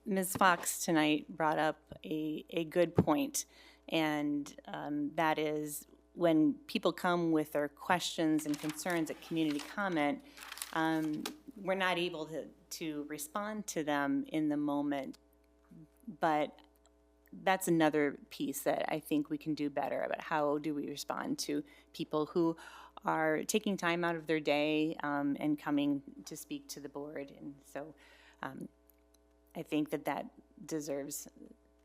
Ms. Fox tonight brought up a good point, and that is when people come with their questions and concerns at community comment, we're not able to respond to them in the moment, but that's another piece that I think we can do better about. How do we respond to people who are taking time out of their day and coming to speak to the board? And so I think that deserves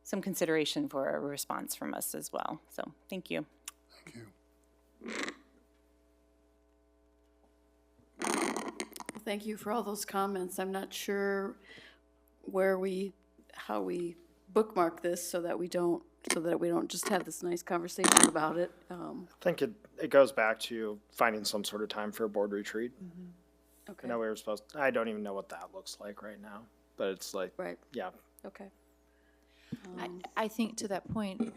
some consideration for a response from us as well. So thank you. Thank you. Thank you for all those comments. I'm not sure how we bookmark this so that we don't just have this nice conversation about it. I think it goes back to finding some sort of time for a board retreat. Okay. I know we were I don't even know what that looks like right now, but it's like, Right. yeah. Okay. I think to that point,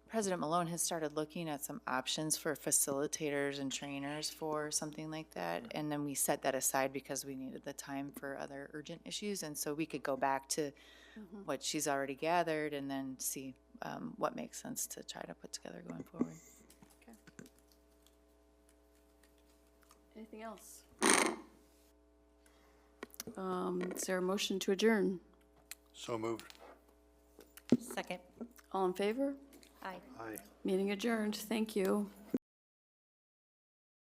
President Malone has started looking at some options for facilitators and trainers for something like that. And then we set that aside because we needed the time for other urgent issues. And so we could go back to what she's already gathered and then see what makes sense to try to put together going forward. Okay. Anything else? Is there a motion to adjourn? So moved. Second. All in favor? Aye. Aye. Meeting adjourned. Thank you.